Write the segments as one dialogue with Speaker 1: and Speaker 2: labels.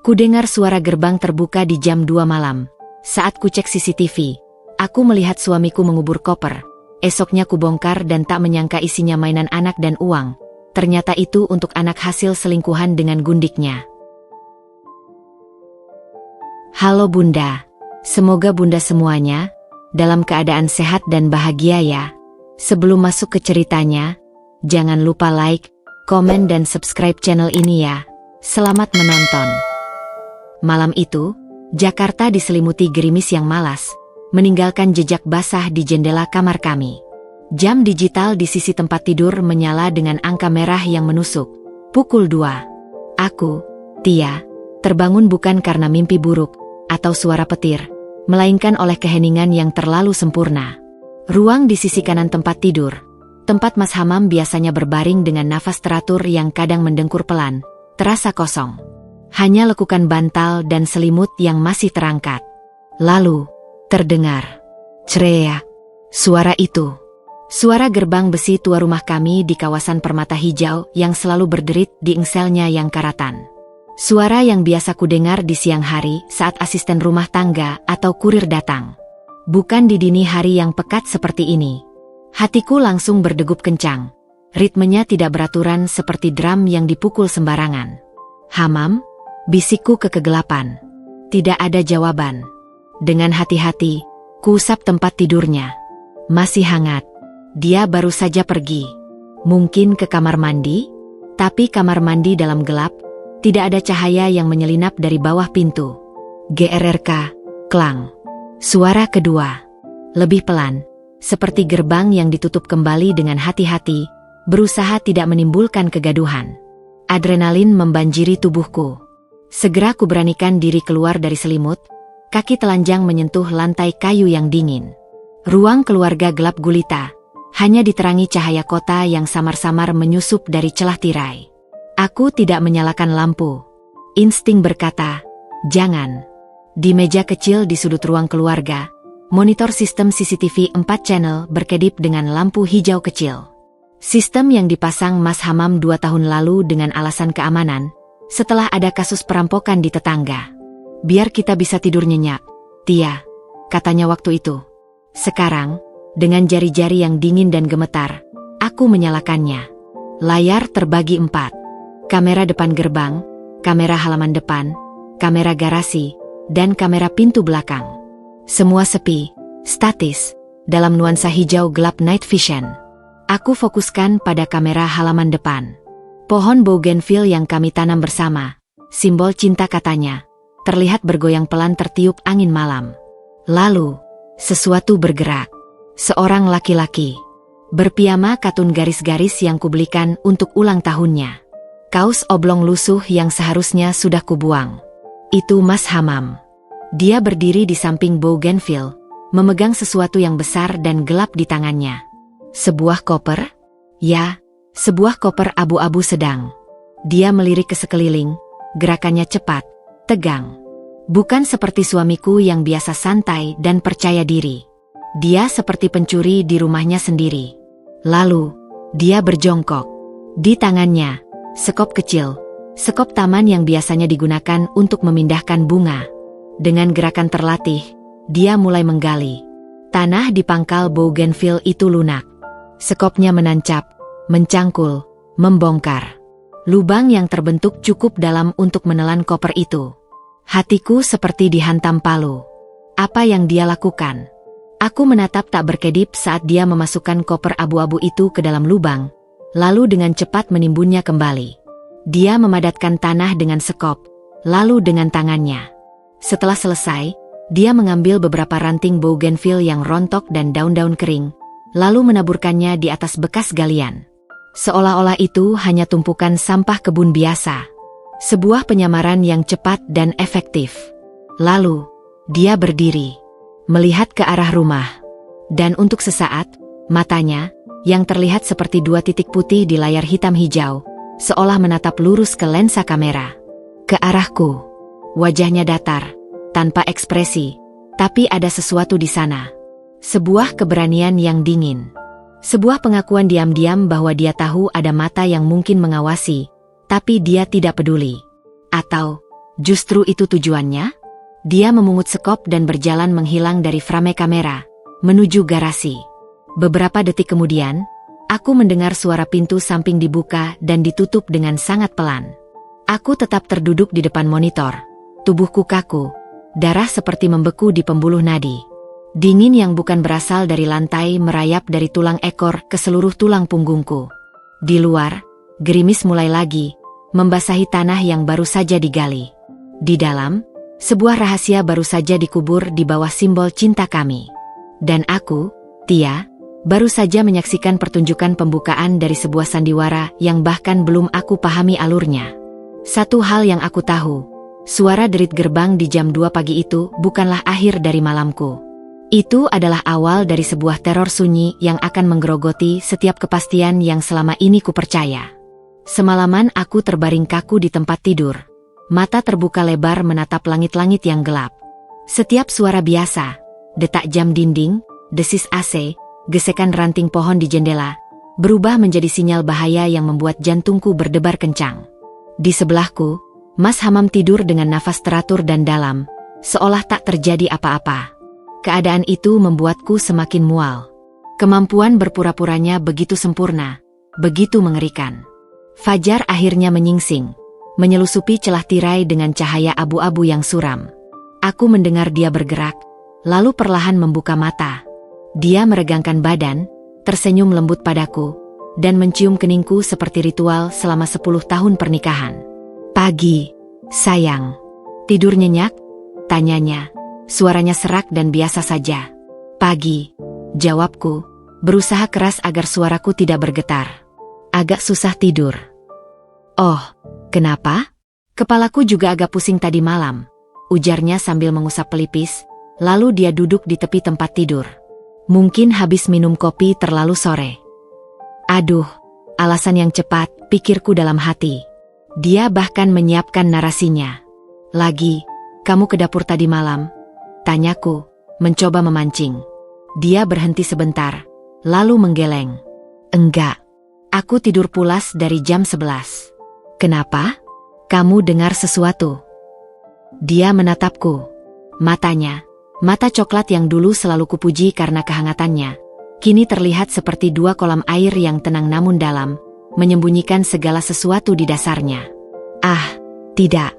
Speaker 1: Kudengar suara gerbang terbuka di jam 2 malam. Saat kucek CCTV, aku melihat suamiku mengubur koper. Esoknya kubongkar dan tak menyangka isinya mainan anak dan uang. Ternyata itu untuk anak hasil selingkuhan dengan gundiknya. Halo Bunda, semoga Bunda semuanya dalam keadaan sehat dan bahagia ya. Sebelum masuk ke ceritanya, jangan lupa like, komen dan subscribe channel ini ya. Selamat menonton. Malam itu, Jakarta diselimuti gerimis yang malas, meninggalkan jejak basah di jendela kamar kami. Jam digital di sisi tempat tidur menyala dengan angka merah yang menusuk. Pukul 2. Aku, Tia, terbangun bukan karena mimpi buruk atau suara petir, melainkan oleh keheningan yang terlalu sempurna. Ruang di sisi kanan tempat tidur, tempat Mas Hamam biasanya berbaring dengan nafas teratur yang kadang mendengkur pelan, terasa kosong. Hanya lekukan bantal dan selimut yang masih terangkat. Lalu, terdengar cereak. Suara itu, suara gerbang besi tua rumah kami di kawasan Permata Hijau yang selalu berderit di engselnya yang karatan. Suara yang biasa kudengar di siang hari saat asisten rumah tangga atau kurir datang. Bukan di dini hari yang pekat seperti ini. Hatiku langsung berdegup kencang. Ritmenya tidak beraturan seperti drum yang dipukul sembarangan. Hamam, bisikku ke kegelapan. Tidak ada jawaban. Dengan hati-hati, kuusap tempat tidurnya. Masih hangat. Dia baru saja pergi. Mungkin ke kamar mandi? Tapi kamar mandi dalam gelap, tidak ada cahaya yang menyelinap dari bawah pintu. GRRK, klang. Suara kedua. Lebih pelan, seperti gerbang yang ditutup kembali dengan hati-hati, berusaha tidak menimbulkan kegaduhan. Adrenalin membanjiri tubuhku. Segera kuberanikan diri keluar dari selimut, kaki telanjang menyentuh lantai kayu yang dingin. Ruang keluarga gelap gulita, hanya diterangi cahaya kota yang samar-samar menyusup dari celah tirai. Aku tidak menyalakan lampu. Insting berkata, jangan. Di meja kecil di sudut ruang keluarga, monitor sistem CCTV 4 channel berkedip dengan lampu hijau kecil. Sistem yang dipasang Mas Hamam 2 tahun lalu dengan alasan keamanan, setelah ada kasus perampokan di tetangga. Biar kita bisa tidur nyenyak, Tia, katanya waktu itu. Sekarang, dengan jari-jari yang dingin dan gemetar, aku menyalakannya. Layar terbagi 4. Kamera depan gerbang, kamera halaman depan, kamera garasi, dan kamera pintu belakang. Semua sepi, statis, dalam nuansa hijau gelap night vision. Aku fokuskan pada kamera halaman depan. Pohon bougainville yang kami tanam bersama, simbol cinta katanya, terlihat bergoyang pelan tertiup angin malam. Lalu, sesuatu bergerak. Seorang laki-laki, berpiyama katun garis-garis yang kubelikan untuk ulang tahunnya. Kaos oblong lusuh yang seharusnya sudah kubuang. Itu Mas Hamam. Dia berdiri di samping bougainville, memegang sesuatu yang besar dan gelap di tangannya. Sebuah koper? Ya. Sebuah koper abu-abu sedang. Dia melirik ke sekeliling, gerakannya cepat, tegang. Bukan seperti suamiku yang biasa santai dan percaya diri. Dia seperti pencuri di rumahnya sendiri. Lalu, dia berjongkok. Di tangannya, sekop kecil, sekop taman yang biasanya digunakan untuk memindahkan bunga. Dengan gerakan terlatih, dia mulai menggali. Tanah di pangkal bougainville itu lunak. Sekopnya menancap, mencangkul, membongkar. Lubang yang terbentuk cukup dalam untuk menelan koper itu. Hatiku seperti dihantam palu. Apa yang dia lakukan? Aku menatap tak berkedip saat dia memasukkan koper abu-abu itu ke dalam lubang, lalu dengan cepat menimbunnya kembali. Dia memadatkan tanah dengan sekop, lalu dengan tangannya. Setelah selesai, dia mengambil beberapa ranting bougainville yang rontok dan daun-daun kering, lalu menaburkannya di atas bekas galian. Seolah-olah itu hanya tumpukan sampah kebun biasa. Sebuah penyamaran yang cepat dan efektif. Lalu, dia berdiri, melihat ke arah rumah. Dan untuk sesaat, matanya, yang terlihat seperti 2 titik putih di layar hitam hijau, seolah menatap lurus ke lensa kamera. Ke arahku. Wajahnya datar, tanpa ekspresi, tapi ada sesuatu di sana. Sebuah keberanian yang dingin. Sebuah pengakuan diam-diam bahwa dia tahu ada mata yang mungkin mengawasi, tapi dia tidak peduli. Atau, Justru itu tujuannya? Dia memungut sekop dan berjalan menghilang dari frame kamera, menuju garasi. Beberapa detik kemudian, aku mendengar suara pintu samping dibuka dan ditutup dengan sangat pelan. Aku tetap terduduk di depan monitor. Tubuhku kaku, darah seperti membeku di pembuluh nadi. Dingin yang bukan berasal dari lantai merayap dari tulang ekor ke seluruh tulang punggungku. Di luar, gerimis mulai lagi, membasahi tanah yang baru saja digali. Di dalam, sebuah rahasia baru saja dikubur di bawah simbol cinta kami. Dan aku, Tia, baru saja menyaksikan pertunjukan pembukaan dari sebuah sandiwara yang bahkan belum aku pahami alurnya. Satu hal yang aku tahu, suara derit gerbang di jam 2 pagi itu bukanlah akhir dari malamku. Itu adalah awal dari sebuah teror sunyi yang akan menggerogoti setiap kepastian yang selama ini kupercaya. Semalaman aku terbaring kaku di tempat tidur. Mata terbuka lebar menatap langit-langit yang gelap. Setiap suara biasa, detak jam dinding, desis AC, gesekan ranting pohon di jendela, berubah menjadi sinyal bahaya yang membuat jantungku berdebar kencang. Di sebelahku, Mas Hamam tidur dengan nafas teratur dan dalam, seolah tak terjadi apa-apa. Keadaan itu membuatku semakin mual. Kemampuan berpura-puranya begitu sempurna, begitu mengerikan. Fajar akhirnya menyingsing, menyelusupi celah tirai dengan cahaya abu-abu yang suram. Aku mendengar dia bergerak, lalu perlahan membuka mata. Dia meregangkan badan, tersenyum lembut padaku, dan mencium keningku seperti ritual selama 10 tahun pernikahan. "Pagi, sayang. Tidur nyenyak?" tanyanya. Suaranya serak dan biasa saja. "Pagi," jawabku, berusaha keras agar suaraku tidak bergetar. "Agak susah tidur." "Oh, kenapa?" "Kepalaku juga agak pusing tadi malam," ujarnya sambil mengusap pelipis, lalu dia duduk di tepi tempat tidur. "Mungkin habis minum kopi terlalu sore." Aduh, alasan yang cepat, pikirku dalam hati. Dia bahkan menyiapkan narasinya. "Lagi, kamu ke dapur tadi malam?" tanyaku, mencoba memancing. Dia berhenti sebentar, lalu menggeleng. "Enggak, aku tidur pulas dari jam 11. "Kenapa? Kamu dengar sesuatu?" Dia menatapku. Matanya, mata coklat yang dulu selalu kupuji karena kehangatannya, kini terlihat seperti 2 kolam air yang tenang namun dalam, menyembunyikan segala sesuatu di dasarnya. "Ah, tidak.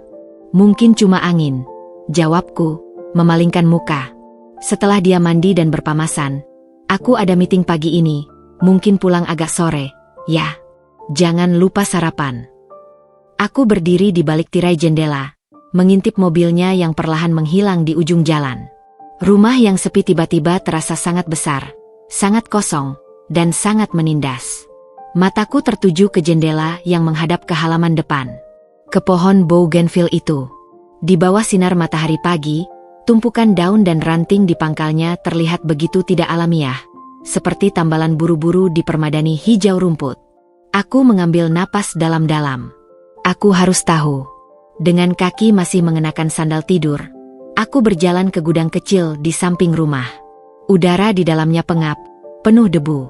Speaker 1: Mungkin cuma angin," jawabku, memalingkan muka. Setelah dia mandi dan berpamasan, "Aku ada meeting pagi ini, mungkin pulang agak sore, ya. Jangan lupa sarapan." Aku berdiri di balik tirai jendela, mengintip mobilnya yang perlahan menghilang di ujung jalan. Rumah yang sepi tiba-tiba terasa sangat besar, sangat kosong, dan sangat menindas. Mataku tertuju ke jendela yang menghadap ke halaman depan. Ke pohon bougainville itu. Di bawah sinar matahari pagi, tumpukan daun dan ranting di pangkalnya terlihat begitu tidak alamiah, seperti tambalan buru-buru di permadani hijau rumput. Aku mengambil napas dalam-dalam. Aku harus tahu. Dengan kaki masih mengenakan sandal tidur, aku berjalan ke gudang kecil di samping rumah. Udara di dalamnya pengap, penuh debu.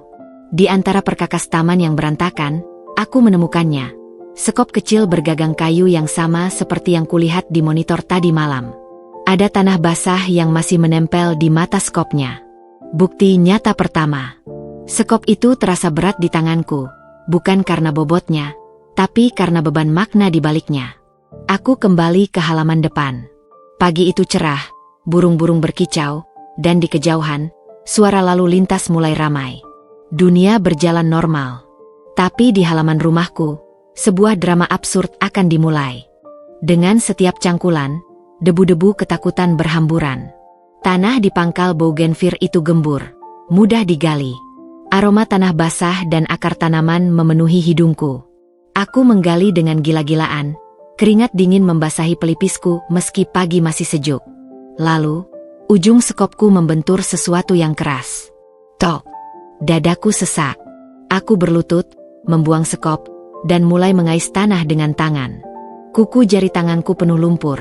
Speaker 1: Di antara perkakas taman yang berantakan, aku menemukannya. Sekop kecil bergagang kayu yang sama seperti yang kulihat di monitor tadi malam. Ada tanah basah yang masih menempel di mata sekopnya. Bukti nyata pertama. Sekop itu terasa berat di tanganku, bukan karena bobotnya, tapi karena beban makna di baliknya. Aku kembali ke halaman depan. Pagi itu cerah, burung-burung berkicau, dan di kejauhan, suara lalu lintas mulai ramai. Dunia berjalan normal. Tapi di halaman rumahku, sebuah drama absurd akan dimulai. Dengan setiap cangkulan, debu-debu ketakutan berhamburan. Tanah di pangkal bougainville itu gembur, mudah digali. Aroma tanah basah dan akar tanaman memenuhi hidungku. Aku menggali dengan gila-gilaan, keringat dingin membasahi pelipisku meski pagi masih sejuk. Lalu, ujung sekopku membentur sesuatu yang keras. Tok! Dadaku sesak. Aku berlutut, membuang sekop, dan mulai mengais tanah dengan tangan. Kuku jari tanganku penuh lumpur.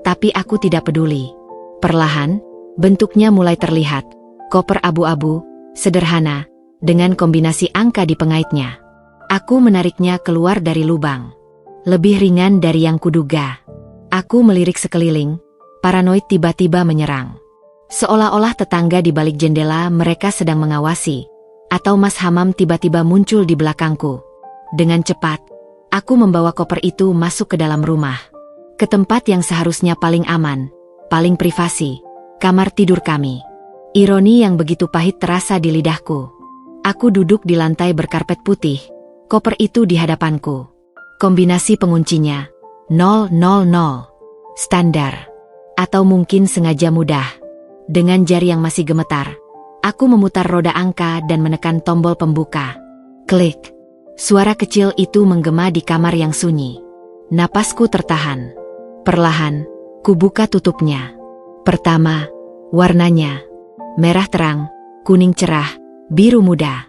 Speaker 1: Tapi aku tidak peduli. Perlahan, bentuknya mulai terlihat. Koper abu-abu, sederhana, dengan kombinasi angka di pengaitnya. Aku menariknya keluar dari lubang. Lebih ringan dari yang kuduga. Aku melirik sekeliling, paranoid tiba-tiba menyerang. Seolah-olah tetangga di balik jendela mereka sedang mengawasi, atau Mas Hamam tiba-tiba muncul di belakangku. Dengan cepat, aku membawa koper itu masuk ke dalam rumah. Ke tempat yang seharusnya paling aman, paling privasi, kamar tidur kami. Ironi yang begitu pahit terasa di lidahku. Aku duduk di lantai berkarpet putih, koper itu di hadapanku. Kombinasi penguncinya 000, standar, atau mungkin sengaja mudah. Dengan jari yang masih gemetar, aku memutar roda angka dan menekan tombol pembuka. Klik. Suara kecil itu menggema di kamar yang sunyi. Napasku tertahan. Perlahan, ku buka tutupnya. Pertama, warnanya merah terang, kuning cerah, biru muda.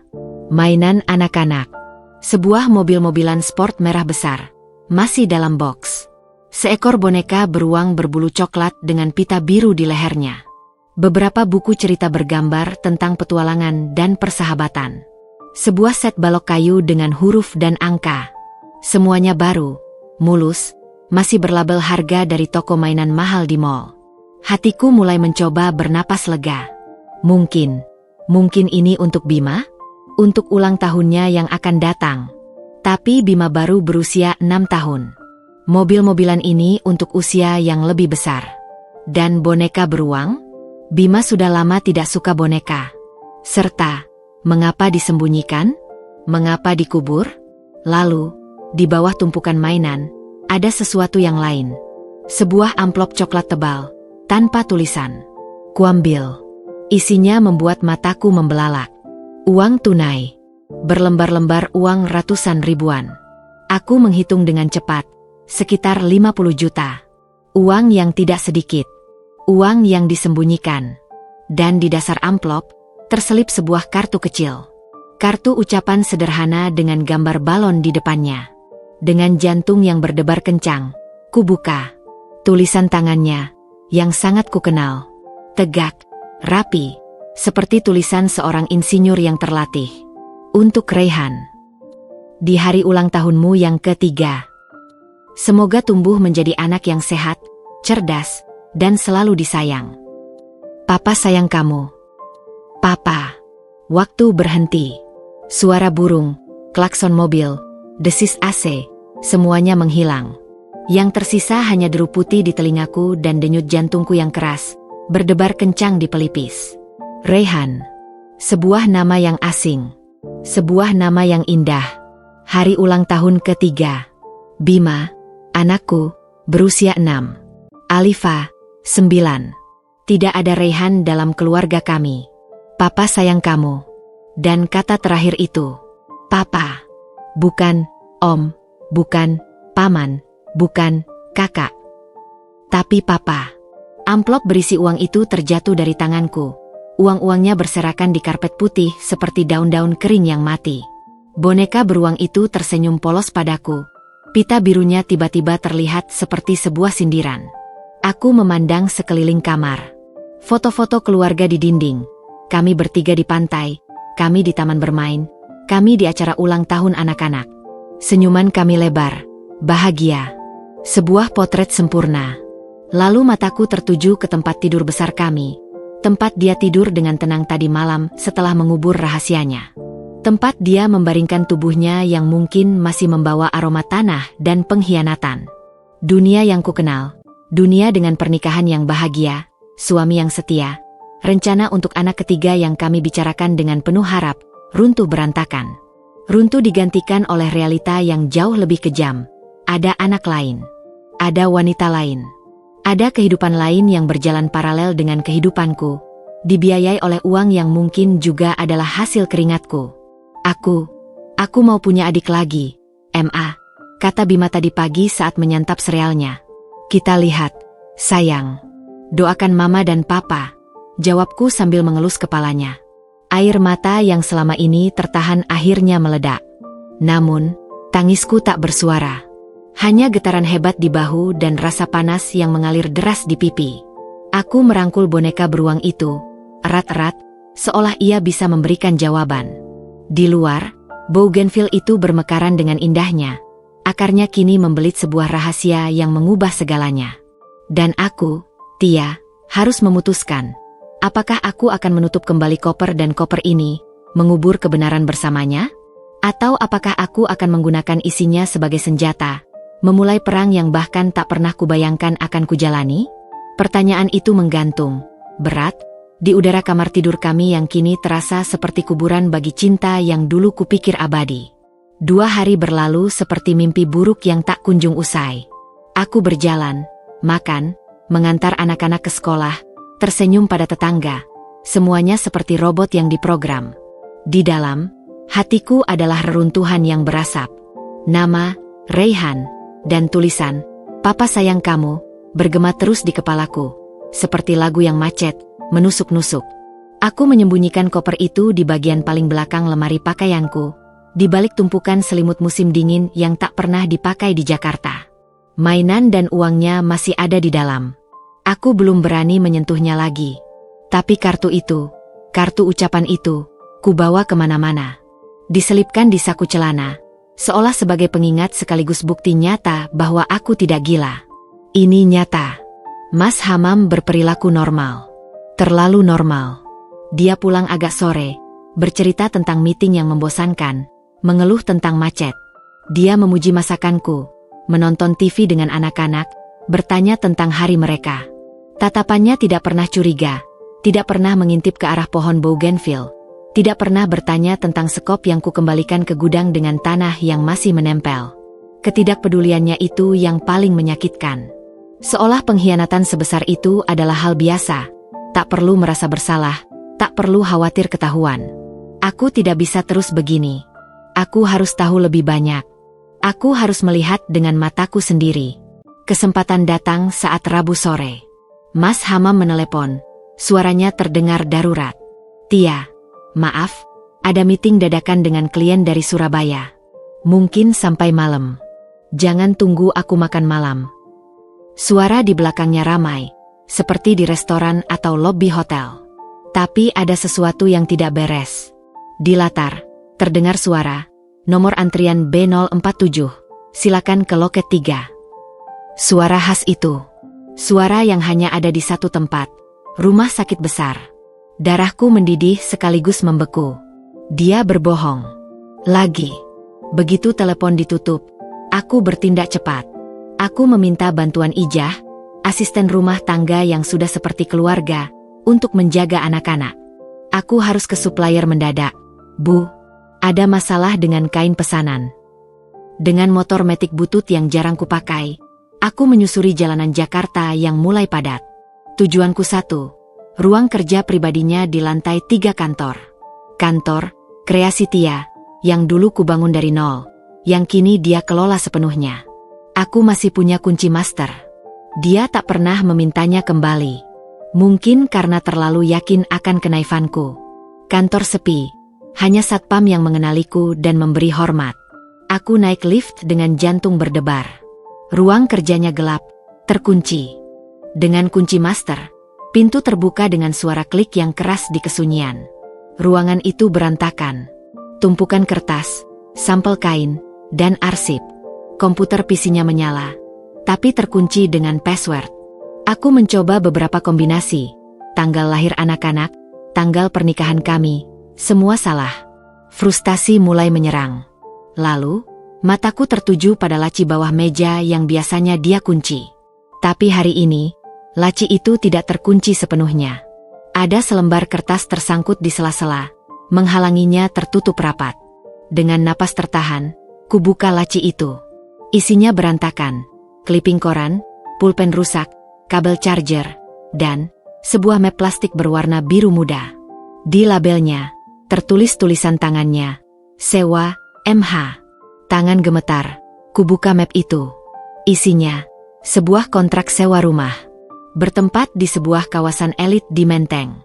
Speaker 1: Mainan anak-anak. Sebuah mobil-mobilan sport merah besar, masih dalam box. Seekor boneka beruang berbulu coklat dengan pita biru di lehernya. Beberapa buku cerita bergambar tentang petualangan dan persahabatan. Sebuah set balok kayu dengan huruf dan angka. Semuanya baru, mulus, masih berlabel harga dari toko mainan mahal di mall. Hatiku mulai mencoba bernapas lega. Mungkin ini untuk Bima? Untuk ulang tahunnya yang akan datang. Tapi Bima baru berusia 6 tahun. Mobil-mobilan ini untuk usia yang lebih besar. Dan boneka beruang? Bima sudah lama tidak suka boneka. Serta, mengapa disembunyikan? Mengapa dikubur? Lalu, di bawah tumpukan mainan, ada sesuatu yang lain. Sebuah amplop coklat tebal, tanpa tulisan. Kuambil. Isinya membuat mataku membelalak. Uang tunai. Berlembar-lembar uang ratusan ribuan. Aku menghitung dengan cepat, sekitar 50 juta. Uang yang tidak sedikit. Uang yang disembunyikan. Dan di dasar amplop, terselip sebuah kartu kecil. Kartu ucapan sederhana dengan gambar balon di depannya. Dengan jantung yang berdebar kencang, ku buka. Tulisan tangannya, yang sangat kukenal. Tegak, rapi, seperti tulisan seorang insinyur yang terlatih. Untuk Raihan. Di hari ulang tahunmu yang ketiga. Semoga tumbuh menjadi anak yang sehat, cerdas, dan selalu disayang. Papa sayang kamu. Papa. Waktu berhenti. Suara burung, klakson mobil, desis AC, semuanya menghilang. Yang tersisa hanya deru putih di telingaku dan denyut jantungku yang keras, berdebar kencang di pelipis. Raihan. Sebuah nama yang asing. Sebuah nama yang indah. Hari ulang tahun ketiga. Bima, anakku, berusia 6. Alifa, 9. Tidak ada Raihan dalam keluarga kami. Papa sayang kamu. Dan kata terakhir itu, Papa. Bukan Om, bukan Paman, bukan Kakak. Tapi Papa. Amplop berisi uang itu terjatuh dari tanganku. Uang-uangnya berserakan di karpet putih seperti daun-daun kering yang mati. Boneka beruang itu tersenyum polos padaku. Pita birunya tiba-tiba terlihat seperti sebuah sindiran. Aku memandang sekeliling kamar. Foto-foto keluarga di dinding. Kami bertiga di pantai. Kami di taman bermain. Kami di acara ulang tahun anak-anak. Senyuman kami lebar. Bahagia. Sebuah potret sempurna. Lalu mataku tertuju ke tempat tidur besar kami. Tempat dia tidur dengan tenang tadi malam setelah mengubur rahasianya. Tempat dia membaringkan tubuhnya yang mungkin masih membawa aroma tanah dan pengkhianatan. Dunia yang kukenal. Dunia dengan pernikahan yang bahagia, suami yang setia. Rencana untuk anak ketiga yang kami bicarakan dengan penuh harap, runtuh berantakan. Runtuh digantikan oleh realita yang jauh lebih kejam. Ada anak lain. Ada wanita lain. Ada kehidupan lain yang berjalan paralel dengan kehidupanku, dibiayai oleh uang yang mungkin juga adalah hasil keringatku. Aku mau punya adik lagi, Ma, kata Bima tadi pagi saat menyantap serealnya. Kita lihat, sayang. Doakan Mama dan Papa, jawabku sambil mengelus kepalanya. Air mata yang selama ini tertahan akhirnya meledak. Namun, tangisku tak bersuara. Hanya getaran hebat di bahu dan rasa panas yang mengalir deras di pipi. Aku merangkul boneka beruang itu, erat-erat, seolah ia bisa memberikan jawaban. Di luar, bougainville itu bermekaran dengan indahnya. Akarnya kini membelit sebuah rahasia yang mengubah segalanya. Dan aku, Tia, harus memutuskan. Apakah aku akan menutup kembali koper dan koper ini, mengubur kebenaran bersamanya? Atau apakah aku akan menggunakan isinya sebagai senjata, memulai perang yang bahkan tak pernah kubayangkan akan kujalani? Pertanyaan itu menggantung, berat, di udara kamar tidur kami yang kini terasa seperti kuburan bagi cinta yang dulu kupikir abadi. 2 hari berlalu seperti mimpi buruk yang tak kunjung usai. Aku berjalan, makan, mengantar anak-anak ke sekolah, tersenyum pada tetangga. Semuanya seperti robot yang diprogram. Di dalam, hatiku adalah reruntuhan yang berasap. Nama, Raihan, dan tulisan, "Papa sayang kamu," bergema terus di kepalaku. Seperti lagu yang macet, menusuk-nusuk. Aku menyembunyikan koper itu di bagian paling belakang lemari pakaianku, di balik tumpukan selimut musim dingin yang tak pernah dipakai di Jakarta. Mainan dan uangnya masih ada di dalam. Aku belum berani menyentuhnya lagi. Tapi kartu itu, kartu ucapan itu, kubawa kemana-mana. Diselipkan di saku celana, seolah sebagai pengingat sekaligus bukti nyata bahwa aku tidak gila. Ini nyata. Mas Hamam berperilaku normal. Terlalu normal. Dia pulang agak sore, bercerita tentang meeting yang membosankan, mengeluh tentang macet. Dia memuji masakanku, menonton TV dengan anak-anak, bertanya tentang hari mereka. Tatapannya tidak pernah curiga, tidak pernah mengintip ke arah pohon bougainville, tidak pernah bertanya tentang sekop yang kukembalikan ke gudang dengan tanah yang masih menempel. Ketidakpeduliannya itu yang paling menyakitkan. Seolah pengkhianatan sebesar itu adalah hal biasa, tak perlu merasa bersalah, tak perlu khawatir ketahuan. Aku tidak bisa terus begini. Aku harus tahu lebih banyak. Aku harus melihat dengan mataku sendiri. Kesempatan datang saat Rabu sore. Mas Hamam menelepon. Suaranya terdengar darurat. "Tia, maaf, ada meeting dadakan dengan klien dari Surabaya. Mungkin sampai malam. Jangan tunggu aku makan malam." Suara di belakangnya ramai, seperti di restoran atau lobi hotel. Tapi ada sesuatu yang tidak beres. Di latar, terdengar suara, "Nomor antrian B047, silakan ke loket 3. Suara khas itu. Suara yang hanya ada di satu tempat, rumah sakit besar. Darahku mendidih sekaligus membeku. Dia berbohong. Lagi. Begitu telepon ditutup, aku bertindak cepat. Aku meminta bantuan Ijah, asisten rumah tangga yang sudah seperti keluarga, untuk menjaga anak-anak. Aku harus ke supplier mendadak. "Bu, ada masalah dengan kain pesanan." Dengan motor metik butut yang jarang kupakai, aku menyusuri jalanan Jakarta yang mulai padat. Tujuanku satu, ruang kerja pribadinya di lantai 3 kantor. Kantor, kreasi Tia, yang dulu kubangun dari nol, yang kini dia kelola sepenuhnya. Aku masih punya kunci master. Dia tak pernah memintanya kembali. Mungkin karena terlalu yakin akan kenaifanku. Kantor sepi. Hanya satpam yang mengenaliku dan memberi hormat. Aku naik lift dengan jantung berdebar. Ruang kerjanya gelap, terkunci. Dengan kunci master, pintu terbuka dengan suara klik yang keras di kesunyian. Ruangan itu berantakan. Tumpukan kertas, sampel kain, dan arsip. Komputer PC-nya menyala, tapi terkunci dengan password. Aku mencoba beberapa kombinasi. Tanggal lahir anak-anak, tanggal pernikahan kami, semua salah. Frustasi mulai menyerang. Lalu, mataku tertuju pada laci bawah meja yang biasanya dia kunci. Tapi hari ini, laci itu tidak terkunci sepenuhnya. Ada selembar kertas tersangkut di sela-sela, menghalanginya tertutup rapat. Dengan napas tertahan, kubuka laci itu. Isinya berantakan, clipping koran, pulpen rusak, kabel charger, dan sebuah map plastik berwarna biru muda. Di labelnya, tertulis tulisan tangannya, "Sewa, MH." Tangan gemetar, kubuka map itu. Isinya, sebuah kontrak sewa rumah. Bertempat di sebuah kawasan elit di Menteng.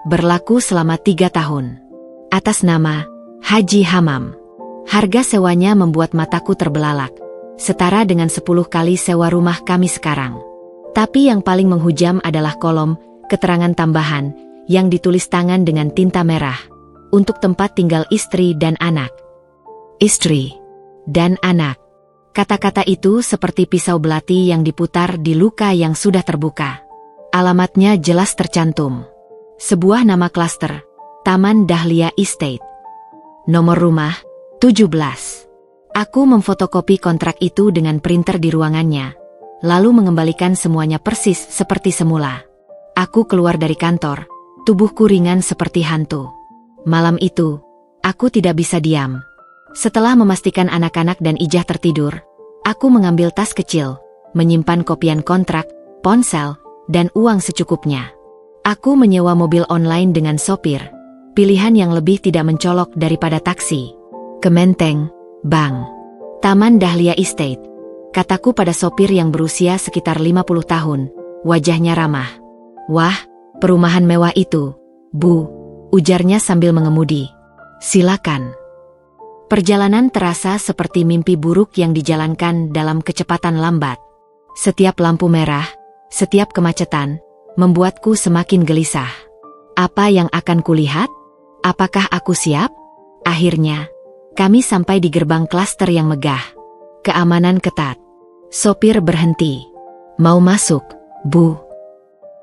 Speaker 1: Berlaku selama 3 tahun. Atas nama, Haji Hamam. Harga sewanya membuat mataku terbelalak. Setara dengan 10 kali sewa rumah kami sekarang. Tapi yang paling menghujam adalah kolom keterangan tambahan yang ditulis tangan dengan tinta merah. Untuk tempat tinggal istri dan anak. Istri dan anak. Kata-kata itu seperti pisau belati yang diputar di luka yang sudah terbuka. Alamatnya jelas tercantum. Sebuah nama klaster, Taman Dahlia Estate. Nomor rumah, 17. Aku memfotokopi kontrak itu dengan printer di ruangannya, lalu mengembalikan semuanya persis seperti semula. Aku keluar dari kantor, tubuhku ringan seperti hantu. Malam itu, aku tidak bisa diam. Setelah memastikan anak-anak dan Ijah tertidur, aku mengambil tas kecil, menyimpan kopian kontrak, ponsel, dan uang secukupnya. Aku menyewa mobil online dengan sopir, pilihan yang lebih tidak mencolok daripada taksi. Ke Menteng, Bang. Taman Dahlia Estate, kataku pada sopir yang berusia sekitar 50 tahun, wajahnya ramah. Wah, perumahan mewah itu, Bu, ujarnya sambil mengemudi. Silakan. Perjalanan terasa seperti mimpi buruk yang dijalankan dalam kecepatan lambat. Setiap lampu merah, setiap kemacetan, membuatku semakin gelisah. Apa yang akan kulihat? Apakah aku siap? Akhirnya, kami sampai di gerbang klaster yang megah. Keamanan ketat. Sopir berhenti. Mau masuk, Bu?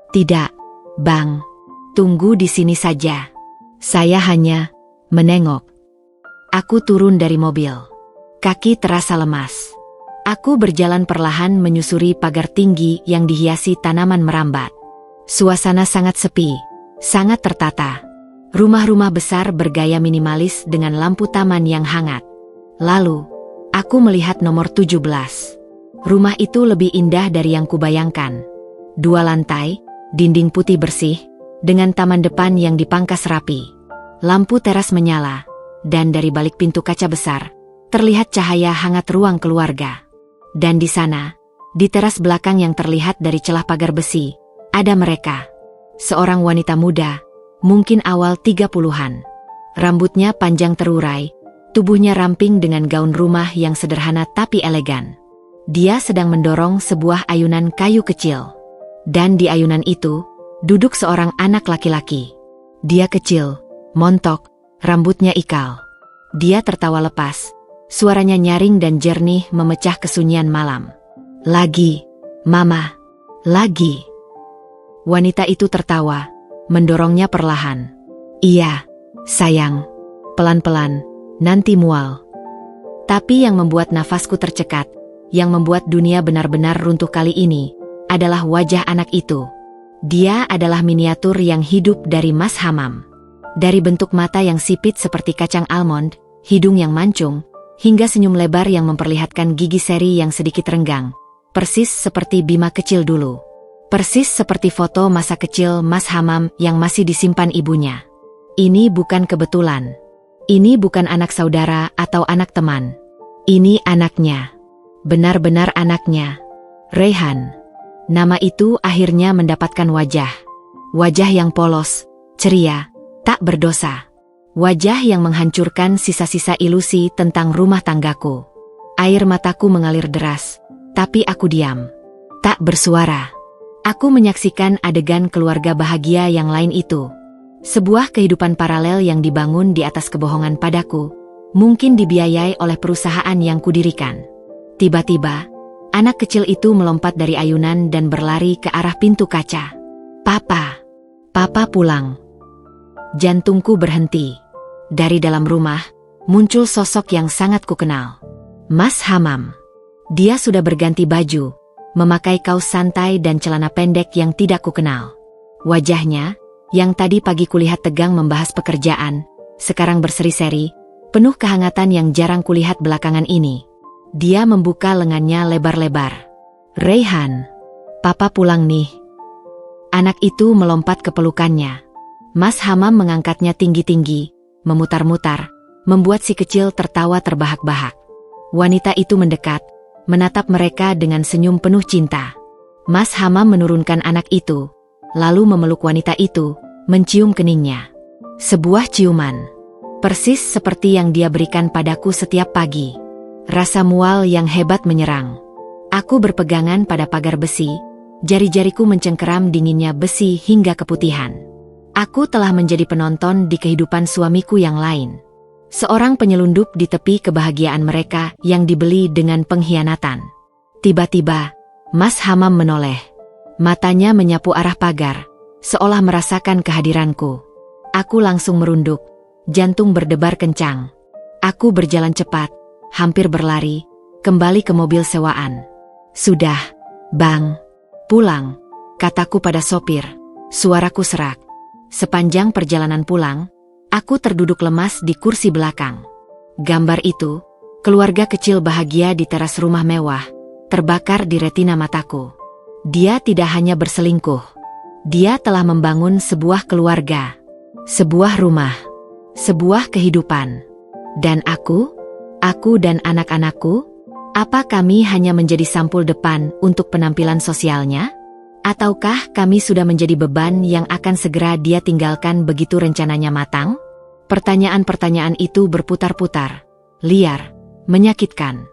Speaker 1: Tidak, Bang. Tunggu di sini saja. Saya hanya menengok. Aku turun dari mobil. Kaki terasa lemas. Aku berjalan perlahan menyusuri pagar tinggi yang dihiasi tanaman merambat. Suasana sangat sepi, sangat tertata. Rumah-rumah besar bergaya minimalis dengan lampu taman yang hangat. Lalu, aku melihat nomor 17. Rumah itu lebih indah dari yang kubayangkan. 2 lantai, dinding putih bersih, dengan taman depan yang dipangkas rapi. Lampu teras menyala, dan dari balik pintu kaca besar, terlihat cahaya hangat ruang keluarga. Dan di sana, di teras belakang yang terlihat dari celah pagar besi, ada mereka. Seorang wanita muda, mungkin awal 30-an. Rambutnya panjang terurai, tubuhnya ramping dengan gaun rumah yang sederhana tapi elegan. Dia sedang mendorong sebuah ayunan kayu kecil. Dan di ayunan itu, duduk seorang anak laki-laki. Dia kecil, montok, rambutnya ikal. Dia tertawa lepas, suaranya nyaring dan jernih memecah kesunyian malam. Lagi, Mama, lagi. Wanita itu tertawa, mendorongnya perlahan. Iya, sayang, pelan-pelan, nanti mual. Tapi yang membuat nafasku tercekat, yang membuat dunia benar-benar runtuh kali ini, adalah wajah anak itu. Dia adalah miniatur yang hidup dari Mas Hamam. Dari bentuk mata yang sipit seperti kacang almond, hidung yang mancung, hingga senyum lebar yang memperlihatkan gigi seri yang sedikit renggang. Persis seperti Bima kecil dulu. Persis seperti foto masa kecil Mas Hamam yang masih disimpan ibunya. Ini bukan kebetulan. Ini bukan anak saudara atau anak teman. Ini anaknya. Benar-benar anaknya. Reyhan. Nama itu akhirnya mendapatkan wajah. Wajah yang polos, ceria, tak berdosa. Wajah yang menghancurkan sisa-sisa ilusi tentang rumah tanggaku. Air mataku mengalir deras, tapi aku diam. Tak bersuara. Aku menyaksikan adegan keluarga bahagia yang lain itu. Sebuah kehidupan paralel yang dibangun di atas kebohongan padaku, mungkin dibiayai oleh perusahaan yang kudirikan. Tiba-tiba, anak kecil itu melompat dari ayunan dan berlari ke arah pintu kaca. Papa, Papa pulang. Jantungku berhenti. Dari dalam rumah, muncul sosok yang sangat kukenal. Mas Hamam. Dia sudah berganti baju, memakai kaos santai dan celana pendek yang tidak kukenal. Wajahnya, yang tadi pagi kulihat tegang membahas pekerjaan, sekarang berseri-seri, penuh kehangatan yang jarang kulihat belakangan ini. Dia membuka lengannya lebar-lebar. Reyhan, Papa pulang nih. Anak itu melompat ke pelukannya. Mas Hamam mengangkatnya tinggi-tinggi, memutar-mutar, membuat si kecil tertawa terbahak-bahak. Wanita itu mendekat, menatap mereka dengan senyum penuh cinta. Mas Hamam menurunkan anak itu, lalu memeluk wanita itu, mencium keningnya. Sebuah ciuman, persis seperti yang dia berikan padaku setiap pagi. Rasa mual yang hebat menyerang. Aku berpegangan pada pagar besi, jari-jariku mencengkeram dinginnya besi hingga keputihan. Aku telah menjadi penonton di kehidupan suamiku yang lain. Seorang penyelundup di tepi kebahagiaan mereka yang dibeli dengan pengkhianatan. Tiba-tiba, Mas Hamam menoleh. Matanya menyapu arah pagar, seolah merasakan kehadiranku. Aku langsung merunduk, jantung berdebar kencang. Aku berjalan cepat, hampir berlari, kembali ke mobil sewaan. Sudah, Bang. Pulang, kataku pada sopir. Suaraku serak. Sepanjang perjalanan pulang, aku terduduk lemas di kursi belakang. Gambar itu, keluarga kecil bahagia di teras rumah mewah, terbakar di retina mataku. Dia tidak hanya berselingkuh. Dia telah membangun sebuah keluarga, sebuah rumah, sebuah kehidupan. Dan aku dan anak-anakku, apa kami hanya menjadi sampul depan untuk penampilan sosialnya? Ataukah kami sudah menjadi beban yang akan segera dia tinggalkan begitu rencananya matang? Pertanyaan-pertanyaan itu berputar-putar, liar, menyakitkan.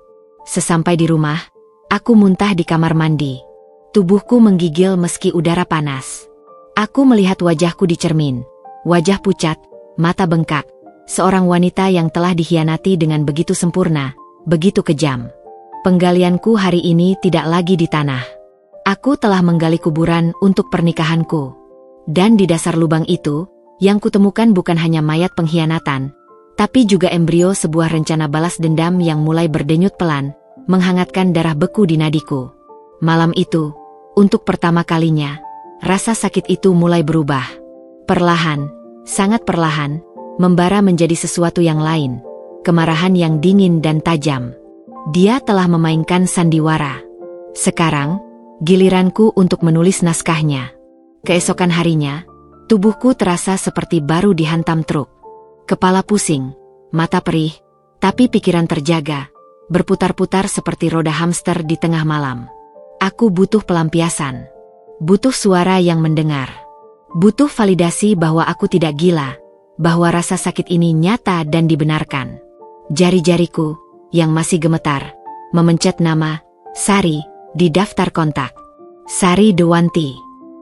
Speaker 1: Sesampai di rumah, aku muntah di kamar mandi. Tubuhku menggigil meski udara panas. Aku melihat wajahku di cermin, wajah pucat, mata bengkak, seorang wanita yang telah dikhianati dengan begitu sempurna, begitu kejam. Penggalianku hari ini tidak lagi di tanah. Aku telah menggali kuburan untuk pernikahanku. Dan di dasar lubang itu, yang kutemukan bukan hanya mayat pengkhianatan, tapi juga embrio sebuah rencana balas dendam yang mulai berdenyut pelan, menghangatkan darah beku di nadiku. Malam itu, untuk pertama kalinya, rasa sakit itu mulai berubah. Perlahan, sangat perlahan, membara menjadi sesuatu yang lain, kemarahan yang dingin dan tajam. Dia telah memainkan sandiwara. Sekarang, giliranku untuk menulis naskahnya. Keesokan harinya, tubuhku terasa seperti baru dihantam truk. Kepala pusing, mata perih, tapi pikiran terjaga, berputar-putar seperti roda hamster di tengah malam. Aku butuh pelampiasan. Butuh suara yang mendengar. Butuh validasi bahwa aku tidak gila, bahwa rasa sakit ini nyata dan dibenarkan. Jari-jariku yang masih gemetar, memencet nama Sari di daftar kontak. Sari Dewanti,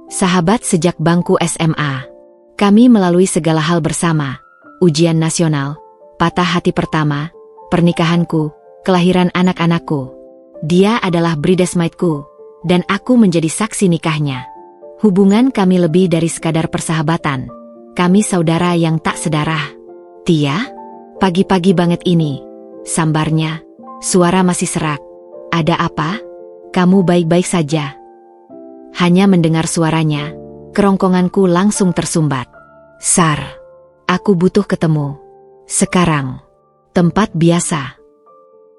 Speaker 1: sahabat sejak bangku SMA. Kami melalui segala hal bersama, ujian nasional, patah hati pertama, pernikahanku, kelahiran anak-anakku. Dia adalah bridesmaidku, dan aku menjadi saksi nikahnya. Hubungan kami lebih dari sekadar persahabatan. Kami saudara yang tak sedarah. Tia, pagi-pagi banget ini, sambarnya, suara masih serak. Ada apa? Kamu baik-baik saja? Hanya mendengar suaranya, kerongkonganku langsung tersumbat. Sar, aku butuh ketemu. Sekarang. Tempat biasa.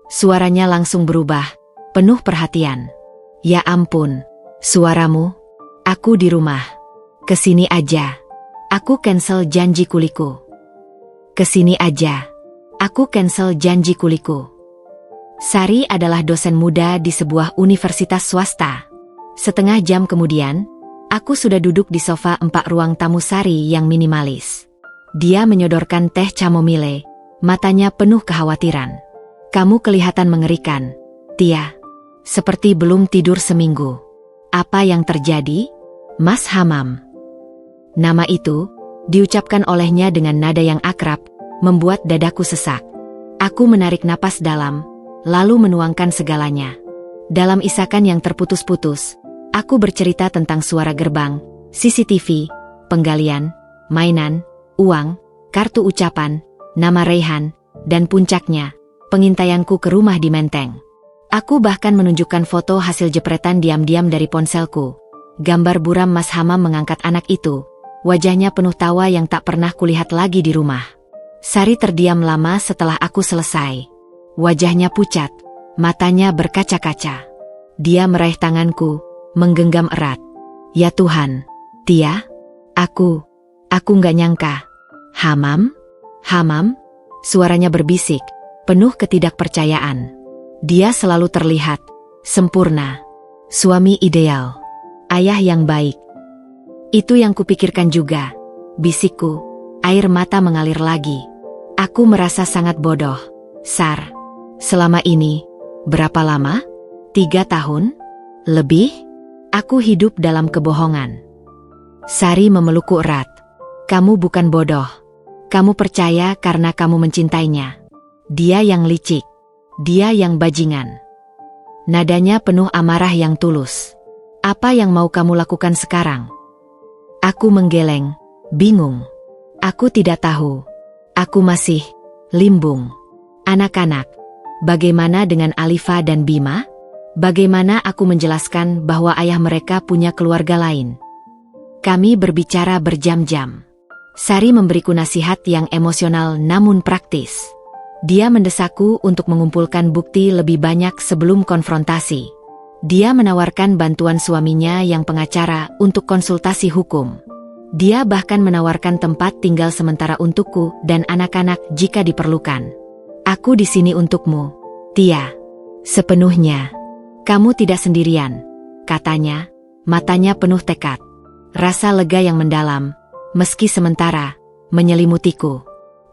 Speaker 1: Suaranya langsung berubah, penuh perhatian. Ya ampun, suaramu? Aku di rumah. Kesini aja. Aku cancel janji kuliku. Kesini aja. Aku cancel janji kuliku. Sari adalah dosen muda di sebuah universitas swasta. Setengah jam kemudian, aku sudah duduk di sofa 4 ruang tamu Sari yang minimalis. Dia menyodorkan teh chamomile, matanya penuh kekhawatiran. Kamu kelihatan mengerikan, Tia. Seperti belum tidur seminggu. Apa yang terjadi? Mas Hamam. Nama itu, diucapkan olehnya dengan nada yang akrab, membuat dadaku sesak. Aku menarik napas dalam, lalu menuangkan segalanya. Dalam isakan yang terputus-putus, aku bercerita tentang suara gerbang, CCTV, penggalian, mainan, uang, kartu ucapan, nama Raihan, dan puncaknya, pengintaianku ke rumah di Menteng. Aku bahkan menunjukkan foto hasil jepretan diam-diam dari ponselku. Gambar buram Mas Hamam mengangkat anak itu, wajahnya penuh tawa yang tak pernah kulihat lagi di rumah. Sari terdiam lama setelah aku selesai. Wajahnya pucat, matanya berkaca-kaca. Dia meraih tanganku, menggenggam erat. Ya Tuhan, Tia, aku nggak nyangka. Hamam? Hamam? Suaranya berbisik, penuh ketidakpercayaan. Dia selalu terlihat sempurna, suami ideal, ayah yang baik. Itu yang kupikirkan juga, bisikku, air mata mengalir lagi. Aku merasa sangat bodoh. Sar, selama ini, berapa lama? 3 tahun? Lebih? Aku hidup dalam kebohongan. Sari memelukku erat. Kamu bukan bodoh. Kamu percaya karena kamu mencintainya. Dia yang licik. Dia yang bajingan. Nadanya penuh amarah yang tulus. Apa yang mau kamu lakukan sekarang? Aku menggeleng, bingung. Aku tidak tahu. Aku masih limbung. Anak-anak, bagaimana dengan Alifa dan Bima? Bagaimana aku menjelaskan bahwa ayah mereka punya keluarga lain? Kami berbicara berjam-jam. Sari memberiku nasihat yang emosional namun praktis. Dia mendesakku untuk mengumpulkan bukti lebih banyak sebelum konfrontasi. Dia menawarkan bantuan suaminya yang pengacara untuk konsultasi hukum. Dia bahkan menawarkan tempat tinggal sementara untukku dan anak-anak jika diperlukan. Aku di sini untukmu, Tia. Sepenuhnya. Kamu tidak sendirian, katanya, matanya penuh tekad. Rasa lega yang mendalam, meski sementara, menyelimutiku.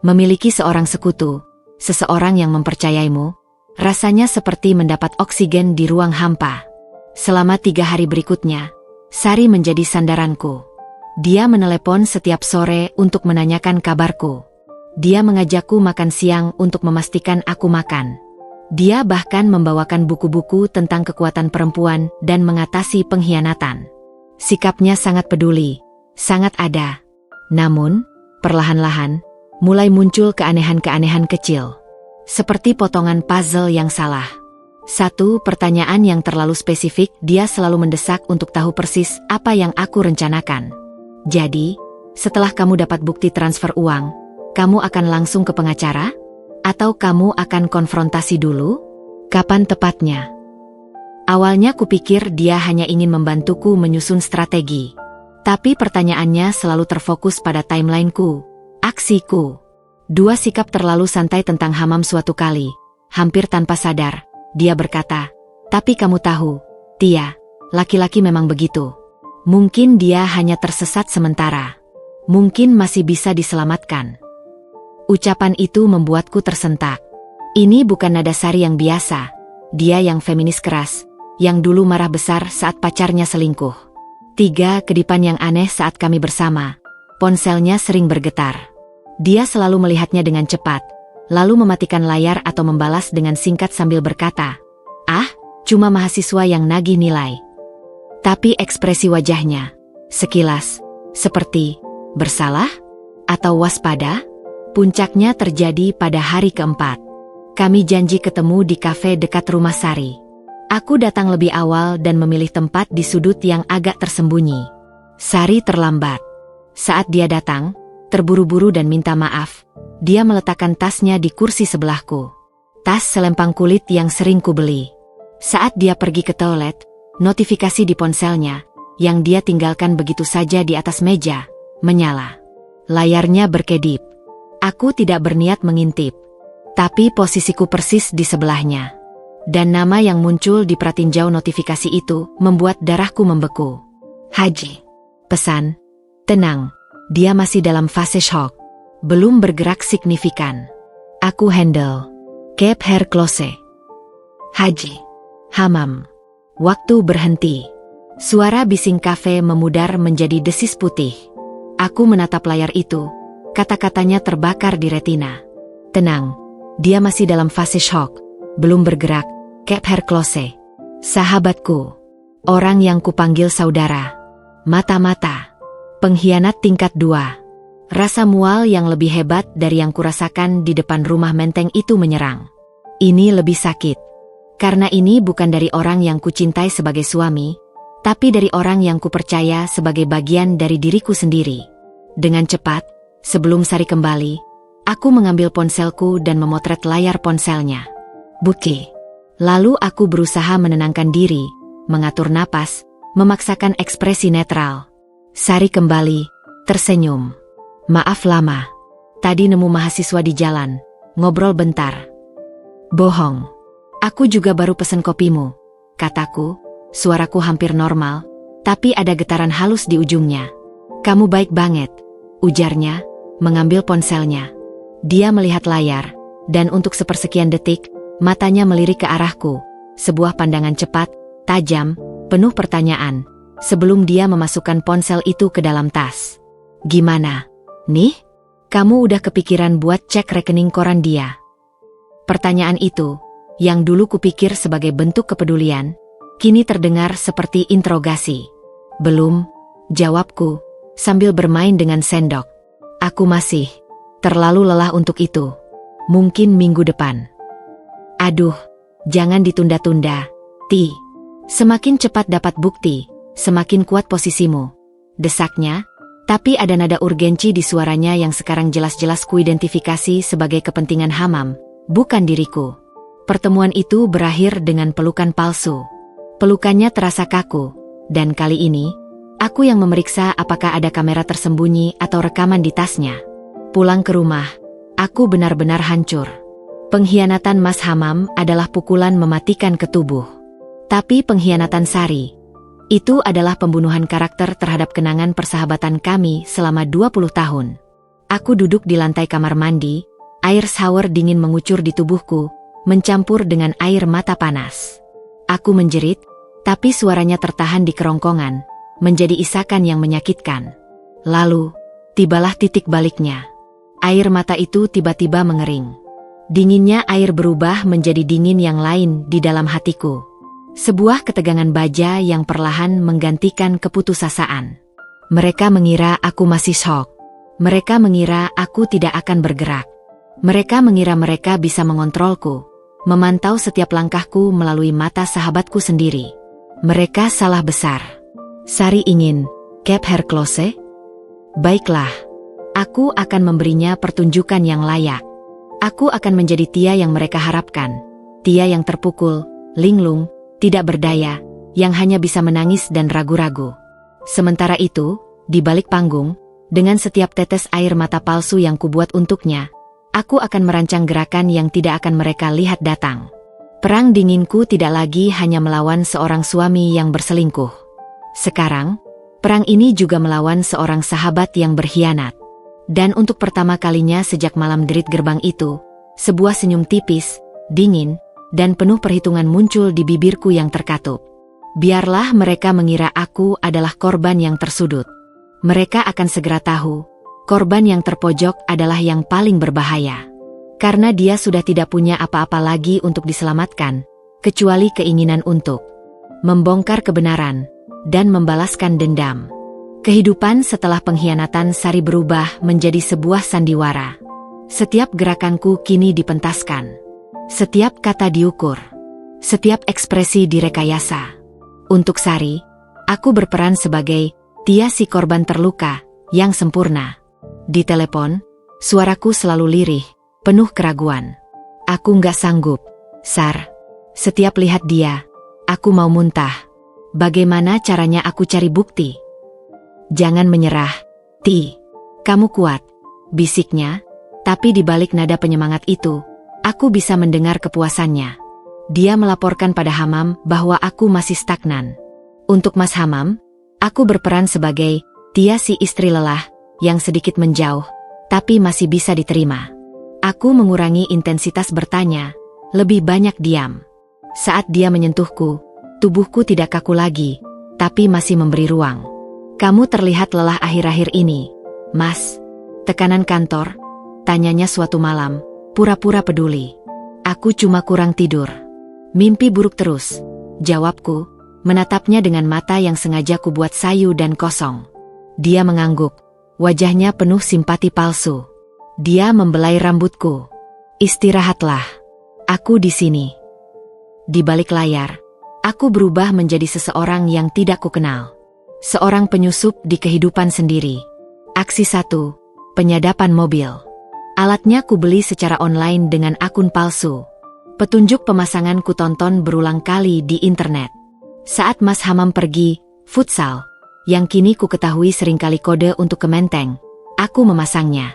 Speaker 1: Memiliki seorang sekutu, seseorang yang mempercayaimu, rasanya seperti mendapat oksigen di ruang hampa. Selama 3 hari berikutnya, Sari menjadi sandaranku. Dia menelepon setiap sore untuk menanyakan kabarku. Dia mengajakku makan siang untuk memastikan aku makan. Dia bahkan membawakan buku-buku tentang kekuatan perempuan dan mengatasi pengkhianatan. Sikapnya sangat peduli, sangat ada. Namun, perlahan-lahan, mulai muncul keanehan-keanehan kecil. Seperti potongan puzzle yang salah. Satu pertanyaan yang terlalu spesifik, dia selalu mendesak untuk tahu persis apa yang aku rencanakan. Jadi, setelah kamu dapat bukti transfer uang, kamu akan langsung ke pengacara? Atau kamu akan konfrontasi dulu? Kapan tepatnya? Awalnya kupikir dia hanya ingin membantuku menyusun strategi. Tapi pertanyaannya selalu terfokus pada timelineku, aksiku. 2 sikap terlalu santai tentang Hamam suatu kali. Hampir tanpa sadar, dia berkata, "Tapi kamu tahu, Tia, laki-laki memang begitu. Mungkin dia hanya tersesat sementara. Mungkin masih bisa diselamatkan." Ucapan itu membuatku tersentak. Ini bukan nada Sari yang biasa. Dia yang feminis keras, yang dulu marah besar saat pacarnya selingkuh. 3 kedipan yang aneh saat kami bersama. Ponselnya sering bergetar. Dia selalu melihatnya dengan cepat, lalu mematikan layar atau membalas dengan singkat sambil berkata, "Ah, cuma mahasiswa yang nagih nilai." Tapi ekspresi wajahnya, sekilas, seperti bersalah atau waspada. Puncaknya terjadi pada hari keempat. Kami janji ketemu di kafe dekat rumah Sari. Aku datang lebih awal dan memilih tempat di sudut yang agak tersembunyi. Sari terlambat. Saat dia datang, terburu-buru dan minta maaf, dia meletakkan tasnya di kursi sebelahku. Tas selempang kulit yang sering kubeli. Saat dia pergi ke toilet, notifikasi di ponselnya, yang dia tinggalkan begitu saja di atas meja, menyala. Layarnya berkedip. Aku tidak berniat mengintip. Tapi posisiku persis di sebelahnya. Dan nama yang muncul di pratinjau notifikasi itu membuat darahku membeku. "Haji." Pesan. "Tenang, dia masih dalam fase shock. Belum bergerak signifikan. Aku handle. Keep her close." "Haji." "Hamam." Waktu berhenti. Suara bising kafe memudar menjadi desis putih. Aku menatap layar itu. Kata-katanya terbakar di retina. "Tenang, dia masih dalam fase shock. Belum bergerak. Keep her close." Sahabatku. Orang yang kupanggil saudara. Mata-mata. Pengkhianat tingkat 2. Rasa mual yang lebih hebat dari yang kurasakan di depan rumah menteng itu menyerang. Ini lebih sakit. Karena ini bukan dari orang yang kucintai sebagai suami, tapi dari orang yang kupercaya sebagai bagian dari diriku sendiri. Dengan cepat, sebelum Sari kembali, aku mengambil ponselku dan memotret layar ponselnya. Bukti. Lalu aku berusaha menenangkan diri, mengatur napas, memaksakan ekspresi netral. Sari kembali, tersenyum. "Maaf lama. Tadi nemu mahasiswa di jalan, ngobrol bentar." "Bohong. Aku juga baru pesen kopimu," kataku, suaraku hampir normal, tapi ada getaran halus di ujungnya. "Kamu baik banget," ujarnya, mengambil ponselnya. Dia melihat layar, dan untuk sepersekian detik, matanya melirik ke arahku, sebuah pandangan cepat, tajam, penuh pertanyaan, sebelum dia memasukkan ponsel itu ke dalam tas. "Gimana? Nih?" Kamu udah kepikiran buat cek rekening koran dia? Pertanyaan itu, yang dulu kupikir sebagai bentuk kepedulian, kini terdengar seperti interogasi. Belum, jawabku, sambil bermain dengan sendok. Aku masih terlalu lelah untuk itu. Mungkin minggu depan. Aduh, jangan ditunda-tunda, Ti. Semakin cepat dapat bukti, semakin kuat posisimu. Desaknya, tapi ada nada urgensi di suaranya yang sekarang jelas-jelas kuidentifikasi sebagai kepentingan Hamam, bukan diriku. Pertemuan itu berakhir dengan pelukan palsu. Pelukannya terasa kaku, dan kali ini, aku yang memeriksa apakah ada kamera tersembunyi atau rekaman di tasnya. Pulang ke rumah, aku benar-benar hancur. Pengkhianatan Mas Hamam adalah pukulan mematikan ke tubuh. Tapi pengkhianatan Sari, itu adalah pembunuhan karakter terhadap kenangan persahabatan kami selama 20 tahun. Aku duduk di lantai kamar mandi, air shower dingin mengucur di tubuhku, mencampur dengan air mata panas. Aku menjerit, tapi suaranya tertahan di kerongkongan, menjadi isakan yang menyakitkan. Lalu, tibalah titik baliknya. Air mata itu tiba-tiba mengering. Dinginnya air berubah menjadi dingin yang lain di dalam hatiku. Sebuah ketegangan baja yang perlahan menggantikan keputusasaan. Mereka mengira aku masih shock. Mereka mengira aku tidak akan bergerak. Mereka mengira mereka bisa mengontrolku, memantau setiap langkahku melalui mata sahabatku sendiri. Mereka salah besar. Sari ingin keep her close? Baiklah, aku akan memberinya pertunjukan yang layak. Aku akan menjadi Tia yang mereka harapkan. Tia yang terpukul, linglung, tidak berdaya, yang hanya bisa menangis dan ragu-ragu. Sementara itu, di balik panggung, dengan setiap tetes air mata palsu yang kubuat untuknya, aku akan merancang gerakan yang tidak akan mereka lihat datang. Perang dinginku tidak lagi hanya melawan seorang suami yang berselingkuh. Sekarang, perang ini juga melawan seorang sahabat yang berkhianat. Dan untuk pertama kalinya sejak malam derit gerbang itu, sebuah senyum tipis, dingin, dan penuh perhitungan muncul di bibirku yang terkatup. Biarlah mereka mengira aku adalah korban yang tersudut. Mereka akan segera tahu, korban yang terpojok adalah yang paling berbahaya. Karena dia sudah tidak punya apa-apa lagi untuk diselamatkan, kecuali keinginan untuk membongkar kebenaran dan membalaskan dendam. Kehidupan setelah pengkhianatan Sari berubah menjadi sebuah sandiwara. Setiap gerakanku kini dipentaskan. Setiap kata diukur. Setiap ekspresi direkayasa. Untuk Sari, aku berperan sebagai Tia si korban terluka, yang sempurna. Di telepon, suaraku selalu lirih, penuh keraguan. Aku nggak sanggup, Sar. Setiap lihat dia, aku mau muntah. Bagaimana caranya aku cari bukti? Jangan menyerah, Ti. Kamu kuat, bisiknya, tapi di balik nada penyemangat itu, aku bisa mendengar kepuasannya. Dia melaporkan pada Hamam bahwa aku masih stagnan. Untuk Mas Hamam, aku berperan sebagai Tia si istri lelah, yang sedikit menjauh, tapi masih bisa diterima. Aku mengurangi intensitas bertanya, lebih banyak diam. Saat dia menyentuhku, tubuhku tidak kaku lagi, tapi masih memberi ruang. Kamu terlihat lelah akhir-akhir ini, Mas. Tekanan kantor, tanyanya suatu malam, pura-pura peduli. Aku cuma kurang tidur. Mimpi buruk terus, jawabku, menatapnya dengan mata yang sengaja kubuat sayu dan kosong. Dia mengangguk, wajahnya penuh simpati palsu. Dia membelai rambutku. Istirahatlah. Aku di sini. Di balik layar, aku berubah menjadi seseorang yang tidak kukenal. Seorang penyusup di kehidupan sendiri. Aksi 1, penyadapan mobil. Alatnya kubeli secara online dengan akun palsu. Petunjuk pemasangan kutonton berulang kali di internet. Saat Mas Hamam pergi, futsal, yang kini ku ketahui seringkali kode untuk ke Menteng, aku memasangnya.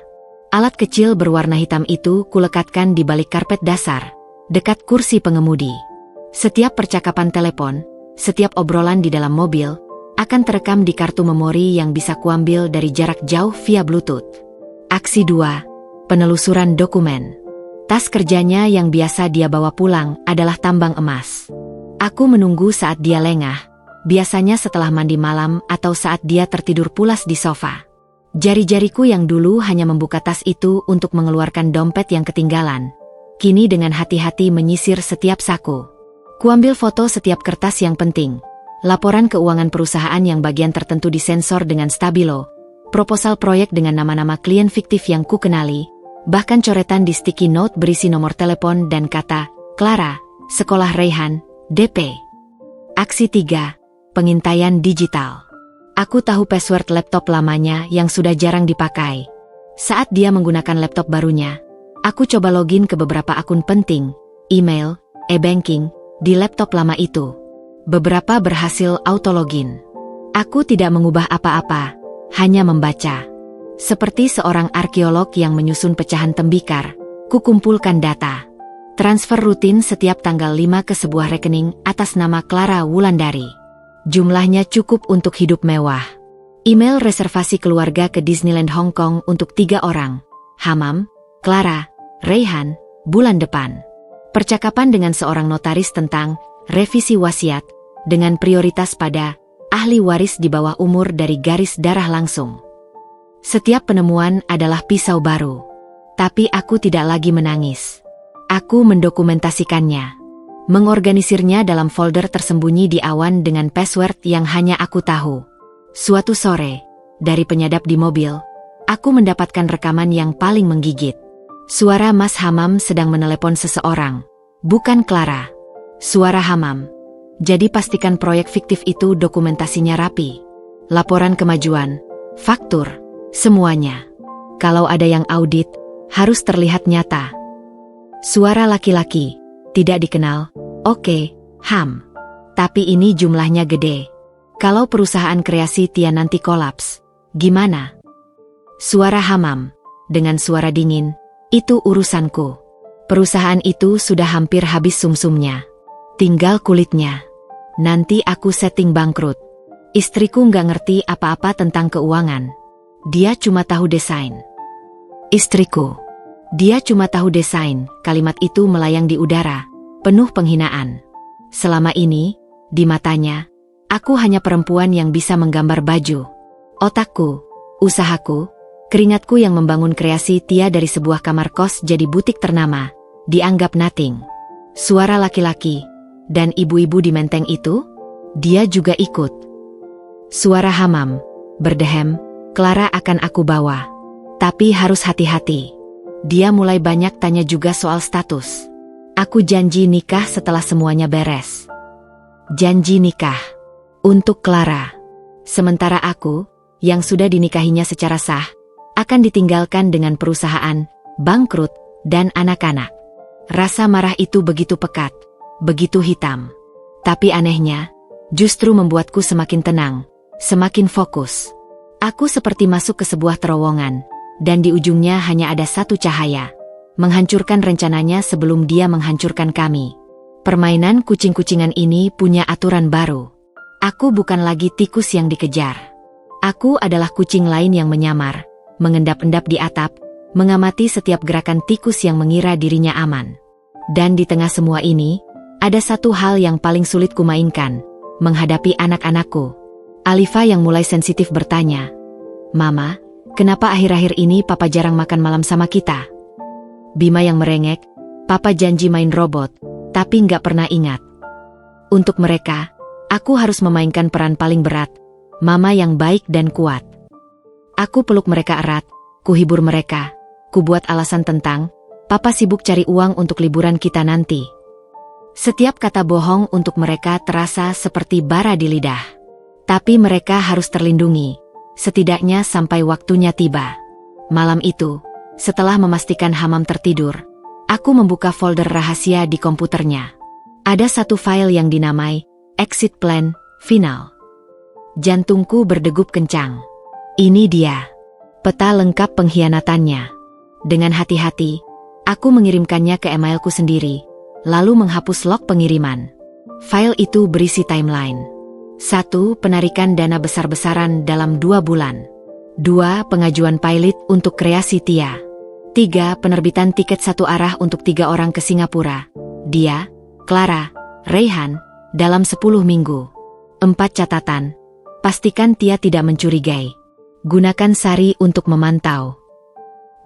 Speaker 1: Alat kecil berwarna hitam itu kulekatkan di balik karpet dasar, dekat kursi pengemudi. Setiap percakapan telepon, setiap obrolan di dalam mobil, akan terekam di kartu memori yang bisa kuambil dari jarak jauh via Bluetooth. Aksi 2. Penelusuran dokumen. Tas kerjanya yang biasa dia bawa pulang adalah tambang emas. Aku menunggu saat dia lengah, biasanya setelah mandi malam atau saat dia tertidur pulas di sofa. Jari-jariku yang dulu hanya membuka tas itu untuk mengeluarkan dompet yang ketinggalan, kini dengan hati-hati menyisir setiap saku. Kuambil foto setiap kertas yang penting, laporan keuangan perusahaan yang bagian tertentu disensor dengan stabilo, proposal proyek dengan nama-nama klien fiktif yang ku kenali, bahkan coretan di sticky note berisi nomor telepon dan kata, Clara, sekolah Raihan, DP. Aksi 3. Pengintaian digital. Aku tahu password laptop lamanya yang sudah jarang dipakai. Saat dia menggunakan laptop barunya, aku coba login ke beberapa akun penting, email, e-banking, di laptop lama itu. Beberapa berhasil auto-login. Aku tidak mengubah apa-apa, hanya membaca. Seperti seorang arkeolog yang menyusun pecahan tembikar, kukumpulkan data. Transfer rutin setiap tanggal 5 ke sebuah rekening atas nama Clara Wulandari. Jumlahnya cukup untuk hidup mewah. Email reservasi keluarga ke Disneyland Hong Kong untuk 3 orang. Hamam, Clara, Raihan, bulan depan. Percakapan dengan seorang notaris tentang revisi wasiat, dengan prioritas pada ahli waris di bawah umur dari garis darah langsung. Setiap penemuan adalah pisau baru. Tapi aku tidak lagi menangis. Aku mendokumentasikannya. Mengorganisirnya dalam folder tersembunyi di awan dengan password yang hanya aku tahu. Suatu sore, dari penyadap di mobil, aku mendapatkan rekaman yang paling menggigit. Suara Mas Hamam sedang menelepon seseorang, bukan Clara. Suara Hamam. Jadi pastikan proyek fiktif itu dokumentasinya rapi. Laporan kemajuan, faktur, semuanya. Kalau ada yang audit, harus terlihat nyata. Suara laki-laki, tidak dikenal. Oke, Ham. Tapi ini jumlahnya gede. Kalau perusahaan kreasi Tia nanti kolaps, gimana? Suara Hamam, dengan suara dingin, itu urusanku. Perusahaan itu sudah hampir habis sumsumnya. Tinggal kulitnya. Nanti aku setting bangkrut. Istriku nggak ngerti apa-apa tentang keuangan. Dia cuma tahu desain. Istriku. Dia cuma tahu desain, kalimat itu melayang di udara, penuh penghinaan. Selama ini, di matanya, aku hanya perempuan yang bisa menggambar baju. Otakku, usahaku, keringatku yang membangun kreasi Tia dari sebuah kamar kos jadi butik ternama, dianggap nothing. Suara laki-laki, dan ibu-ibu di menteng itu, dia juga ikut. Suara Hamam, berdehem, Clara akan aku bawa. Tapi harus hati-hati. Dia mulai banyak tanya juga soal status. Aku janji nikah setelah semuanya beres. Janji nikah. Untuk Clara. Sementara aku, yang sudah dinikahinya secara sah, akan ditinggalkan dengan perusahaan, bangkrut, dan anak-anak. Rasa marah itu begitu pekat, begitu hitam. Tapi anehnya, justru membuatku semakin tenang, semakin fokus. Aku seperti masuk ke sebuah terowongan, dan di ujungnya hanya ada satu cahaya, menghancurkan rencananya sebelum dia menghancurkan kami. Permainan kucing-kucingan ini punya aturan baru. Aku bukan lagi tikus yang dikejar. Aku adalah kucing lain yang menyamar, mengendap-endap di atap, mengamati setiap gerakan tikus yang mengira dirinya aman. Dan di tengah semua ini, ada satu hal yang paling sulit kumainkan, menghadapi anak-anakku. Alifa yang mulai sensitif bertanya, "Mama, kenapa akhir-akhir ini Papa jarang makan malam sama kita?" Bima yang merengek, "Papa janji main robot, tapi nggak pernah ingat." Untuk mereka, aku harus memainkan peran paling berat, mama yang baik dan kuat. Aku peluk mereka erat, kuhibur mereka, kubuat alasan tentang, Papa sibuk cari uang untuk liburan kita nanti. Setiap kata bohong untuk mereka terasa seperti bara di lidah. Tapi mereka harus terlindungi, setidaknya sampai waktunya tiba. Malam itu, setelah memastikan Hamam tertidur, aku membuka folder rahasia di komputernya. Ada satu file yang dinamai Exit Plan Final. Jantungku berdegup kencang. Ini dia, peta lengkap pengkhianatannya. Dengan hati-hati, aku mengirimkannya ke emailku sendiri, lalu menghapus log pengiriman. File itu berisi timeline. 1. Penarikan dana besar-besaran dalam 2 bulan. 2. Pengajuan pilot untuk kreasi Tia. 3. Penerbitan tiket satu arah untuk 3 orang ke Singapura. Dia, Clara, Raihan, dalam 10 minggu. 4. Catatan. Pastikan Tia tidak mencurigai. Gunakan Sari untuk memantau.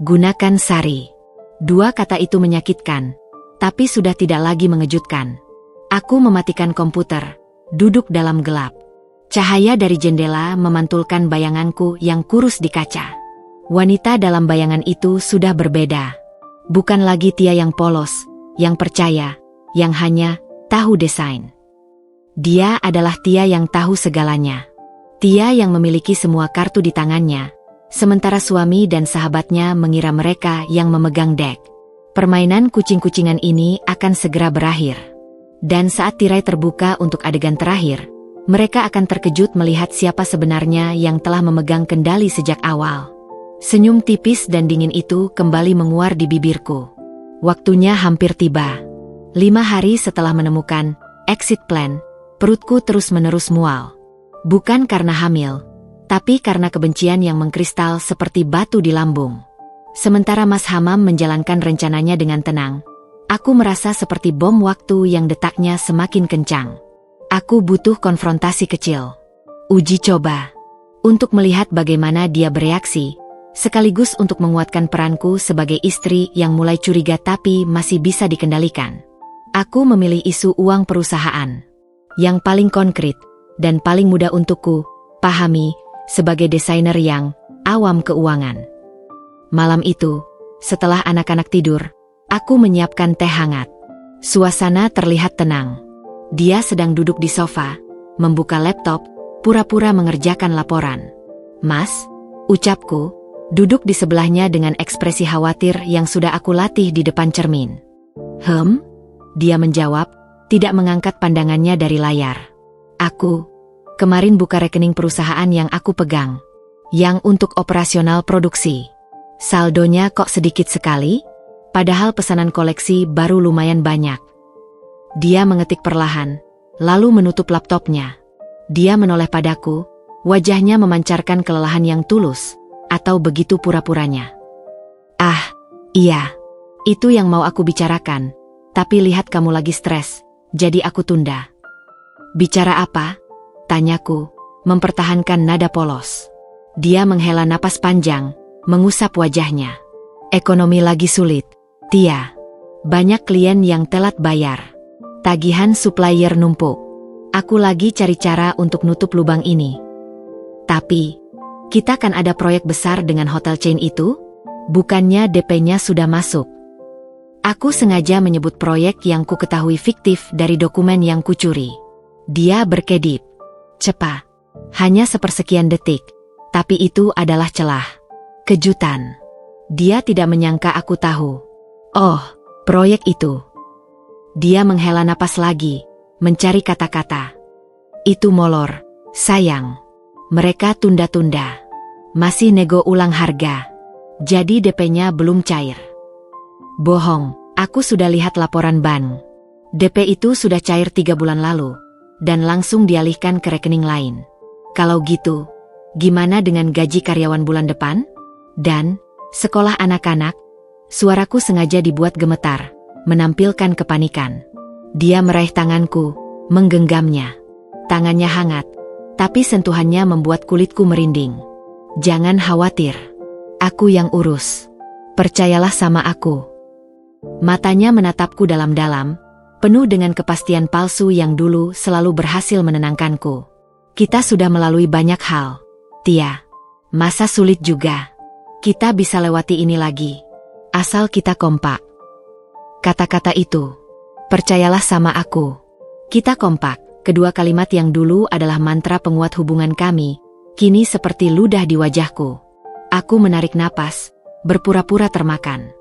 Speaker 1: Gunakan Sari. Dua kata itu menyakitkan, tapi sudah tidak lagi mengejutkan. Aku mematikan komputer, duduk dalam gelap. Cahaya dari jendela memantulkan bayanganku yang kurus di kaca. Wanita dalam bayangan itu sudah berbeda. Bukan lagi Tia yang polos, yang percaya, yang hanya tahu desain. Dia adalah Tia yang tahu segalanya. Tia yang memiliki semua kartu di tangannya, sementara suami dan sahabatnya mengira mereka yang memegang dek. Permainan kucing-kucingan ini akan segera berakhir. Dan saat tirai terbuka untuk adegan terakhir, mereka akan terkejut melihat siapa sebenarnya yang telah memegang kendali sejak awal. Senyum tipis dan dingin itu kembali menguar di bibirku. Waktunya hampir tiba. 5 hari setelah menemukan exit plan, perutku terus-menerus mual. Bukan karena hamil, tapi karena kebencian yang mengkristal seperti batu di lambung. Sementara Mas Hamam menjalankan rencananya dengan tenang, aku merasa seperti bom waktu yang detaknya semakin kencang. Aku butuh konfrontasi kecil. Uji coba. Untuk melihat bagaimana dia bereaksi, sekaligus untuk menguatkan peranku sebagai istri yang mulai curiga tapi masih bisa dikendalikan. Aku memilih isu uang perusahaan. Yang paling konkret dan paling mudah untukku pahami sebagai desainer yang awam keuangan. Malam itu, setelah anak-anak tidur, aku menyiapkan teh hangat. Suasana terlihat tenang. Dia sedang duduk di sofa, membuka laptop, pura-pura mengerjakan laporan. "Mas," ucapku, duduk di sebelahnya dengan ekspresi khawatir yang sudah aku latih di depan cermin. Dia menjawab, tidak mengangkat pandangannya dari layar. "Aku kemarin buka rekening perusahaan yang aku pegang, yang untuk operasional produksi. Saldonya kok sedikit sekali, padahal pesanan koleksi baru lumayan banyak." Dia mengetik perlahan, lalu menutup laptopnya. Dia menoleh padaku, wajahnya memancarkan kelelahan yang tulus. Atau begitu pura-puranya. "Ah, iya. Itu yang mau aku bicarakan. Tapi lihat kamu lagi stres, jadi aku tunda." "Bicara apa?" tanyaku, mempertahankan nada polos. Dia menghela napas panjang, mengusap wajahnya. "Ekonomi lagi sulit, Tia. Banyak klien yang telat bayar. Tagihan supplier numpuk. Aku lagi cari cara untuk nutup lubang ini. Tapi kita kan ada proyek besar dengan hotel chain itu? Bukannya DP-nya sudah masuk?" Aku sengaja menyebut proyek yang ku ketahui fiktif dari dokumen yang kucuri. Dia berkedip. "Cepat. Hanya sepersekian detik. Tapi itu adalah celah. Kejutan." Dia tidak menyangka aku tahu. "Oh, proyek itu." Dia menghela napas lagi, mencari kata-kata. "Itu molor, sayang. Mereka tunda-tunda. Masih nego ulang harga. Jadi DP-nya belum cair." "Bohong, aku sudah lihat laporan bank. DP itu sudah cair 3 bulan lalu, dan langsung dialihkan ke rekening lain. Kalau gitu, gimana dengan gaji karyawan bulan depan? Dan sekolah anak-anak?" Suaraku sengaja dibuat gemetar, menampilkan kepanikan. Dia meraih tanganku, menggenggamnya. Tangannya hangat, tapi sentuhannya membuat kulitku merinding. "Jangan khawatir. Aku yang urus. Percayalah sama aku." Matanya menatapku dalam-dalam, penuh dengan kepastian palsu yang dulu selalu berhasil menenangkanku. "Kita sudah melalui banyak hal, Tia. Masa sulit juga. Kita bisa lewati ini lagi. Asal kita kompak." Kata-kata itu, "Percayalah sama aku. Kita kompak." Kedua kalimat yang dulu adalah mantra penguat hubungan kami, kini seperti ludah di wajahku. Aku menarik napas, berpura-pura termakan.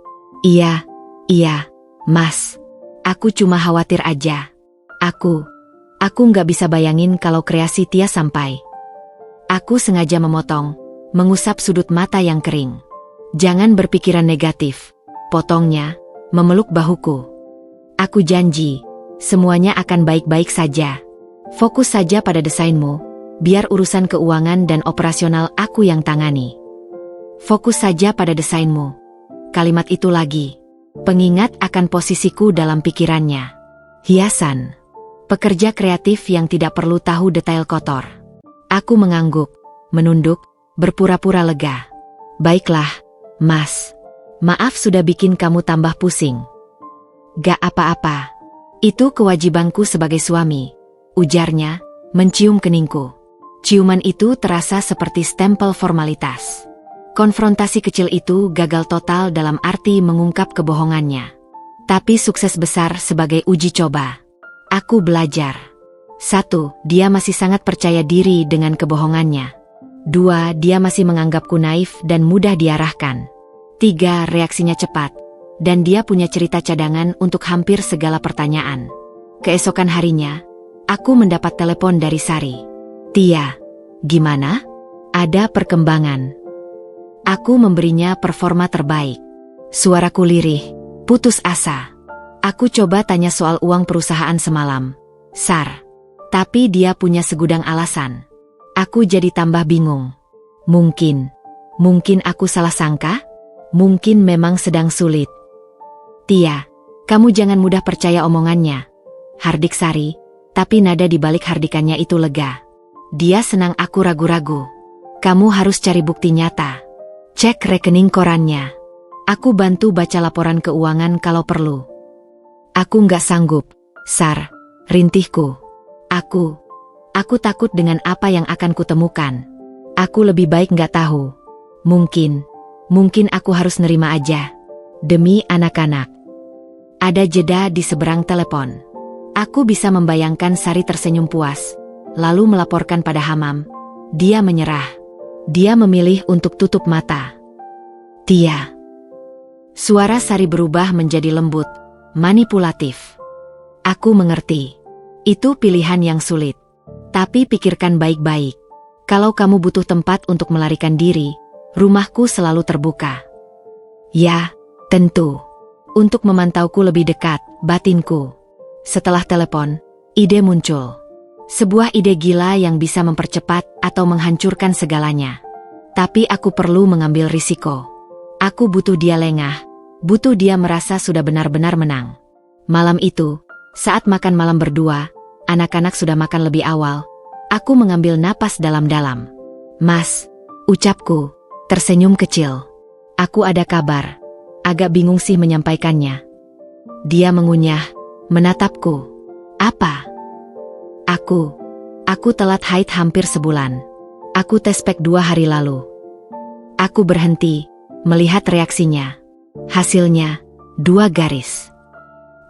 Speaker 1: Iya, Mas. Aku cuma khawatir aja. Aku nggak bisa bayangin kalau kreasi Tia sampai." Aku sengaja memotong, mengusap sudut mata yang kering. "Jangan berpikiran negatif," potongnya, memeluk bahuku. "Aku janji, semuanya akan baik-baik saja. Fokus saja pada desainmu, biar urusan keuangan dan operasional aku yang tangani." "Fokus saja pada desainmu." Kalimat itu lagi, pengingat akan posisiku dalam pikirannya. Hiasan. Pekerja kreatif yang tidak perlu tahu detail kotor. Aku mengangguk, menunduk, berpura-pura lega. Baiklah, Mas. Maaf sudah bikin kamu tambah pusing. Gak apa-apa. Itu kewajibanku sebagai suami, ujarnya, mencium keningku. Ciuman itu terasa seperti stempel formalitas. Konfrontasi kecil itu gagal total dalam arti mengungkap kebohongannya. Tapi sukses besar sebagai uji coba. Aku belajar. 1. Dia masih sangat percaya diri dengan kebohongannya. 2. Dia masih menganggapku naif dan mudah diarahkan. 3. Reaksinya cepat. Dan dia punya cerita cadangan untuk hampir segala pertanyaan. Keesokan harinya, aku mendapat telepon dari Sari. Tia, gimana? Ada perkembangan. Aku memberinya performa terbaik. Suaraku lirih, putus asa. Aku coba tanya soal uang perusahaan semalam. Sar. Tapi dia punya segudang alasan. Aku jadi tambah bingung. Mungkin aku salah sangka? Mungkin memang sedang sulit. Tia, kamu jangan mudah percaya omongannya. Hardik Sari, tapi nada di balik hardikannya itu lega. Dia senang aku ragu-ragu. Kamu harus cari bukti nyata. Cek rekening korannya. Aku bantu baca laporan keuangan kalau perlu. Aku nggak sanggup, Sar, rintihku. Aku takut dengan apa yang akan kutemukan. Aku lebih baik nggak tahu. Mungkin aku harus nerima aja. Demi anak-anak. Ada jeda di seberang telepon. Aku bisa membayangkan Sari tersenyum puas, lalu melaporkan pada Hamam. Dia menyerah. Dia memilih untuk tutup mata. Tia. Suara Sari berubah menjadi lembut, manipulatif. Aku mengerti. Itu pilihan yang sulit. Tapi pikirkan baik-baik. Kalau kamu butuh tempat untuk melarikan diri, rumahku selalu terbuka. Ya, tentu. Untuk memantauku lebih dekat, batinku. Setelah telepon, ide muncul. Sebuah ide gila yang bisa mempercepat atau menghancurkan segalanya. Tapi aku perlu mengambil risiko. Aku butuh dia lengah, butuh dia merasa sudah benar-benar menang. Malam itu, saat makan malam berdua, anak-anak sudah makan lebih awal, aku mengambil napas dalam-dalam. Mas, ucapku, tersenyum kecil. Aku ada kabar. Agak bingung sih menyampaikannya. Dia mengunyah, menatapku. Apa? Aku telat haid hampir sebulan. Aku tes pack 2 hari lalu. Aku berhenti, melihat reaksinya. Hasilnya, 2 garis.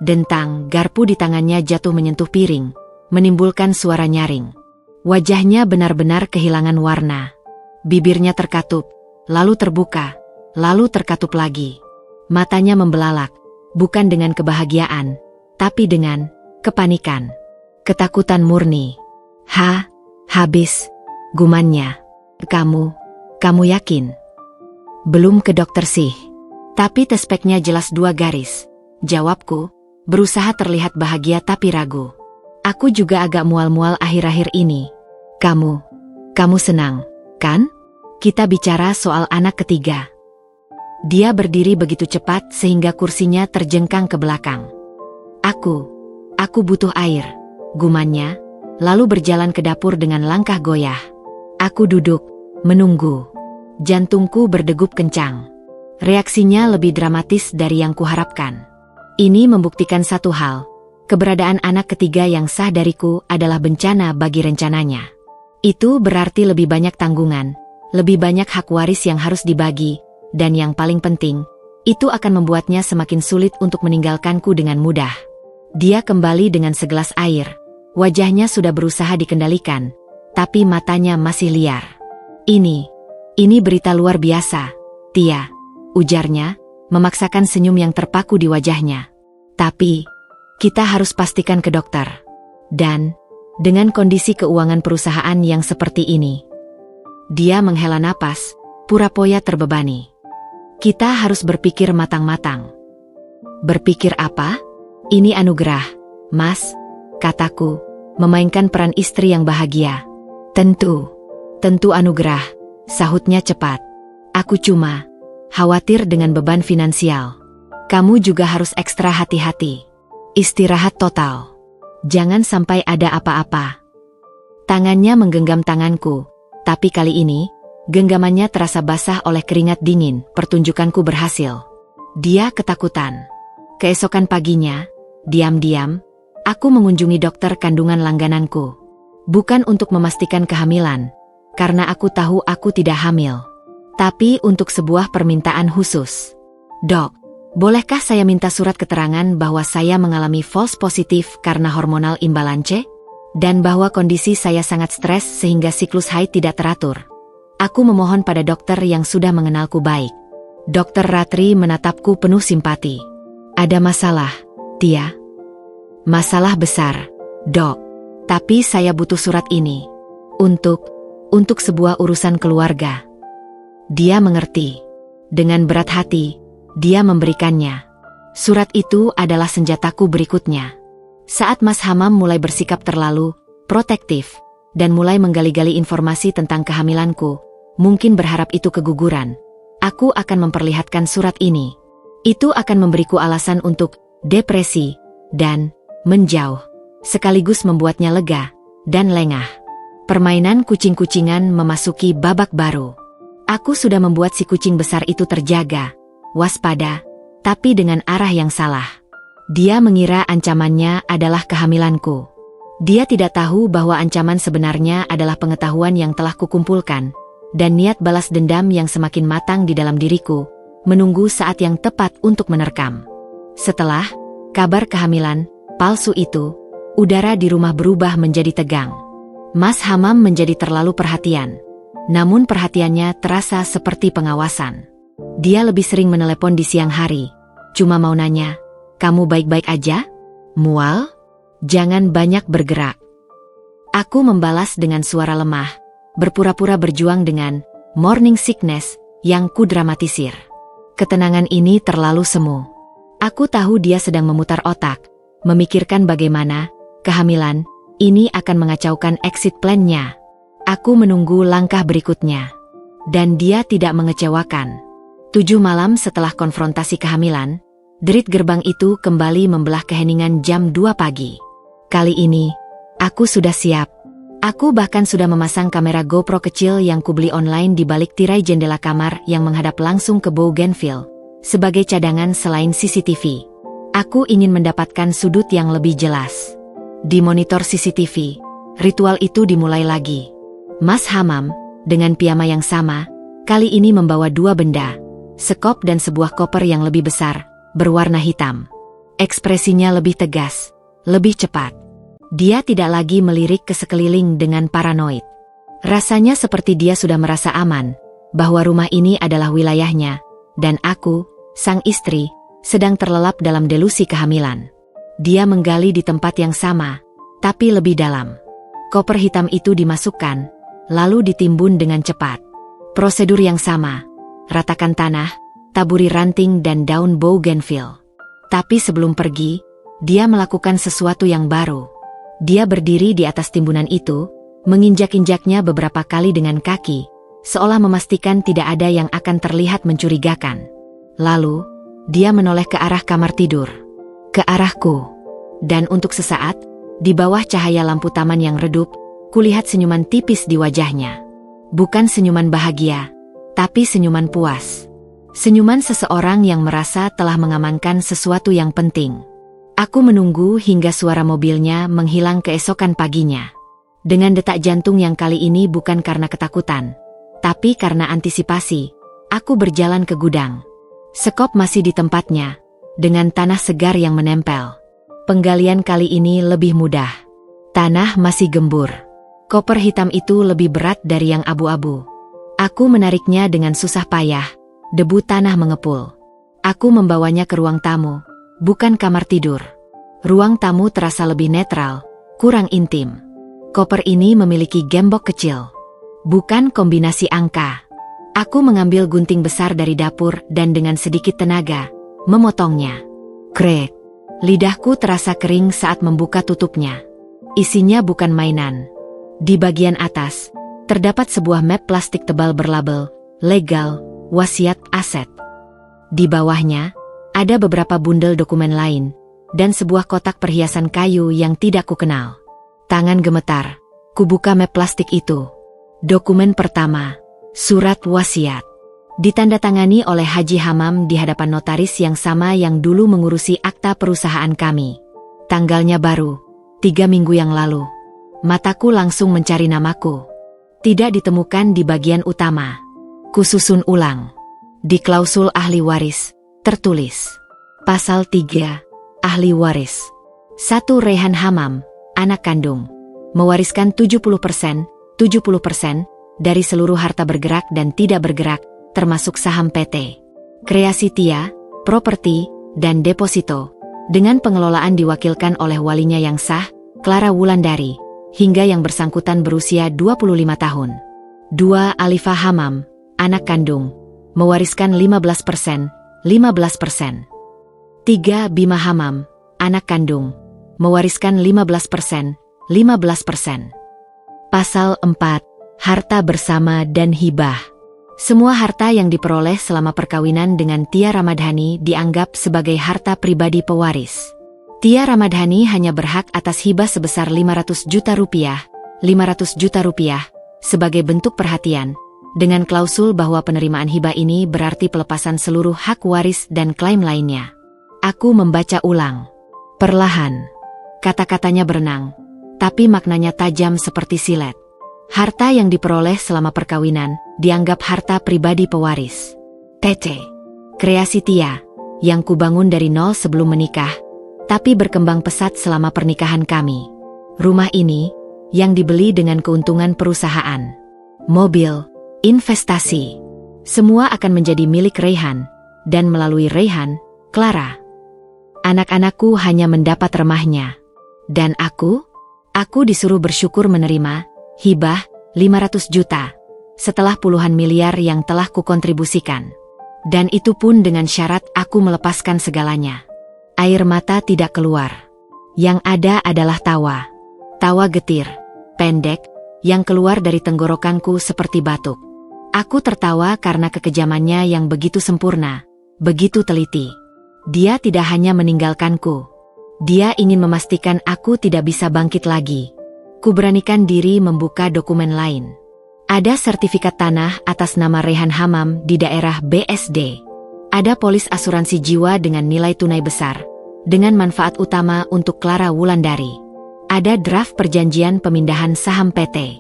Speaker 1: Dentang garpu di tangannya jatuh menyentuh piring, menimbulkan suara nyaring. Wajahnya benar-benar kehilangan warna. Bibirnya terkatup, lalu terbuka, lalu terkatup lagi. Matanya membelalak, bukan dengan kebahagiaan, tapi dengan kepanikan. Ketakutan murni. Habis, gumannya. Kamu yakin? Belum ke dokter sih. Tapi tes packnya jelas 2 garis. Jawabku, berusaha terlihat bahagia tapi ragu. Aku juga agak mual-mual akhir-akhir ini. Kamu senang, kan? Kita bicara soal anak ketiga. Dia berdiri begitu cepat sehingga kursinya terjengkang ke belakang. Aku butuh air, gumannya, lalu berjalan ke dapur dengan langkah goyah. Aku duduk, menunggu. Jantungku berdegup kencang. Reaksinya lebih dramatis dari yang kuharapkan. Ini membuktikan satu hal. Keberadaan anak ketiga yang sah dariku adalah bencana bagi rencananya. Itu berarti lebih banyak tanggungan, lebih banyak hak waris yang harus dibagi, dan yang paling penting, itu akan membuatnya semakin sulit untuk meninggalkanku dengan mudah. Dia kembali dengan segelas air. Wajahnya sudah berusaha dikendalikan, tapi matanya masih liar. Ini berita luar biasa, Tia, ujarnya, memaksakan senyum yang terpaku di wajahnya. Tapi, kita harus pastikan ke dokter. Dan, dengan kondisi keuangan perusahaan yang seperti ini. Dia menghela napas, pura-poya terbebani. Kita harus berpikir matang-matang. Berpikir apa? Ini anugerah, Mas, kataku, memainkan peran istri yang bahagia. Tentu anugerah, sahutnya cepat. Aku cuma khawatir dengan beban finansial. Kamu juga harus ekstra hati-hati. Istirahat total. Jangan sampai ada apa-apa. Tangannya menggenggam tanganku, tapi kali ini, Genggamannya terasa basah oleh keringat dingin. Pertunjukanku berhasil. Dia ketakutan. Keesokan paginya, diam-diam, aku mengunjungi dokter kandungan langgananku. Bukan untuk memastikan kehamilan, karena aku tahu aku tidak hamil. Tapi untuk sebuah permintaan khusus. Dok, bolehkah saya minta surat keterangan bahwa saya mengalami false positif karena hormonal imbalance? Dan bahwa kondisi saya sangat stres sehingga siklus haid tidak teratur. Aku memohon pada dokter yang sudah mengenalku baik. Dokter Ratri menatapku penuh simpati. Ada masalah, Tia? Masalah besar, Dok. Tapi saya butuh surat ini. Untuk sebuah urusan keluarga. Dia mengerti. Dengan berat hati, dia memberikannya. Surat itu adalah senjataku berikutnya. Saat Mas Hamam mulai bersikap terlalu protektif dan mulai menggali-gali informasi tentang kehamilanku, mungkin berharap itu keguguran, aku akan memperlihatkan surat ini. Itu akan memberiku alasan untuk depresi dan menjauh, sekaligus membuatnya lega dan lengah. Permainan kucing-kucingan memasuki babak baru. Aku sudah membuat si kucing besar itu terjaga, waspada, tapi dengan arah yang salah. Dia mengira ancamannya adalah kehamilanku. Dia tidak tahu bahwa ancaman sebenarnya adalah pengetahuan yang telah kukumpulkan, dan niat balas dendam yang semakin matang di dalam diriku, menunggu saat yang tepat untuk menerkam. Setelah kabar kehamilan palsu itu, udara di rumah berubah menjadi tegang. Mas Hamam menjadi terlalu perhatian. Namun perhatiannya terasa seperti pengawasan. Dia lebih sering menelepon di siang hari. Cuma mau nanya, "Kamu baik-baik aja? Mual? Jangan banyak bergerak." Aku membalas dengan suara lemah, berpura-pura berjuang dengan morning sickness yang kudramatisir. Ketenangan ini terlalu semu. Aku tahu dia sedang memutar otak, memikirkan bagaimana kehamilan ini akan mengacaukan exit plan-nya. Aku menunggu langkah berikutnya. Dan dia tidak mengecewakan. 7 malam setelah konfrontasi kehamilan, derit gerbang itu kembali membelah keheningan jam 2 pagi. Kali ini, aku sudah siap. Aku bahkan sudah memasang kamera GoPro kecil yang kubeli online di balik tirai jendela kamar yang menghadap langsung ke Bougainville, sebagai cadangan selain CCTV. Aku ingin mendapatkan sudut yang lebih jelas. Di monitor CCTV, ritual itu dimulai lagi. Mas Hamam, dengan piyama yang sama, kali ini membawa 2 benda, sekop dan sebuah koper yang lebih besar, berwarna hitam. Ekspresinya lebih tegas, lebih cepat. Dia tidak lagi melirik ke sekeliling dengan paranoid. Rasanya seperti dia sudah merasa aman, bahwa rumah ini adalah wilayahnya, dan aku, sang istri, sedang terlelap dalam delusi kehamilan. Dia menggali di tempat yang sama, tapi lebih dalam. Koper hitam itu dimasukkan, lalu ditimbun dengan cepat. Prosedur yang sama, ratakan tanah, taburi ranting dan daun Bougainville. Tapi sebelum pergi, dia melakukan sesuatu yang baru. Dia berdiri di atas timbunan itu, menginjak-injaknya beberapa kali dengan kaki, seolah memastikan tidak ada yang akan terlihat mencurigakan. Lalu, dia menoleh ke arah kamar tidur. Ke arahku. Dan untuk sesaat, di bawah cahaya lampu taman yang redup, kulihat senyuman tipis di wajahnya. Bukan senyuman bahagia, tapi senyuman puas. Senyuman seseorang yang merasa telah mengamankan sesuatu yang penting. Aku menunggu hingga suara mobilnya menghilang keesokan paginya. Dengan detak jantung yang kali ini bukan karena ketakutan, tapi karena antisipasi, aku berjalan ke gudang. Sekop masih di tempatnya, dengan tanah segar yang menempel. Penggalian kali ini lebih mudah. Tanah masih gembur. Koper hitam itu lebih berat dari yang abu-abu. Aku menariknya dengan susah payah, debu tanah mengepul. Aku membawanya ke ruang tamu, bukan kamar tidur. Ruang tamu terasa lebih netral, kurang intim. Koper ini memiliki gembok kecil, bukan kombinasi angka. Aku mengambil gunting besar dari dapur dan dengan sedikit tenaga, memotongnya. Krek. Lidahku terasa kering saat membuka tutupnya. Isinya bukan mainan. Di bagian atas, terdapat sebuah map plastik tebal berlabel, legal, wasiat aset. Di bawahnya, ada beberapa bundel dokumen lain, dan sebuah kotak perhiasan kayu yang tidak kukenal. Tangan gemetar, kubuka map plastik itu. Dokumen pertama, Surat wasiat. Ditandatangani oleh Haji Hamam di hadapan notaris yang sama yang dulu mengurusi akta perusahaan kami. Tanggalnya baru, 3 minggu yang lalu. Mataku langsung mencari namaku. Tidak ditemukan di bagian utama. Kususun ulang. Di klausul ahli waris, tertulis. Pasal 3, ahli waris. 1. Rehan Hamam, anak kandung. Mewariskan 70% dari seluruh harta bergerak dan tidak bergerak, termasuk saham PT. Kreasi Tia, properti, dan deposito. Dengan pengelolaan diwakilkan oleh walinya yang sah, Clara Wulandari, hingga yang bersangkutan berusia 25 tahun. 2. Alifah Hamam, anak kandung. Mewariskan 15%. 3. Bima Hamam, anak kandung. Mewariskan 15%. Pasal 4. Harta bersama dan hibah. Semua harta yang diperoleh selama perkawinan dengan Tia Ramadhani dianggap sebagai harta pribadi pewaris. Tia Ramadhani hanya berhak atas hibah sebesar 500 juta rupiah sebagai bentuk perhatian, dengan klausul bahwa penerimaan hibah ini berarti pelepasan seluruh hak waris dan klaim lainnya. Aku membaca ulang. Perlahan. Kata-katanya berenang, tapi maknanya tajam seperti silet. Harta yang diperoleh selama perkawinan dianggap harta pribadi pewaris. TC. Kreasi Tia, yang kubangun dari nol sebelum menikah, tapi berkembang pesat selama pernikahan kami. Rumah ini, yang dibeli dengan keuntungan perusahaan. Mobil, investasi. Semua akan menjadi milik Rehan, dan melalui Rehan, Clara. Anak-anakku hanya mendapat remahnya. Dan aku disuruh bersyukur menerima hibah 500 juta setelah puluhan miliar yang telah kukontribusikan. Dan itu pun dengan syarat aku melepaskan segalanya. Air mata tidak keluar. Yang ada adalah tawa. Tawa getir, pendek, yang keluar dari tenggorokanku seperti batuk. Aku tertawa karena kekejamannya yang begitu sempurna, begitu teliti. Dia tidak hanya meninggalkanku. Dia ingin memastikan aku tidak bisa bangkit lagi. Kuberanikan diri membuka dokumen lain. Ada sertifikat tanah atas nama Rehan Hamam di daerah BSD. Ada polis asuransi jiwa dengan nilai tunai besar, dengan manfaat utama untuk Clara Wulandari. Ada draft perjanjian pemindahan saham PT.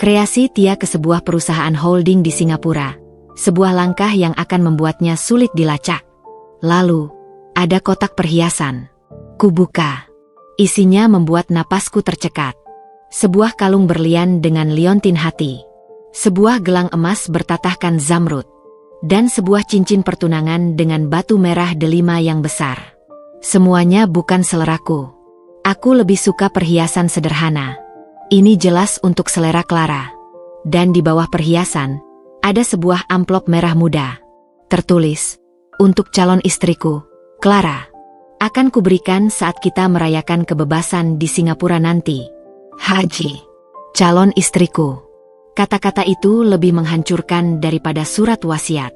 Speaker 1: Kreasi Tia ke sebuah perusahaan holding di Singapura. Sebuah langkah yang akan membuatnya sulit dilacak. Lalu, ada kotak perhiasan. Kubuka. Isinya membuat napasku tercekat. Sebuah kalung berlian dengan liontin hati. Sebuah gelang emas bertatahkan zamrud. Dan sebuah cincin pertunangan dengan batu merah delima yang besar. Semuanya bukan seleraku. Aku lebih suka perhiasan sederhana. Ini jelas untuk selera Clara. Dan di bawah perhiasan, ada sebuah amplop merah muda. Tertulis, untuk calon istriku, Clara. Akan kuberikan saat kita merayakan kebebasan di Singapura nanti. Haji. Calon istriku. Kata-kata itu lebih menghancurkan daripada surat wasiat.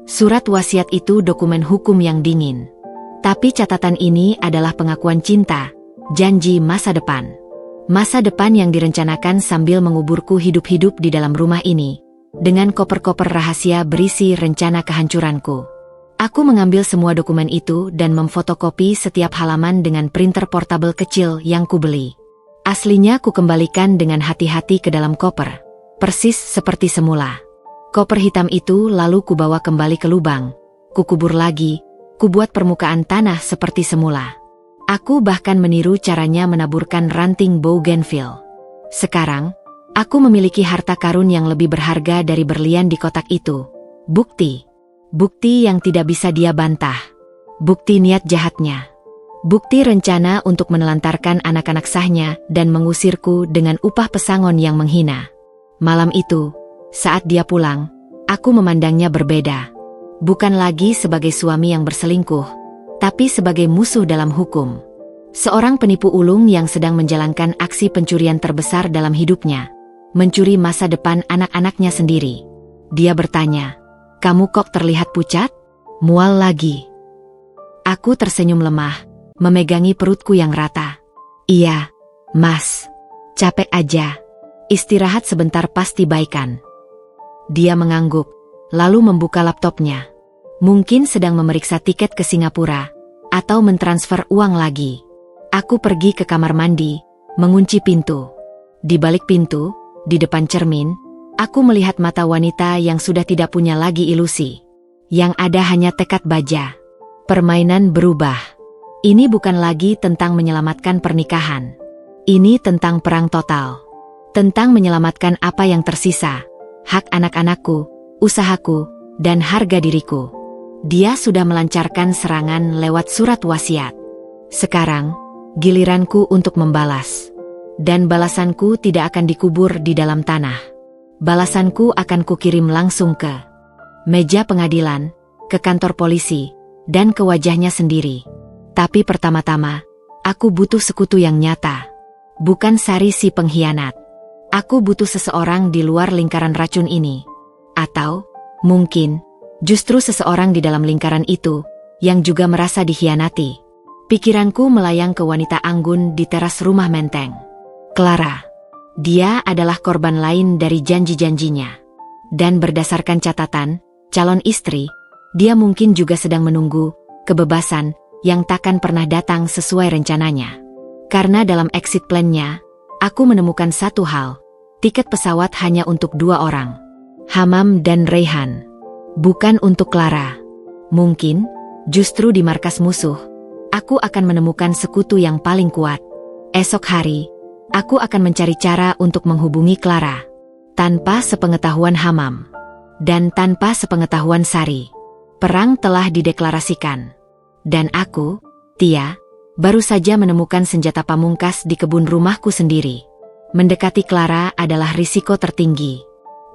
Speaker 1: Surat wasiat itu dokumen hukum yang dingin. Tapi catatan ini adalah pengakuan cinta, janji masa depan. Masa depan yang direncanakan sambil menguburku hidup-hidup di dalam rumah ini, dengan koper-koper rahasia berisi rencana kehancuranku. Aku mengambil semua dokumen itu dan memfotokopi setiap halaman dengan printer portable kecil yang kubeli. Aslinya kukembalikan dengan hati-hati ke dalam koper, persis seperti semula. Koper hitam itu lalu kubawa kembali ke lubang, kukubur lagi, kubuat permukaan tanah seperti semula. Aku bahkan meniru caranya menaburkan ranting bougainville. Sekarang, aku memiliki harta karun yang lebih berharga dari berlian di kotak itu. Bukti. Bukti yang tidak bisa dia bantah. Bukti niat jahatnya. Bukti rencana untuk menelantarkan anak-anak sahnya dan mengusirku dengan upah pesangon yang menghina. Malam itu, saat dia pulang, aku memandangnya berbeda. Bukan lagi sebagai suami yang berselingkuh, tapi sebagai musuh dalam hukum. Seorang penipu ulung yang sedang menjalankan aksi pencurian terbesar dalam hidupnya. Mencuri masa depan anak-anaknya sendiri. Dia bertanya, "Kamu kok terlihat pucat? Mual lagi?" Aku tersenyum lemah, memegangi perutku yang rata. "Iya, Mas. Capek aja. Istirahat sebentar pasti baikan." Dia mengangguk, lalu membuka laptopnya. Mungkin sedang memeriksa tiket ke Singapura, atau mentransfer uang lagi. Aku pergi ke kamar mandi, mengunci pintu. Di balik pintu, di depan cermin, aku melihat mata wanita yang sudah tidak punya lagi ilusi. Yang ada hanya tekad baja. Permainan berubah. Ini bukan lagi tentang menyelamatkan pernikahan. Ini tentang perang total. Tentang menyelamatkan apa yang tersisa. Hak anak-anakku, usahaku, dan harga diriku. Dia sudah melancarkan serangan lewat surat wasiat. Sekarang, giliranku untuk membalas. Dan balasanku tidak akan dikubur di dalam tanah. Balasanku akan kukirim langsung ke meja pengadilan, ke kantor polisi, dan ke wajahnya sendiri. Tapi pertama-tama, aku butuh sekutu yang nyata. Bukan Sari si pengkhianat. Aku butuh seseorang di luar lingkaran racun ini. Atau, mungkin, justru seseorang di dalam lingkaran itu, yang juga merasa dikhianati. Pikiranku melayang ke wanita anggun di teras rumah menteng. Clara. Dia adalah korban lain dari janji-janjinya. Dan berdasarkan catatan, calon istri, dia mungkin juga sedang menunggu kebebasan yang takkan pernah datang sesuai rencananya. Karena dalam exit plan-nya, aku menemukan satu hal, tiket pesawat hanya untuk 2 orang. Hamam dan Raihan. Bukan untuk Clara. Mungkin, justru di markas musuh, aku akan menemukan sekutu yang paling kuat. Esok hari, aku akan mencari cara untuk menghubungi Clara. Tanpa sepengetahuan Hamam. Dan tanpa sepengetahuan Sari. Perang telah dideklarasikan. Dan aku, Tia, baru saja menemukan senjata pamungkas di kebun rumahku sendiri. Mendekati Clara adalah risiko tertinggi.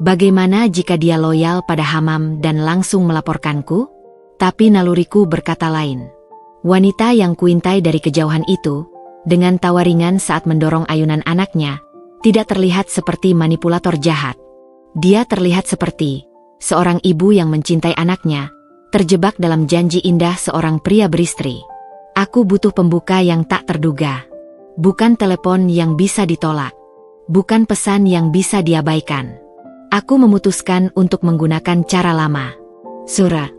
Speaker 1: Bagaimana jika dia loyal pada Hamam dan langsung melaporkanku? Tapi naluriku berkata lain. Wanita yang kuintai dari kejauhan itu, dengan tawa ringan saat mendorong ayunan anaknya, tidak terlihat seperti manipulator jahat. Dia terlihat seperti seorang ibu yang mencintai anaknya, terjebak dalam janji indah seorang pria beristri. Aku butuh pembuka yang tak terduga. Bukan telepon yang bisa ditolak. Bukan pesan yang bisa diabaikan. Aku memutuskan untuk menggunakan cara lama. Surat.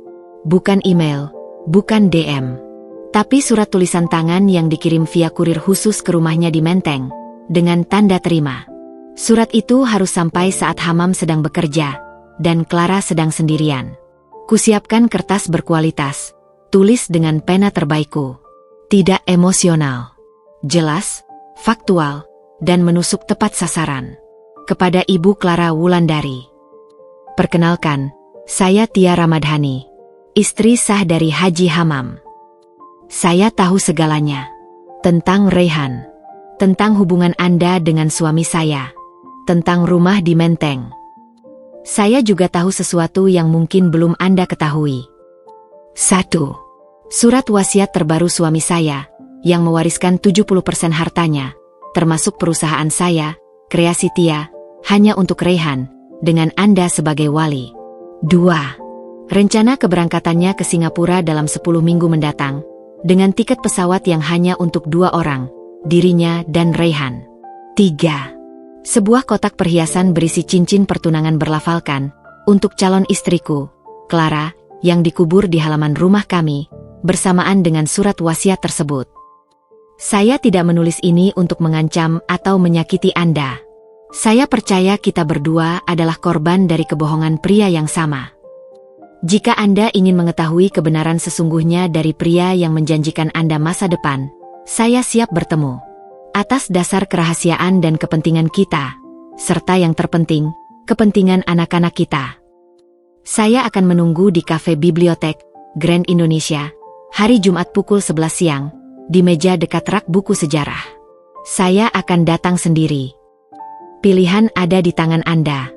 Speaker 1: Bukan email. Bukan DM. Tapi surat tulisan tangan yang dikirim via kurir khusus ke rumahnya di Menteng, dengan tanda terima. Surat itu harus sampai saat Hamam sedang bekerja, dan Clara sedang sendirian. Kusiapkan kertas berkualitas, tulis dengan pena terbaikku. Tidak emosional. Jelas, faktual, dan menusuk tepat sasaran. Kepada Ibu Clara Wulandari. Perkenalkan, saya Tia Ramadhani, istri sah dari Haji Hamam. Saya tahu segalanya. Tentang Raihan. Tentang hubungan Anda dengan suami saya. Tentang rumah di Menteng. Saya juga tahu sesuatu yang mungkin belum Anda ketahui. 1. Surat wasiat terbaru suami saya, yang mewariskan 70% hartanya, termasuk perusahaan saya, Kreasi Tia, hanya untuk Raihan, dengan Anda sebagai wali. 2. Rencana keberangkatannya ke Singapura dalam 10 minggu mendatang, dengan tiket pesawat yang hanya untuk 2 orang, dirinya dan Raihan. 3. Sebuah kotak perhiasan berisi cincin pertunangan berlafalkan, untuk calon istriku, Clara, yang dikubur di halaman rumah kami, bersamaan dengan surat wasiat tersebut. Saya tidak menulis ini untuk mengancam atau menyakiti Anda. Saya percaya kita berdua adalah korban dari kebohongan pria yang sama. Jika Anda ingin mengetahui kebenaran sesungguhnya dari pria yang menjanjikan Anda masa depan, saya siap bertemu. Atas dasar kerahasiaan dan kepentingan kita, serta yang terpenting, kepentingan anak-anak kita. Saya akan menunggu di kafe bibliotek, Grand Indonesia, hari Jumat pukul 11 siang, di meja dekat rak buku sejarah. Saya akan datang sendiri. Pilihan ada di tangan Anda.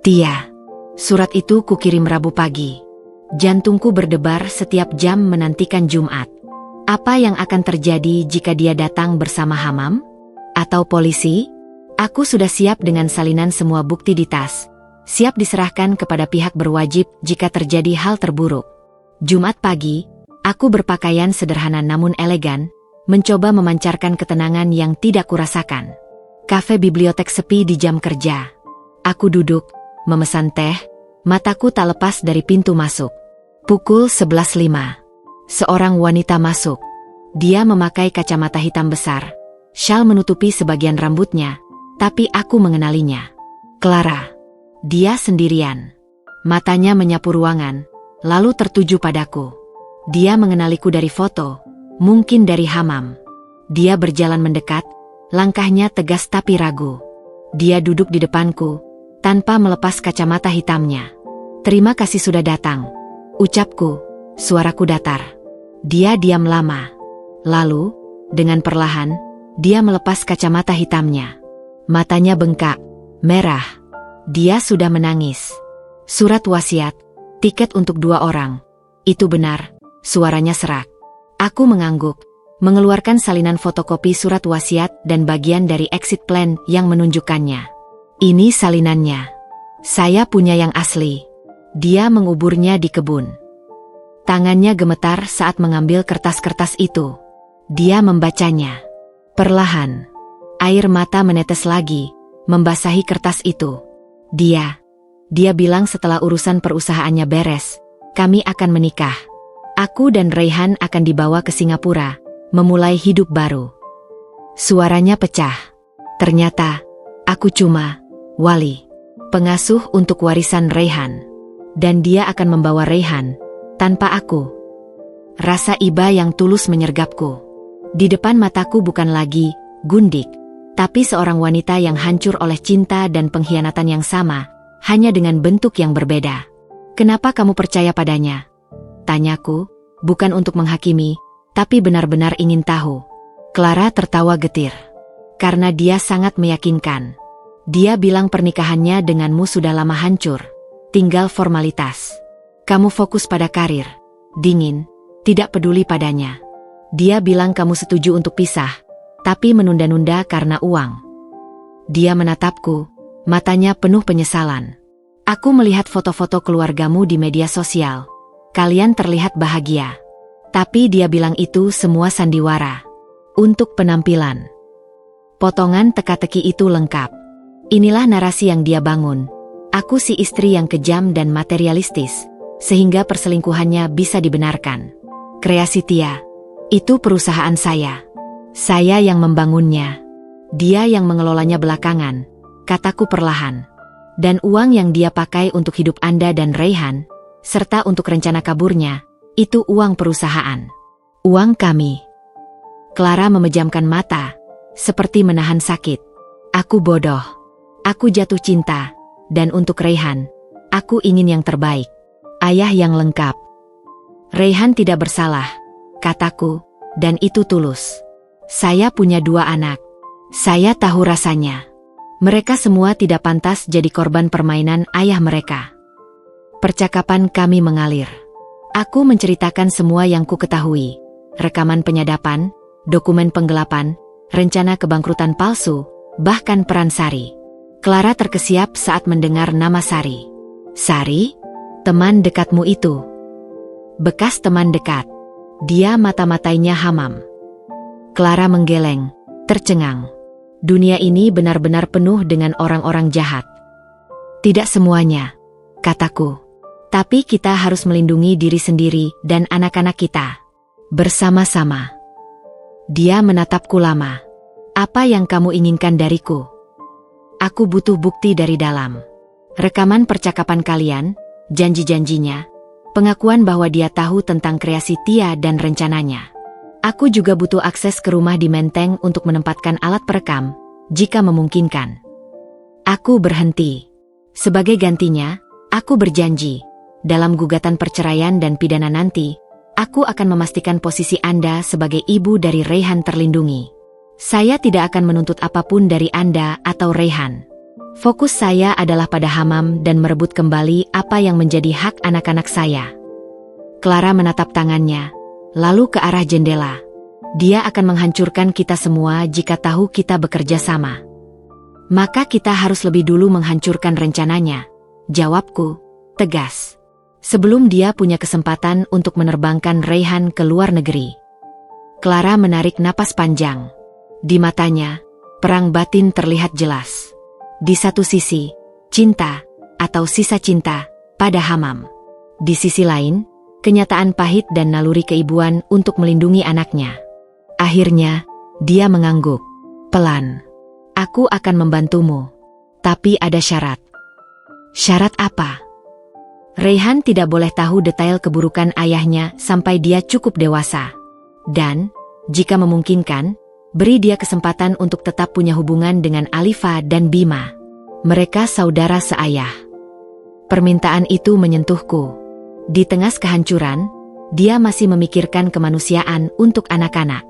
Speaker 1: Tia. Surat itu kukirim Rabu pagi. Jantungku berdebar setiap jam menantikan Jumat. Apa yang akan terjadi jika dia datang bersama Hamam? Atau polisi? Aku sudah siap dengan salinan semua bukti di tas. Siap diserahkan kepada pihak berwajib jika terjadi hal terburuk. Jumat pagi, aku berpakaian sederhana namun elegan, mencoba memancarkan ketenangan yang tidak kurasakan. Kafe bibliotek sepi di jam kerja. Aku duduk, memesan teh, mataku tak lepas dari pintu masuk. Pukul 11.05. Seorang wanita masuk. Dia memakai kacamata hitam besar. Syal menutupi sebagian rambutnya, tapi aku mengenalinya. Clara. Dia sendirian. Matanya menyapu ruangan, lalu tertuju padaku. Dia mengenaliku dari foto, mungkin dari hamam. Dia berjalan mendekat, langkahnya tegas tapi ragu. Dia duduk di depanku, tanpa melepas kacamata hitamnya. "Terima kasih sudah datang," ucapku, suaraku datar. Dia diam lama. Lalu, dengan perlahan, dia melepas kacamata hitamnya. Matanya bengkak, merah. Dia sudah menangis. "Surat wasiat, tiket untuk 2 orang. Itu benar," suaranya serak. Aku mengangguk, mengeluarkan salinan fotokopi surat wasiat dan bagian dari exit plan yang menunjukkannya. "Ini salinannya. Saya punya yang asli." Dia menguburnya di kebun. Tangannya gemetar saat mengambil kertas-kertas itu. Dia membacanya. Perlahan, air mata menetes lagi, membasahi kertas itu. Dia bilang setelah urusan perusahaannya beres, kami akan menikah. Aku dan Raihan akan dibawa ke Singapura, memulai hidup baru. Suaranya pecah. Ternyata, aku cuma wali, pengasuh untuk warisan Raihan. Dan dia akan membawa Raihan, tanpa aku. Rasa iba yang tulus menyergapku. Di depan mataku bukan lagi Gundik, tapi seorang wanita yang hancur oleh cinta dan pengkhianatan yang sama, hanya dengan bentuk yang berbeda. "Kenapa kamu percaya padanya?" tanyaku, bukan untuk menghakimi, tapi benar-benar ingin tahu. Clara tertawa getir. Karena dia sangat meyakinkan. Dia bilang pernikahannya denganmu sudah lama hancur, tinggal formalitas. Kamu fokus pada karir, dingin, tidak peduli padanya. Dia bilang kamu setuju untuk pisah, tapi menunda-nunda karena uang. Dia menatapku, matanya penuh penyesalan. "Aku melihat foto-foto keluargamu di media sosial. Kalian terlihat bahagia." Tapi dia bilang itu semua sandiwara. Untuk penampilan. Potongan teka-teki itu lengkap. Inilah narasi yang dia bangun. Aku si istri yang kejam dan materialistis, sehingga perselingkuhannya bisa dibenarkan. Kreasi Tia. Itu perusahaan saya. Saya yang membangunnya. Dia yang mengelolanya belakangan, kataku perlahan. Dan uang yang dia pakai untuk hidup Anda dan Raihan, serta untuk rencana kaburnya, itu uang perusahaan. Uang kami. Clara memejamkan mata, seperti menahan sakit. Aku bodoh. Aku jatuh cinta, dan untuk Raihan, aku ingin yang terbaik. Ayah yang lengkap. Raihan tidak bersalah, kataku, dan itu tulus. Saya punya 2 anak. Saya tahu rasanya. Mereka semua tidak pantas jadi korban permainan ayah mereka. Percakapan kami mengalir. Aku menceritakan semua yang ku ketahui. Rekaman penyadapan, dokumen penggelapan, rencana kebangkrutan palsu, bahkan peran Sari. Clara terkesiap saat mendengar nama Sari. Sari? Teman dekatmu itu. Bekas teman dekat. Dia mata-matainya hamam. Clara menggeleng, tercengang. Dunia ini benar-benar penuh dengan orang-orang jahat. Tidak semuanya, kataku. Tapi kita harus melindungi diri sendiri dan anak-anak kita. Bersama-sama. Dia menatapku lama. Apa yang kamu inginkan dariku? Aku butuh bukti dari dalam. Rekaman percakapan kalian, janji-janjinya, pengakuan bahwa dia tahu tentang kreasi Tia dan rencananya. Aku juga butuh akses ke rumah di Menteng untuk menempatkan alat perekam, jika memungkinkan. Aku berhenti. Sebagai gantinya, aku berjanji, dalam gugatan perceraian dan pidana nanti, aku akan memastikan posisi Anda sebagai ibu dari Raihan terlindungi. Saya tidak akan menuntut apapun dari Anda atau Raihan. Fokus saya adalah pada Hamam dan merebut kembali apa yang menjadi hak anak-anak saya. Clara menatap tangannya, lalu ke arah jendela. Dia akan menghancurkan kita semua jika tahu kita bekerja sama. Maka kita harus lebih dulu menghancurkan rencananya, jawabku, tegas. Sebelum dia punya kesempatan untuk menerbangkan Raihan ke luar negeri. Clara menarik napas panjang. Di matanya, perang batin terlihat jelas. Di satu sisi, cinta, atau sisa cinta pada Hammam. Di sisi lain, kenyataan pahit dan naluri keibuan untuk melindungi anaknya. Akhirnya, dia mengangguk. Pelan. Aku akan membantumu. Tapi ada syarat. Syarat apa? Raihan tidak boleh tahu detail keburukan ayahnya sampai dia cukup dewasa. Dan, jika memungkinkan, beri dia kesempatan untuk tetap punya hubungan dengan Alifa dan Bima. Mereka saudara seayah. Permintaan itu menyentuhku. Di tengah kehancuran, dia masih memikirkan kemanusiaan untuk anak-anak.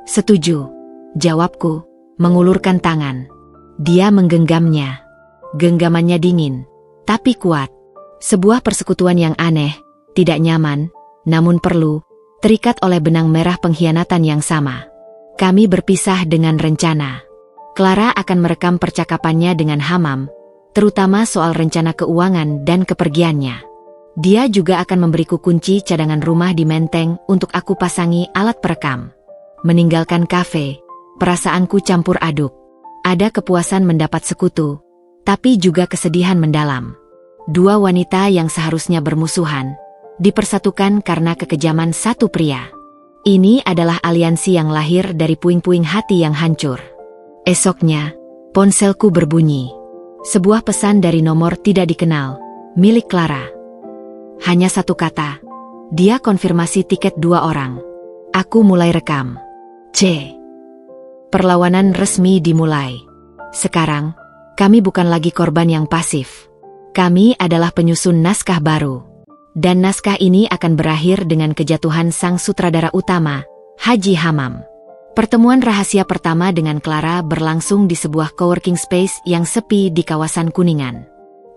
Speaker 1: Setuju, jawabku, mengulurkan tangan. Dia menggenggamnya. Genggamannya dingin, tapi kuat. Sebuah persekutuan yang aneh, tidak nyaman, namun perlu, terikat oleh benang merah pengkhianatan yang sama. Kami berpisah dengan rencana. Clara akan merekam percakapannya dengan Hammam, terutama soal rencana keuangan dan kepergiannya. Dia juga akan memberiku kunci cadangan rumah di Menteng untuk aku pasangi alat perekam. Meninggalkan kafe, perasaanku campur aduk. Ada kepuasan mendapat sekutu, tapi juga kesedihan mendalam. Dua wanita yang seharusnya bermusuhan, dipersatukan karena kekejaman satu pria. Ini adalah aliansi yang lahir dari puing-puing hati yang hancur. Esoknya, ponselku berbunyi. Sebuah pesan dari nomor tidak dikenal, milik Clara. Hanya satu kata. Dia konfirmasi tiket 2 orang. Aku mulai rekam. C. Perlawanan resmi dimulai. Sekarang, kami bukan lagi korban yang pasif. Kami adalah penyusun naskah baru. Dan naskah ini akan berakhir dengan kejatuhan sang sutradara utama, Haji Hammam. Pertemuan rahasia pertama dengan Clara berlangsung di sebuah coworking space yang sepi di kawasan Kuningan.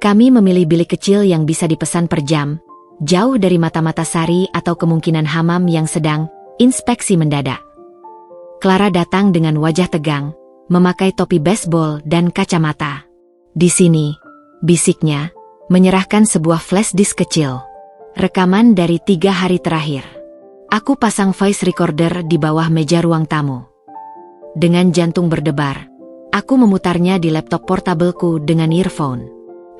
Speaker 1: Kami memilih bilik kecil yang bisa dipesan per jam, jauh dari mata-mata Sari atau kemungkinan Hammam yang sedang inspeksi mendadak. Clara datang dengan wajah tegang, memakai topi baseball dan kacamata. Di sini, bisiknya, menyerahkan sebuah flash disk kecil. Rekaman dari 3 hari terakhir. Aku pasang voice recorder di bawah meja ruang tamu. Dengan jantung berdebar, aku memutarnya di laptop portableku dengan earphone.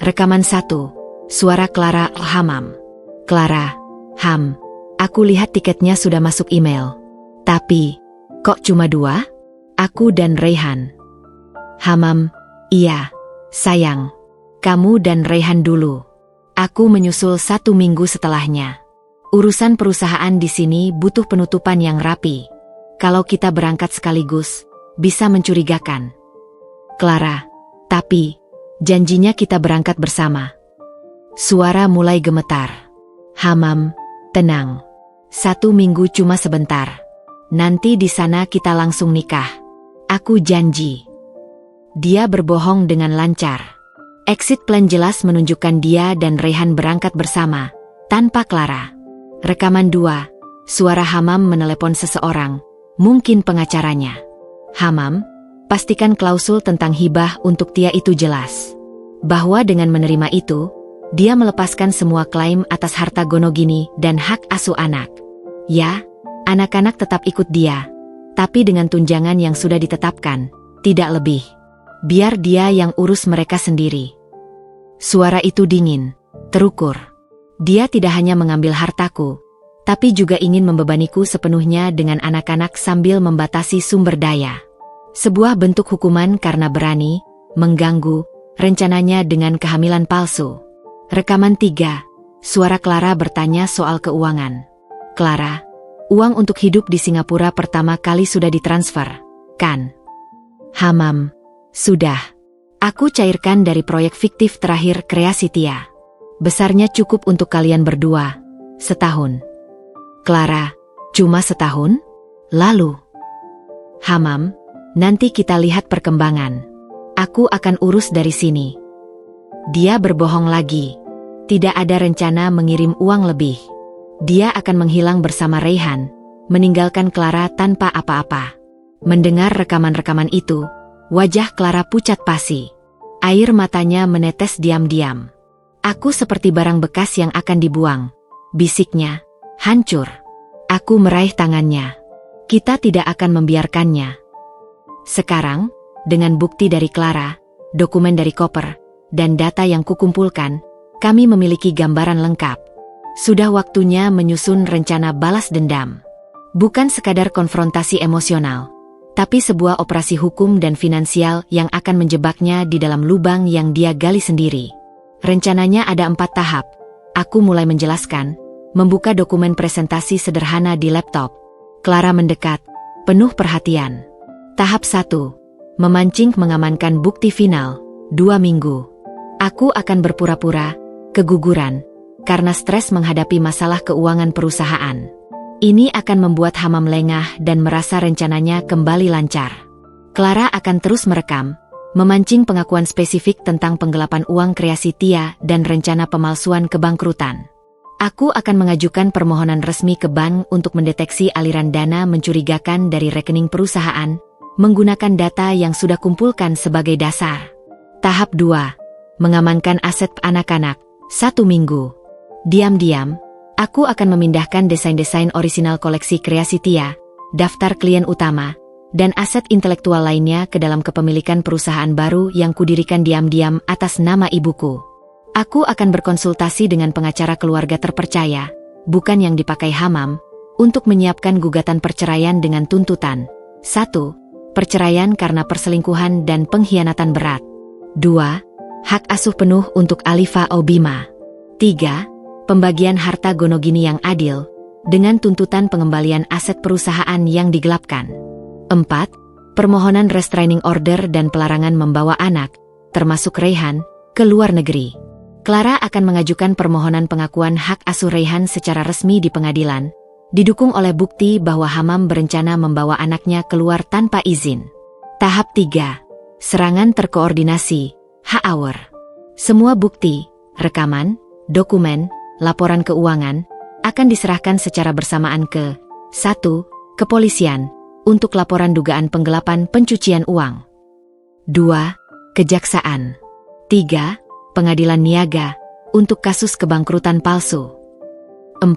Speaker 1: Rekaman 1, suara Clara Hammam. Clara, Ham, aku lihat tiketnya sudah masuk email. Tapi, kok cuma 2? Aku dan Raihan. Hammam, iya, sayang. Kamu dan Raihan dulu. Aku menyusul 1 minggu setelahnya. Urusan perusahaan di sini butuh penutupan yang rapi. Kalau kita berangkat sekaligus, bisa mencurigakan. Clara, tapi, janjinya kita berangkat bersama. Suara mulai gemetar. Hammam, tenang. 1 minggu cuma sebentar. Nanti di sana kita langsung nikah. Aku janji. Dia berbohong dengan lancar. Exit plan jelas menunjukkan dia dan Raihan berangkat bersama, tanpa Clara. Rekaman 2, suara Hammam menelepon seseorang, mungkin pengacaranya. Hammam, pastikan klausul tentang hibah untuk Tia itu jelas. Bahwa dengan menerima itu, dia melepaskan semua klaim atas harta Gonogini dan hak asuh anak. Ya, anak-anak tetap ikut dia, tapi dengan tunjangan yang sudah ditetapkan, tidak lebih. Biar dia yang urus mereka sendiri. Suara itu dingin, terukur. Dia tidak hanya mengambil hartaku, tapi juga ingin membebaniku sepenuhnya dengan anak-anak sambil membatasi sumber daya. Sebuah bentuk hukuman karena berani mengganggu rencananya dengan kehamilan palsu. Rekaman 3, suara Clara bertanya soal keuangan. Clara, uang untuk hidup di Singapura pertama kali sudah ditransfer, kan? Hammam, sudah. Aku cairkan dari proyek fiktif terakhir kreasi Tia. Besarnya cukup untuk kalian berdua. Setahun. Clara, cuma setahun? Lalu? Hammam, nanti kita lihat perkembangan. Aku akan urus dari sini. Dia berbohong lagi. Tidak ada rencana mengirim uang lebih. Dia akan menghilang bersama Raihan, meninggalkan Clara tanpa apa-apa. Mendengar rekaman-rekaman itu, wajah Clara pucat pasi. Air matanya menetes diam-diam. Aku seperti barang bekas yang akan dibuang. Bisiknya, hancur. Aku meraih tangannya. Kita tidak akan membiarkannya. Sekarang, dengan bukti dari Clara, dokumen dari koper, dan data yang kukumpulkan, kami memiliki gambaran lengkap. Sudah waktunya menyusun rencana balas dendam. Bukan sekadar konfrontasi emosional, tapi sebuah operasi hukum dan finansial yang akan menjebaknya di dalam lubang yang dia gali sendiri. Rencananya ada 4 tahap. Aku mulai menjelaskan, membuka dokumen presentasi sederhana di laptop. Clara mendekat, penuh perhatian. Tahap 1. Memancing mengamankan bukti final, 2 minggu. Aku akan berpura-pura keguguran karena stres menghadapi masalah keuangan perusahaan. Ini akan membuat Hamam lengah dan merasa rencananya kembali lancar. Clara akan terus merekam, memancing pengakuan spesifik tentang penggelapan uang kreasi Tia dan rencana pemalsuan kebangkrutan. Aku akan mengajukan permohonan resmi ke bank untuk mendeteksi aliran dana mencurigakan dari rekening perusahaan, menggunakan data yang sudah kumpulkan sebagai dasar. Tahap 2. Mengamankan aset anak-anak, 1 minggu. Diam-diam, aku akan memindahkan desain-desain orisinal koleksi kreasi Tia, daftar klien utama, dan aset intelektual lainnya ke dalam kepemilikan perusahaan baru yang kudirikan diam-diam atas nama ibuku. Aku akan berkonsultasi dengan pengacara keluarga terpercaya, bukan yang dipakai Hamam, untuk menyiapkan gugatan perceraian dengan tuntutan. 1. Perceraian karena perselingkuhan dan pengkhianatan berat. 2. Hak asuh penuh untuk Alifa Obima. 3. Pembagian harta gonogini yang adil, dengan tuntutan pengembalian aset perusahaan yang digelapkan. 4. Permohonan restraining order dan pelarangan membawa anak, termasuk Raihan, ke luar negeri. Clara akan mengajukan permohonan pengakuan hak asuh Raihan secara resmi di pengadilan, didukung oleh bukti bahwa Hamam berencana membawa anaknya keluar tanpa izin. Tahap 3. Serangan terkoordinasi, H-Hour. Semua bukti, rekaman, dokumen, laporan keuangan, akan diserahkan secara bersamaan ke 1. Kepolisian, untuk laporan dugaan penggelapan pencucian uang. 2. Kejaksaan. 3. Pengadilan niaga, untuk kasus kebangkrutan palsu. 4.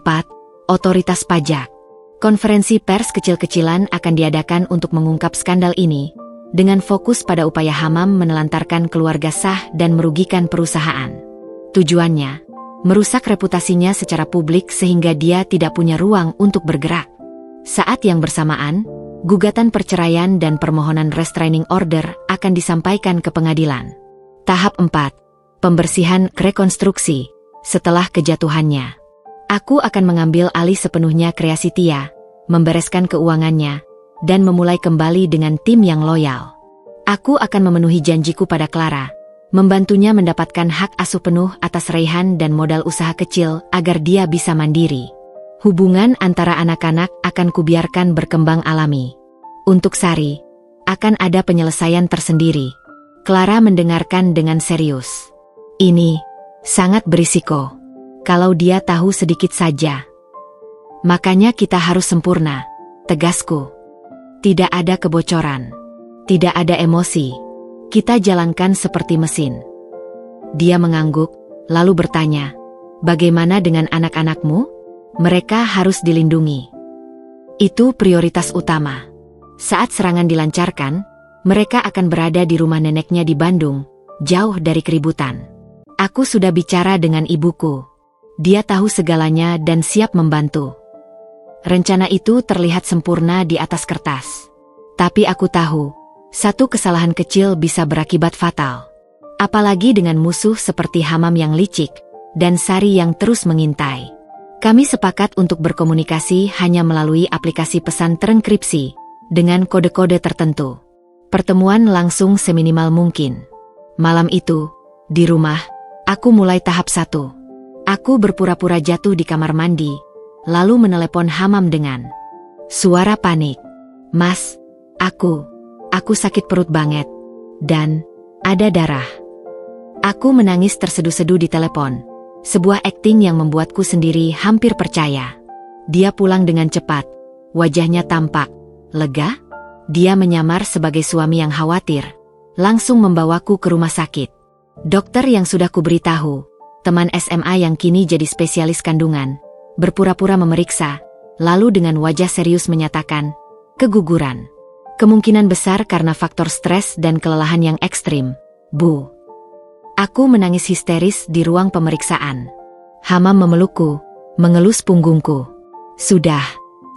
Speaker 1: Otoritas pajak. Konferensi pers kecil-kecilan akan diadakan untuk mengungkap skandal ini, dengan fokus pada upaya Hamam menelantarkan keluarga sah dan merugikan perusahaan. Tujuannya, merusak reputasinya secara publik sehingga dia tidak punya ruang untuk bergerak. Saat yang bersamaan, gugatan perceraian dan permohonan restraining order akan disampaikan ke pengadilan. Tahap 4. Pembersihan rekonstruksi, setelah kejatuhannya. Aku akan mengambil alih sepenuhnya kreasi Tia, membereskan keuangannya, dan memulai kembali dengan tim yang loyal. Aku akan memenuhi janjiku pada Clara, membantunya mendapatkan hak asuh penuh atas Raihan dan modal usaha kecil agar dia bisa mandiri. Hubungan antara anak-anak akan kubiarkan berkembang alami. Untuk Sari, akan ada penyelesaian tersendiri. Clara mendengarkan dengan serius. Ini sangat berisiko. Kalau dia tahu sedikit saja. Makanya kita harus sempurna, tegasku. Tidak ada kebocoran. Tidak ada emosi. Kita jalankan seperti mesin. Dia mengangguk, lalu bertanya, bagaimana dengan anak-anakmu? Mereka harus dilindungi. Itu prioritas utama. Saat serangan dilancarkan, mereka akan berada di rumah neneknya di Bandung, jauh dari keributan. Aku sudah bicara dengan ibuku. Dia tahu segalanya dan siap membantu. Rencana itu terlihat sempurna di atas kertas. Tapi aku tahu, satu kesalahan kecil bisa berakibat fatal. Apalagi dengan musuh seperti Hamam yang licik, dan Sari yang terus mengintai. Kami sepakat untuk berkomunikasi hanya melalui aplikasi pesan terenkripsi, dengan kode-kode tertentu. Pertemuan langsung seminimal mungkin. Malam itu, di rumah, aku mulai tahap 1. Aku berpura-pura jatuh di kamar mandi, lalu menelepon Hamam dengan suara panik. Mas, aku sakit perut banget, dan ada darah. Aku menangis terseduh-seduh di telepon. Sebuah akting yang membuatku sendiri hampir percaya. Dia pulang dengan cepat, wajahnya tampak lega. Dia menyamar sebagai suami yang khawatir, langsung membawaku ke rumah sakit. Dokter yang sudah kuberitahu, teman SMA yang kini jadi spesialis kandungan, berpura-pura memeriksa, lalu dengan wajah serius menyatakan, keguguran. Kemungkinan besar karena faktor stres dan kelelahan yang ekstrim, Bu. Aku menangis histeris di ruang pemeriksaan. Hamam memelukku, mengelus punggungku. Sudah,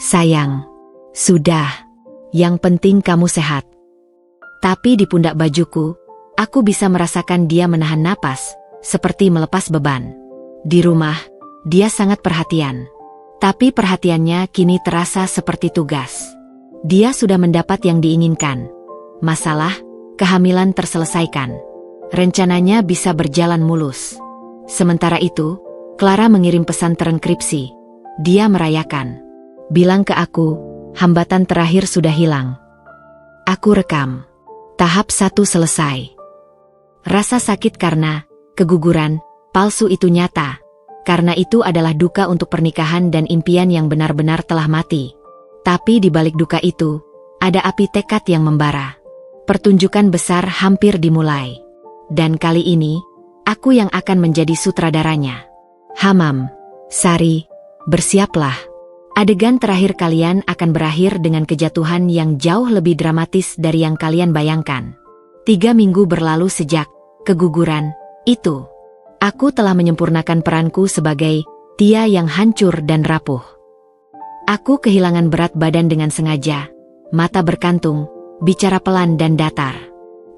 Speaker 1: sayang. Sudah. Yang penting kamu sehat. Tapi di pundak bajuku, aku bisa merasakan dia menahan napas, seperti melepas beban. Di rumah, dia sangat perhatian. Tapi perhatiannya kini terasa seperti tugas. Dia sudah mendapat yang diinginkan. Masalah, kehamilan terselesaikan. Rencananya bisa berjalan mulus. Sementara itu, Clara mengirim pesan terenkripsi. Dia merayakan. Bilang ke aku, hambatan terakhir sudah hilang. Aku rekam. Tahap 1 selesai. Rasa sakit karena keguguran palsu itu nyata. Karena itu adalah duka untuk pernikahan dan impian yang benar-benar telah mati. Tapi di balik duka itu, ada api tekad yang membara. Pertunjukan besar hampir dimulai. Dan kali ini, aku yang akan menjadi sutradaranya. Hamam, Sari, bersiaplah. Adegan terakhir kalian akan berakhir dengan kejatuhan yang jauh lebih dramatis dari yang kalian bayangkan. 3 minggu berlalu sejak keguguran itu. Aku telah menyempurnakan peranku sebagai Tia yang hancur dan rapuh. Aku kehilangan berat badan dengan sengaja, mata berkantung, bicara pelan dan datar.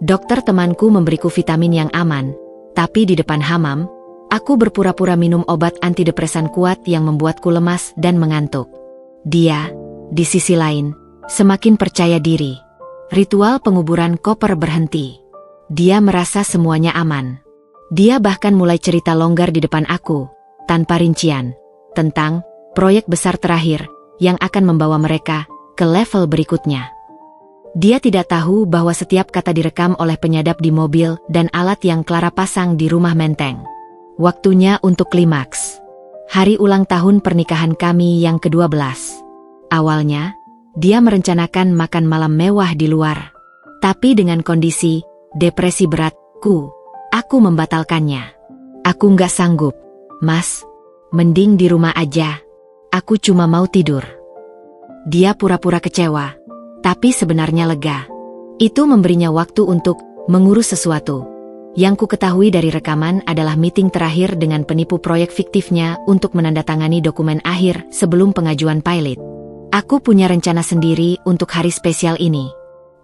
Speaker 1: Dokter temanku memberiku vitamin yang aman, tapi di depan Hamam, aku berpura-pura minum obat antidepresan kuat yang membuatku lemas dan mengantuk. Dia, di sisi lain, semakin percaya diri. Ritual penguburan koper berhenti. Dia merasa semuanya aman. Dia bahkan mulai cerita longgar di depan aku, tanpa rincian, tentang proyek besar terakhir yang akan membawa mereka ke level berikutnya. Dia tidak tahu bahwa setiap kata direkam oleh penyadap di mobil dan alat yang Clara pasang di rumah menteng. Waktunya untuk klimaks. Hari ulang tahun pernikahan kami yang ke-12. Awalnya, dia merencanakan makan malam mewah di luar. Tapi dengan kondisi depresi beratku, aku membatalkannya. Aku nggak sanggup, Mas. Mending di rumah aja. Aku cuma mau tidur. Dia pura-pura kecewa. Tapi sebenarnya lega. Itu memberinya waktu untuk mengurus sesuatu. Yang ku ketahui dari rekaman adalah meeting terakhir dengan penipu proyek fiktifnya untuk menandatangani dokumen akhir sebelum pengajuan pilot. Aku punya rencana sendiri untuk hari spesial ini.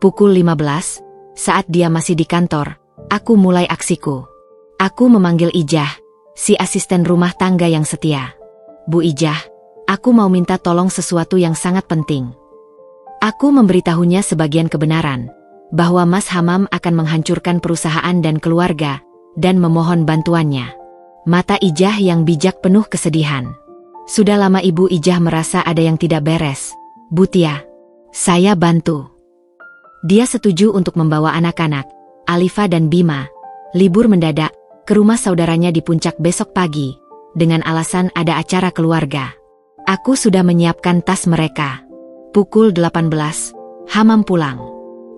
Speaker 1: Pukul 15, saat dia masih di kantor, aku mulai aksiku. Aku memanggil Ijah, si asisten rumah tangga yang setia. Bu Ijah, aku mau minta tolong sesuatu yang sangat penting. Aku memberitahunya sebagian kebenaran, bahwa Mas Hamam akan menghancurkan perusahaan dan keluarga, dan memohon bantuannya. Mata Ijah yang bijak penuh kesedihan. Sudah lama Ibu Ijah merasa ada yang tidak beres. Bu Tia, saya bantu. Dia setuju untuk membawa anak-anak, Alifa dan Bima, libur mendadak, ke rumah saudaranya di puncak besok pagi, dengan alasan ada acara keluarga. Aku sudah menyiapkan tas mereka. Pukul 18, Hamam pulang.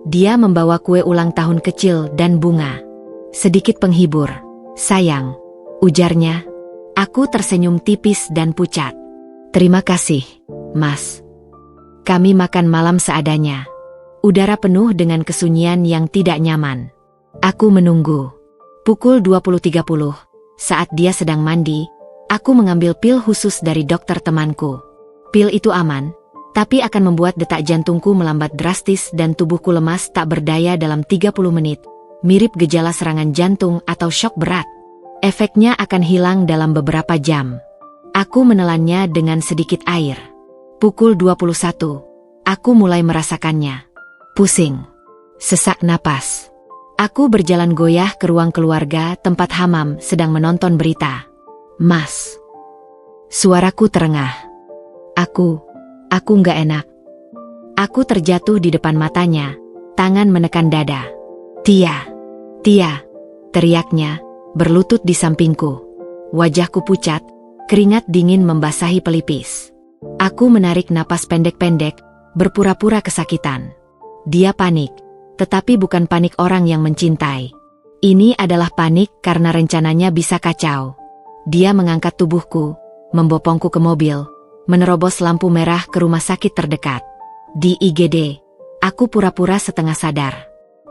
Speaker 1: Dia membawa kue ulang tahun kecil dan bunga. Sedikit penghibur. Sayang, ujarnya. Aku tersenyum tipis dan pucat. Terima kasih, Mas. Kami makan malam seadanya. Udara penuh dengan kesunyian yang tidak nyaman. Aku menunggu. Pukul 20.30, saat dia sedang mandi, aku mengambil pil khusus dari dokter temanku. Pil itu aman, tapi akan membuat detak jantungku melambat drastis dan tubuhku lemas tak berdaya dalam 30 menit, mirip gejala serangan jantung atau syok berat. Efeknya akan hilang dalam beberapa jam. Aku menelannya dengan sedikit air. Pukul 21, aku mulai merasakannya. Pusing. Sesak napas. Aku berjalan goyah ke ruang keluarga tempat Hamam sedang menonton berita. Mas. Suaraku terengah. Aku nggak enak. Aku terjatuh di depan matanya, tangan menekan dada. Tia, teriaknya, berlutut di sampingku. Wajahku pucat, keringat dingin membasahi pelipis. Aku menarik napas pendek-pendek, berpura-pura kesakitan. Dia panik, tetapi bukan panik orang yang mencintai. Ini adalah panik karena rencananya bisa kacau. Dia mengangkat tubuhku, membopongku ke mobil, menerobos lampu merah ke rumah sakit terdekat. Di IGD, aku pura-pura setengah sadar.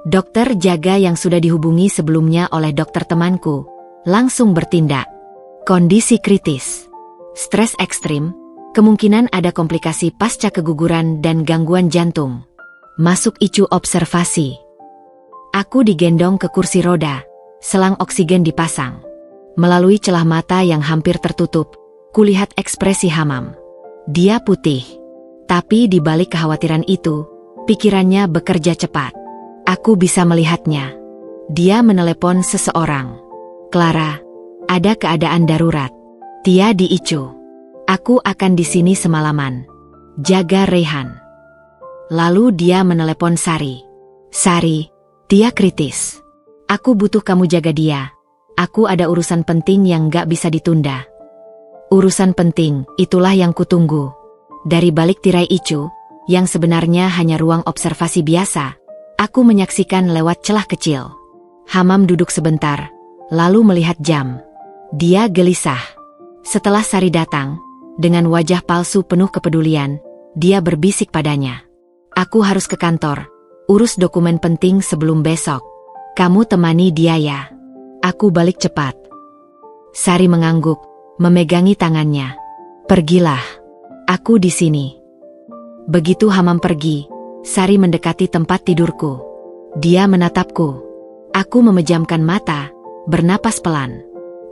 Speaker 1: Dokter jaga yang sudah dihubungi sebelumnya oleh dokter temanku langsung bertindak. Kondisi kritis. Stres ekstrim, kemungkinan ada komplikasi pasca keguguran dan gangguan jantung. Masuk ICU observasi. Aku digendong ke kursi roda, selang oksigen dipasang. Melalui celah mata yang hampir tertutup, kulihat ekspresi Hamam. Dia putih. Tapi di balik kekhawatiran itu, pikirannya bekerja cepat. Aku bisa melihatnya. Dia menelepon seseorang. Clara, ada keadaan darurat. Tia di ICU. Aku akan di sini semalaman. Jaga Rehan. Lalu dia menelepon Sari. Sari, Tia kritis. Aku butuh kamu jaga dia. Aku ada urusan penting yang gak bisa ditunda. Urusan penting, itulah yang kutunggu. Dari balik tirai ICU, yang sebenarnya hanya ruang observasi biasa, aku menyaksikan lewat celah kecil. Hamam duduk sebentar, lalu melihat jam. Dia gelisah. Setelah Sari datang, dengan wajah palsu penuh kepedulian, dia berbisik padanya. Aku harus ke kantor, urus dokumen penting sebelum besok. Kamu temani dia ya. Aku balik cepat. Sari mengangguk, memegangi tangannya. Pergilah. Aku di sini. Begitu Hamam pergi, Sari mendekati tempat tidurku. Dia menatapku. Aku memejamkan mata, bernapas pelan.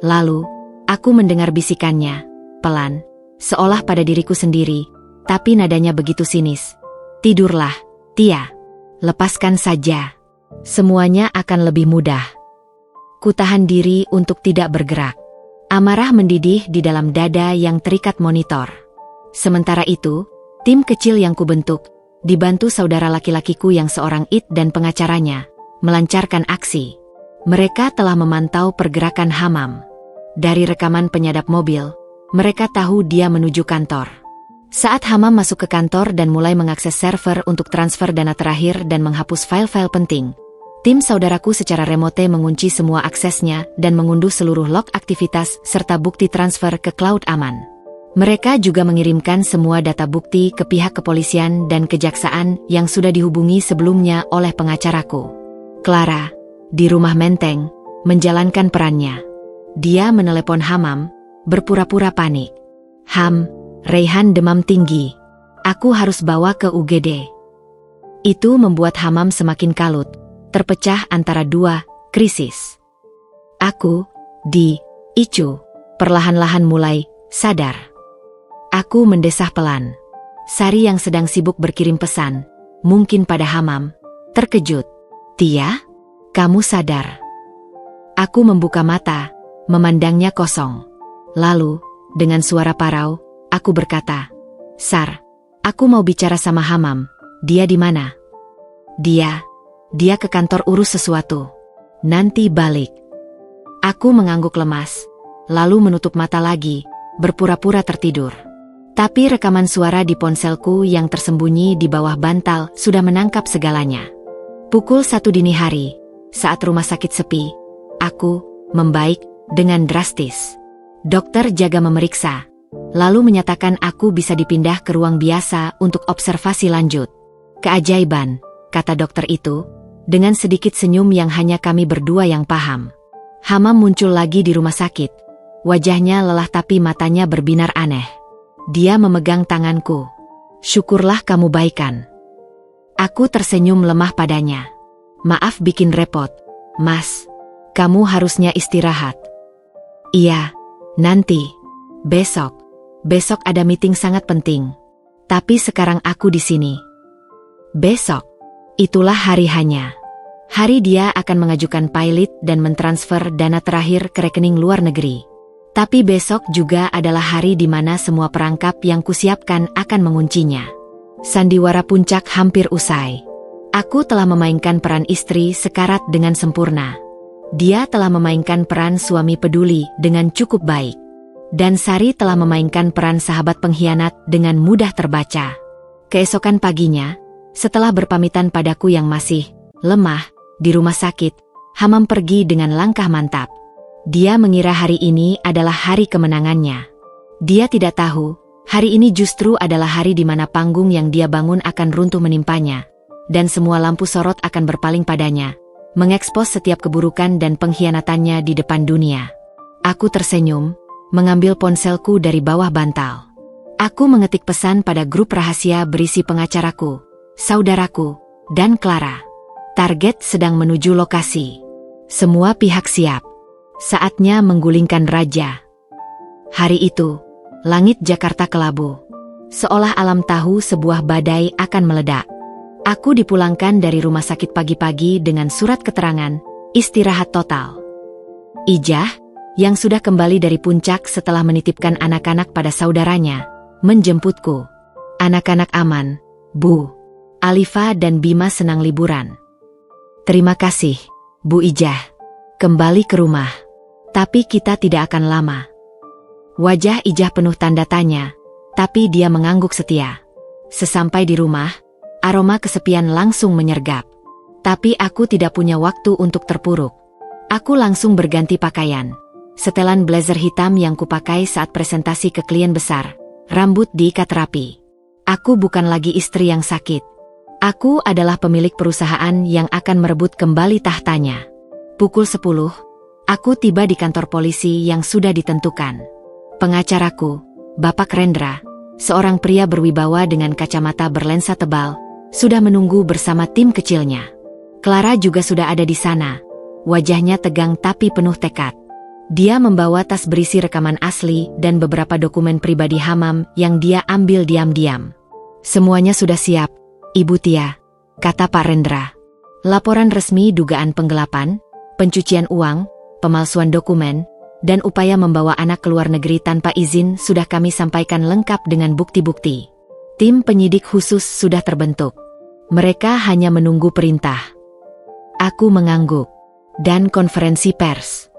Speaker 1: Lalu, aku mendengar bisikannya, pelan, seolah pada diriku sendiri, tapi nadanya begitu sinis. Tidurlah, Tia. Lepaskan saja. Semuanya akan lebih mudah. Kutahan diri untuk tidak bergerak. Amarah mendidih di dalam dada yang terikat monitor. Sementara itu, tim kecil yang kubentuk, dibantu saudara laki-lakiku yang seorang IT dan pengacaranya, melancarkan aksi. Mereka telah memantau pergerakan Hamam. Dari rekaman penyadap mobil, mereka tahu dia menuju kantor. Saat Hamam masuk ke kantor dan mulai mengakses server untuk transfer dana terakhir dan menghapus file-file penting, tim saudaraku secara remote mengunci semua aksesnya dan mengunduh seluruh log aktivitas serta bukti transfer ke cloud aman. Mereka juga mengirimkan semua data bukti ke pihak kepolisian dan kejaksaan yang sudah dihubungi sebelumnya oleh pengacaraku. Clara, di rumah Menteng, menjalankan perannya. Dia menelepon Hamam, berpura-pura panik. Rehan demam tinggi. Aku harus bawa ke UGD. Itu membuat Hamam semakin kalut, terpecah antara dua krisis. Aku, di ICU, perlahan-lahan mulai sadar. Aku mendesah pelan. Sari yang sedang sibuk berkirim pesan, mungkin pada Hamam, terkejut. Tia, kamu sadar? Aku membuka mata, memandangnya kosong. Lalu, dengan suara parau, aku berkata, Sar, aku mau bicara sama Hamam. Dia di mana? Dia ke kantor urus sesuatu. Nanti balik. Aku mengangguk lemas, lalu menutup mata lagi, berpura-pura tertidur. Tapi rekaman suara di ponselku yang tersembunyi di bawah bantal sudah menangkap segalanya. Pukul 1 dini hari, saat rumah sakit sepi, aku membaik dengan drastis. Dokter jaga memeriksa, lalu menyatakan aku bisa dipindah ke ruang biasa untuk observasi lanjut. Keajaiban, kata dokter itu, dengan sedikit senyum yang hanya kami berdua yang paham. Hamam muncul lagi di rumah sakit. Wajahnya lelah tapi matanya berbinar aneh. Dia memegang tanganku. Syukurlah kamu baikan. Aku tersenyum lemah padanya. Maaf bikin repot, Mas. Kamu harusnya istirahat. Iya, nanti. Besok. Besok ada meeting sangat penting. Tapi sekarang aku di sini. Besok. Itulah hari hanya. Hari dia akan mengajukan pilot dan mentransfer dana terakhir ke rekening luar negeri. Tapi besok juga adalah hari di mana semua perangkap yang kusiapkan akan menguncinya. Sandiwara puncak hampir usai. Aku telah memainkan peran istri sekarat dengan sempurna. Dia telah memainkan peran suami peduli dengan cukup baik. Dan Sari telah memainkan peran sahabat pengkhianat dengan mudah terbaca. Keesokan paginya, setelah berpamitan padaku yang masih lemah di rumah sakit, Hamam pergi dengan langkah mantap. Dia mengira hari ini adalah hari kemenangannya. Dia tidak tahu, hari ini justru adalah hari di mana panggung yang dia bangun akan runtuh menimpanya. dan semua lampu sorot akan berpaling padanya, mengekspos setiap keburukan dan pengkhianatannya di depan dunia. Aku tersenyum, mengambil ponselku dari bawah bantal. Aku mengetik pesan pada grup rahasia berisi pengacaraku, saudaraku, dan Clara. Target sedang menuju lokasi. Semua pihak siap. Saatnya menggulingkan raja. Hari itu, langit Jakarta kelabu. Seolah alam tahu sebuah badai akan meledak. Aku dipulangkan dari rumah sakit pagi-pagi dengan surat keterangan, istirahat total. Ijah, yang sudah kembali dari puncak setelah menitipkan anak-anak pada saudaranya, menjemputku. Anak-anak aman, Bu. Alifa dan Bima senang liburan. Terima kasih, Bu Ijah. Kembali ke rumah. Tapi kita tidak akan lama. Wajah Ijah penuh tanda tanya, tapi dia mengangguk setia. Sesampai di rumah, aroma kesepian langsung menyergap. Tapi aku tidak punya waktu untuk terpuruk. Aku langsung berganti pakaian. Setelan blazer hitam yang kupakai saat presentasi ke klien besar. Rambut diikat rapi. Aku bukan lagi istri yang sakit. Aku adalah pemilik perusahaan yang akan merebut kembali tahtanya. Pukul 10, aku tiba di kantor polisi yang sudah ditentukan. Pengacaraku, Bapak Rendra, seorang pria berwibawa dengan kacamata berlensa tebal, sudah menunggu bersama tim kecilnya. Clara juga sudah ada di sana. Wajahnya tegang tapi penuh tekad. Dia membawa tas berisi rekaman asli dan beberapa dokumen pribadi Hamam yang dia ambil diam-diam. Semuanya sudah siap, Ibu Tia, kata Pak Rendra. Laporan resmi dugaan penggelapan, pencucian uang, pemalsuan dokumen, dan upaya membawa anak ke luar negeri tanpa izin sudah kami sampaikan lengkap dengan bukti-bukti. Tim penyidik khusus sudah terbentuk. Mereka hanya menunggu perintah. Aku mengangguk. Dan konferensi pers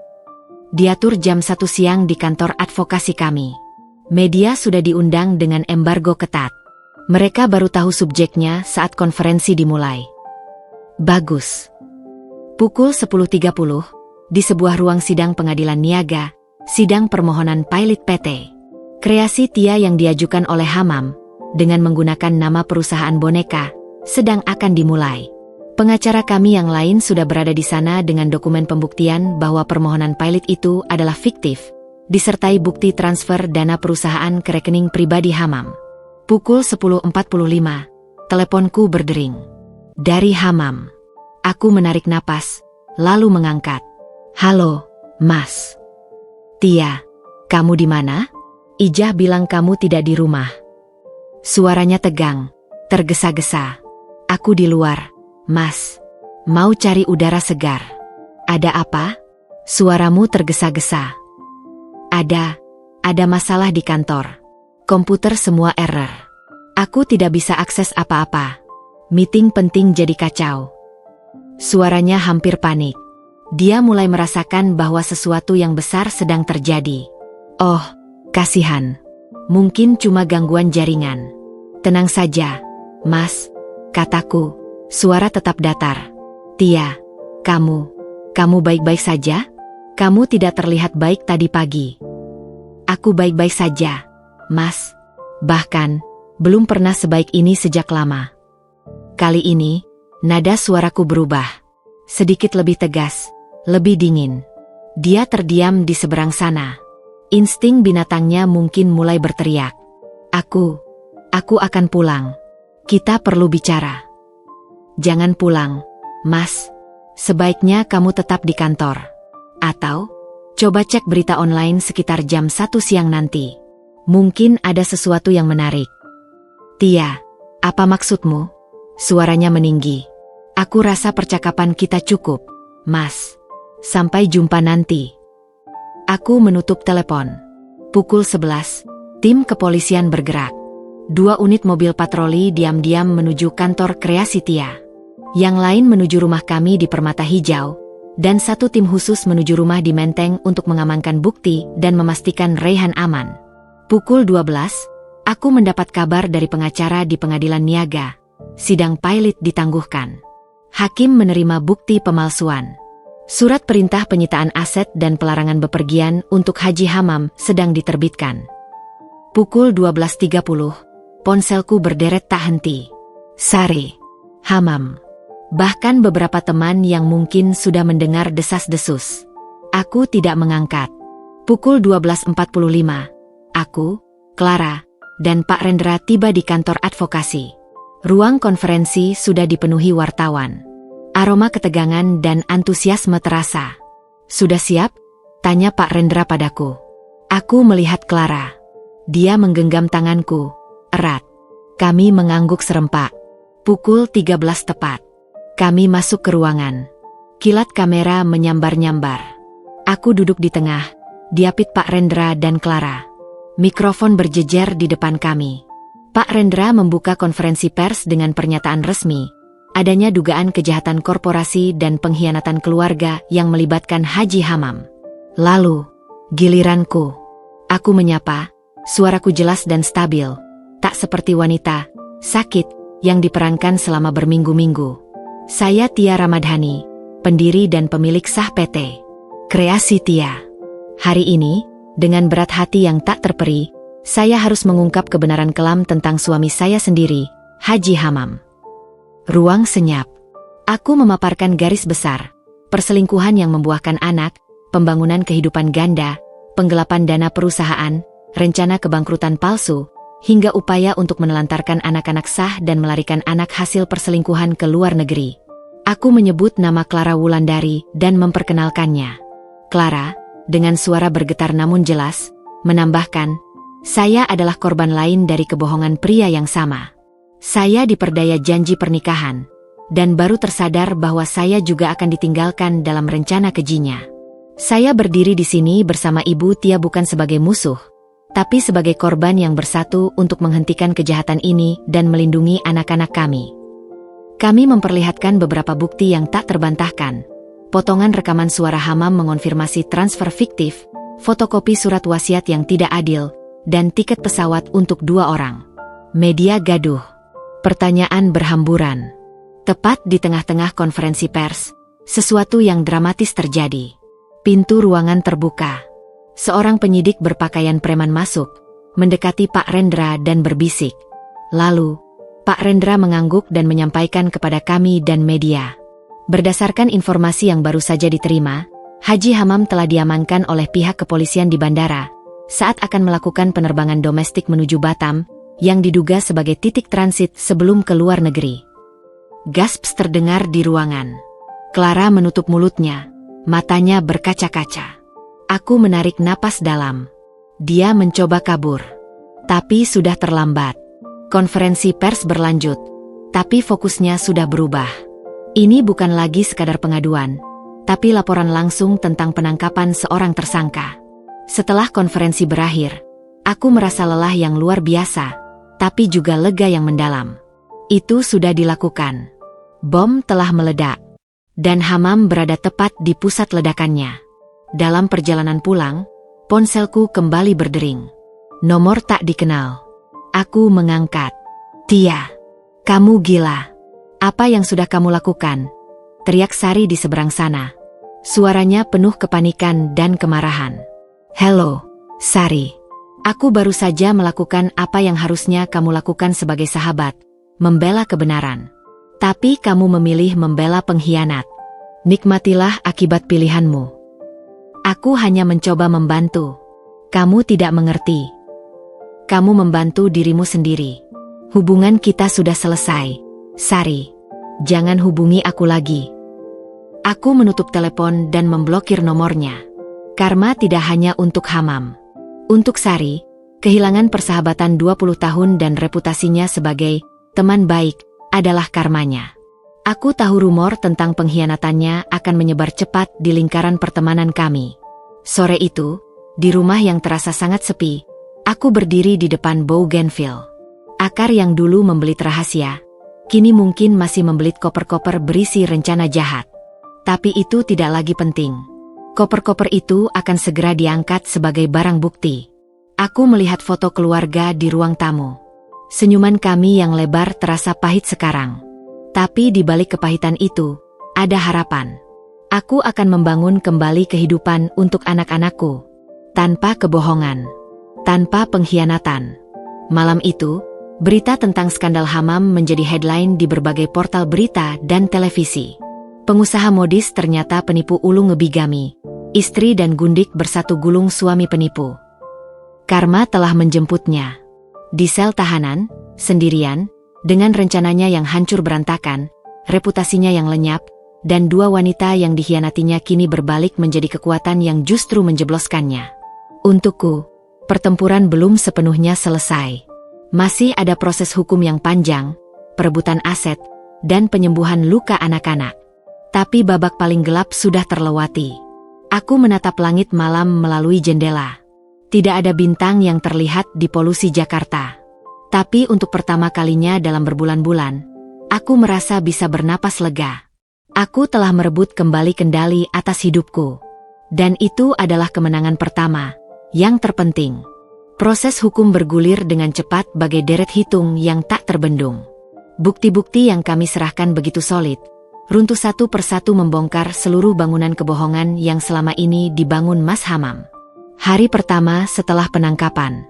Speaker 1: diatur jam 1 siang di kantor advokasi kami. Media sudah diundang dengan embargo ketat. Mereka baru tahu subjeknya saat konferensi dimulai. Bagus. Pukul 10.30, di sebuah ruang sidang pengadilan niaga, sidang permohonan pilot PT Kreasi Tia yang diajukan oleh Hamam, dengan menggunakan nama perusahaan boneka, sedang akan dimulai. Pengacara kami yang lain sudah berada di sana dengan dokumen pembuktian bahwa permohonan pilot itu adalah fiktif, disertai bukti transfer dana perusahaan ke rekening pribadi Hamam. Pukul 10.45, teleponku berdering. Dari Hamam. Aku menarik napas, lalu mengangkat. Halo, Mas. Tia, kamu di mana? Ijah bilang kamu tidak di rumah. Suaranya tegang, tergesa-gesa. Aku di luar, Mas. Mau cari udara segar. Ada apa? Suaramu tergesa-gesa. Ada masalah di kantor. Komputer semua error. Aku tidak bisa akses apa-apa. Meeting penting jadi kacau. Suaranya hampir panik. Dia mulai merasakan bahwa sesuatu yang besar sedang terjadi. Oh, kasihan. Mungkin cuma gangguan jaringan. Tenang saja, Mas, kataku. Suara tetap datar. Tia, kamu baik-baik saja? Kamu tidak terlihat baik tadi pagi. Aku baik-baik saja, Mas. Bahkan, belum pernah sebaik ini sejak lama. Kali ini, nada suaraku berubah. Sedikit lebih tegas. Lebih dingin. Dia terdiam di seberang sana. Insting binatangnya mungkin mulai berteriak. Aku akan pulang. Kita perlu bicara. Jangan pulang, Mas. Sebaiknya kamu tetap di kantor. Atau, coba cek berita online sekitar jam 1 siang nanti. Mungkin ada sesuatu yang menarik. Tia, apa maksudmu? Suaranya meninggi. Aku rasa percakapan kita cukup, Mas. Sampai jumpa nanti. Aku menutup telepon. Pukul 11, tim kepolisian bergerak. 2 unit mobil patroli diam-diam menuju kantor Kreasi Tia. Yang lain menuju rumah kami di Permata Hijau, dan 1 tim khusus menuju rumah di Menteng untuk mengamankan bukti dan memastikan Raihan aman. Pukul 12, aku mendapat kabar dari pengacara di pengadilan niaga. Sidang pilot ditangguhkan. Hakim menerima bukti pemalsuan. Surat perintah penyitaan aset dan pelarangan bepergian untuk Haji Hamam sedang diterbitkan. Pukul 12.30, ponselku berderet tak henti. Sari. Hamam. Bahkan beberapa teman yang mungkin sudah mendengar desas-desus. Aku tidak mengangkat. Pukul 12.45, aku, Clara, dan Pak Rendra tiba di kantor advokasi. Ruang konferensi sudah dipenuhi wartawan. Aroma ketegangan dan antusiasme terasa. "Sudah siap?" tanya Pak Rendra padaku. Aku melihat Clara. Dia menggenggam tanganku, erat. Kami mengangguk serempak. Pukul 13 tepat. Kami masuk ke ruangan. Kilat kamera menyambar-nyambar. Aku duduk di tengah, diapit Pak Rendra dan Clara. Mikrofon berjejer di depan kami. Pak Rendra membuka konferensi pers dengan pernyataan resmi. Adanya dugaan kejahatan korporasi dan pengkhianatan keluarga yang melibatkan Haji Hamam. Lalu, giliranku. Aku menyapa, suaraku jelas dan stabil. Tak seperti wanita, sakit, yang diperankan selama berminggu-minggu. Saya Tia Ramadhani, pendiri dan pemilik sah PT Kreasi Tia. Hari ini, dengan berat hati yang tak terperi, saya harus mengungkap kebenaran kelam tentang suami saya sendiri, Haji Hamam. Ruang senyap. Aku memaparkan garis besar, perselingkuhan yang membuahkan anak, pembangunan kehidupan ganda, penggelapan dana perusahaan, rencana kebangkrutan palsu, hingga upaya untuk menelantarkan anak-anak sah dan melarikan anak hasil perselingkuhan ke luar negeri. Aku menyebut nama Clara Wulandari dan memperkenalkannya. Clara, dengan suara bergetar namun jelas, menambahkan, "Saya adalah korban lain dari kebohongan pria yang sama. Saya diperdaya janji pernikahan, dan baru tersadar bahwa saya juga akan ditinggalkan dalam rencana kejinya. Saya berdiri di sini bersama Ibu Tia bukan sebagai musuh, tapi sebagai korban yang bersatu untuk menghentikan kejahatan ini dan melindungi anak-anak kami." Kami memperlihatkan beberapa bukti yang tak terbantahkan. Potongan rekaman suara Hamam mengonfirmasi transfer fiktif, fotokopi surat wasiat yang tidak adil, dan tiket pesawat untuk 2 orang. Media gaduh. Pertanyaan berhamburan. Tepat di tengah-tengah konferensi pers, sesuatu yang dramatis terjadi. Pintu ruangan terbuka. Seorang penyidik berpakaian preman masuk, mendekati Pak Rendra dan berbisik. Lalu, Pak Rendra mengangguk dan menyampaikan kepada kami dan media. Berdasarkan informasi yang baru saja diterima, Haji Hamam telah diamankan oleh pihak kepolisian di bandara saat akan melakukan penerbangan domestik menuju Batam, yang diduga sebagai titik transit sebelum ke luar negeri. Gasps terdengar di ruangan. Clara menutup mulutnya, matanya berkaca-kaca. Aku menarik napas dalam. Dia mencoba kabur. Tapi sudah terlambat. Konferensi pers berlanjut, tapi fokusnya sudah berubah. Ini bukan lagi sekadar pengaduan, tapi laporan langsung tentang penangkapan seorang tersangka. Setelah konferensi berakhir, aku merasa lelah yang luar biasa, tapi juga lega yang mendalam. Itu sudah dilakukan. Bom telah meledak, dan Hamam berada tepat di pusat ledakannya. Dalam perjalanan pulang, ponselku kembali berdering. Nomor tak dikenal. Aku mengangkat. "Tia, kamu gila. Apa yang sudah kamu lakukan?" teriak Sari di seberang sana. Suaranya penuh kepanikan dan kemarahan. "Halo, Sari. Aku baru saja melakukan apa yang harusnya kamu lakukan sebagai sahabat, membela kebenaran. Tapi kamu memilih membela pengkhianat. Nikmatilah akibat pilihanmu. Aku hanya mencoba membantu. Kamu tidak mengerti. Kamu membantu dirimu sendiri. Hubungan kita sudah selesai, Sari. Jangan hubungi aku lagi." Aku menutup telepon dan memblokir nomornya. Karma tidak hanya untuk Hamam. Untuk Sari, kehilangan persahabatan 20 tahun dan reputasinya sebagai teman baik adalah karmanya. Aku tahu rumor tentang pengkhianatannya akan menyebar cepat di lingkaran pertemanan kami. Sore itu, di rumah yang terasa sangat sepi, aku berdiri di depan Bougainville. Akar yang dulu membelit rahasia, kini mungkin masih membelit koper-koper berisi rencana jahat. Tapi itu tidak lagi penting. Koper-koper itu akan segera diangkat sebagai barang bukti. Aku melihat foto keluarga di ruang tamu. Senyuman kami yang lebar terasa pahit sekarang. Tapi di balik kepahitan itu, ada harapan. Aku akan membangun kembali kehidupan untuk anak-anakku. Tanpa kebohongan. Tanpa pengkhianatan. Malam itu, Berita tentang skandal Hammam menjadi headline di berbagai portal berita dan televisi. Pengusaha modis ternyata penipu ulu ngebigami. Istri dan gundik bersatu gulung suami penipu. Karma telah menjemputnya. Di sel tahanan, sendirian, dengan rencananya yang hancur berantakan, reputasinya yang lenyap, dan 2 wanita yang dikhianatinya kini berbalik menjadi kekuatan yang justru menjebloskannya. Untukku, pertempuran belum sepenuhnya selesai. Masih ada proses hukum yang panjang, perebutan aset, dan penyembuhan luka anak-anak. Tapi babak paling gelap sudah terlewati. Aku menatap langit malam melalui jendela. Tidak ada bintang yang terlihat di polusi Jakarta. Tapi untuk pertama kalinya dalam berbulan-bulan, aku merasa bisa bernapas lega. Aku telah merebut kembali kendali atas hidupku. Dan itu adalah kemenangan pertama, yang terpenting. Proses hukum bergulir dengan cepat bagai deret hitung yang tak terbendung. Bukti-bukti yang kami serahkan begitu solid, runtuh satu persatu membongkar seluruh bangunan kebohongan yang selama ini dibangun Mas Hammam. Hari pertama setelah penangkapan,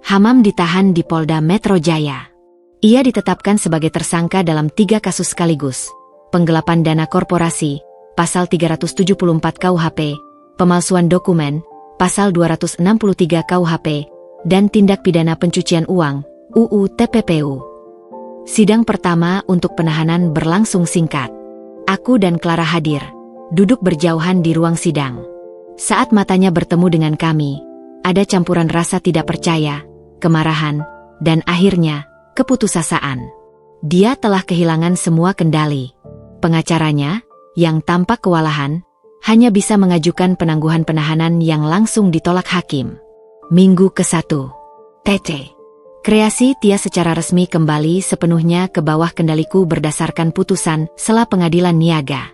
Speaker 1: Hammam ditahan di Polda Metro Jaya. Ia ditetapkan sebagai tersangka dalam 3 kasus sekaligus: penggelapan dana korporasi, pasal 374 KUHP, pemalsuan dokumen, pasal 263 KUHP, dan tindak pidana pencucian uang, UU TPPU. Sidang pertama untuk penahanan berlangsung singkat. Aku dan Clara hadir, duduk berjauhan di ruang sidang. Saat matanya bertemu dengan kami, ada campuran rasa tidak percaya, kemarahan, dan akhirnya, keputusasaan. Dia telah kehilangan semua kendali. Pengacaranya, yang tampak kewalahan, hanya bisa mengajukan penangguhan penahanan yang langsung ditolak hakim. Minggu ke-1. TC. Kreasi Tia secara resmi kembali sepenuhnya ke bawah kendaliku berdasarkan putusan Sela Pengadilan Niaga.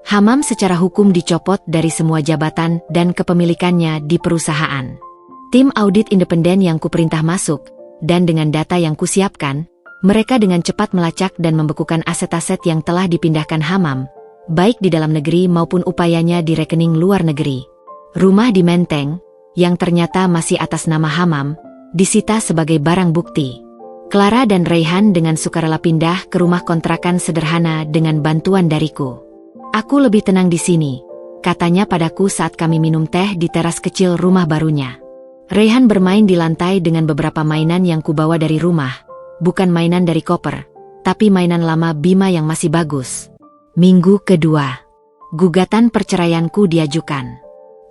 Speaker 1: Hammam secara hukum dicopot dari semua jabatan dan kepemilikannya di perusahaan. Tim audit independen yang kuperintah masuk, dan dengan data yang kusiapkan, mereka dengan cepat melacak dan membekukan aset-aset yang telah dipindahkan Hammam, baik di dalam negeri maupun upayanya di rekening luar negeri. Rumah di Menteng, yang ternyata masih atas nama Hammam, disita sebagai barang bukti. Clara dan Raihan dengan sukarela pindah ke rumah kontrakan sederhana dengan bantuan dariku. Aku lebih tenang di sini, katanya padaku saat kami minum teh di teras kecil rumah barunya. Raihan bermain di lantai dengan beberapa mainan yang kubawa dari rumah, bukan mainan dari koper, tapi mainan lama Bima yang masih bagus. Minggu kedua, gugatan perceraianku diajukan.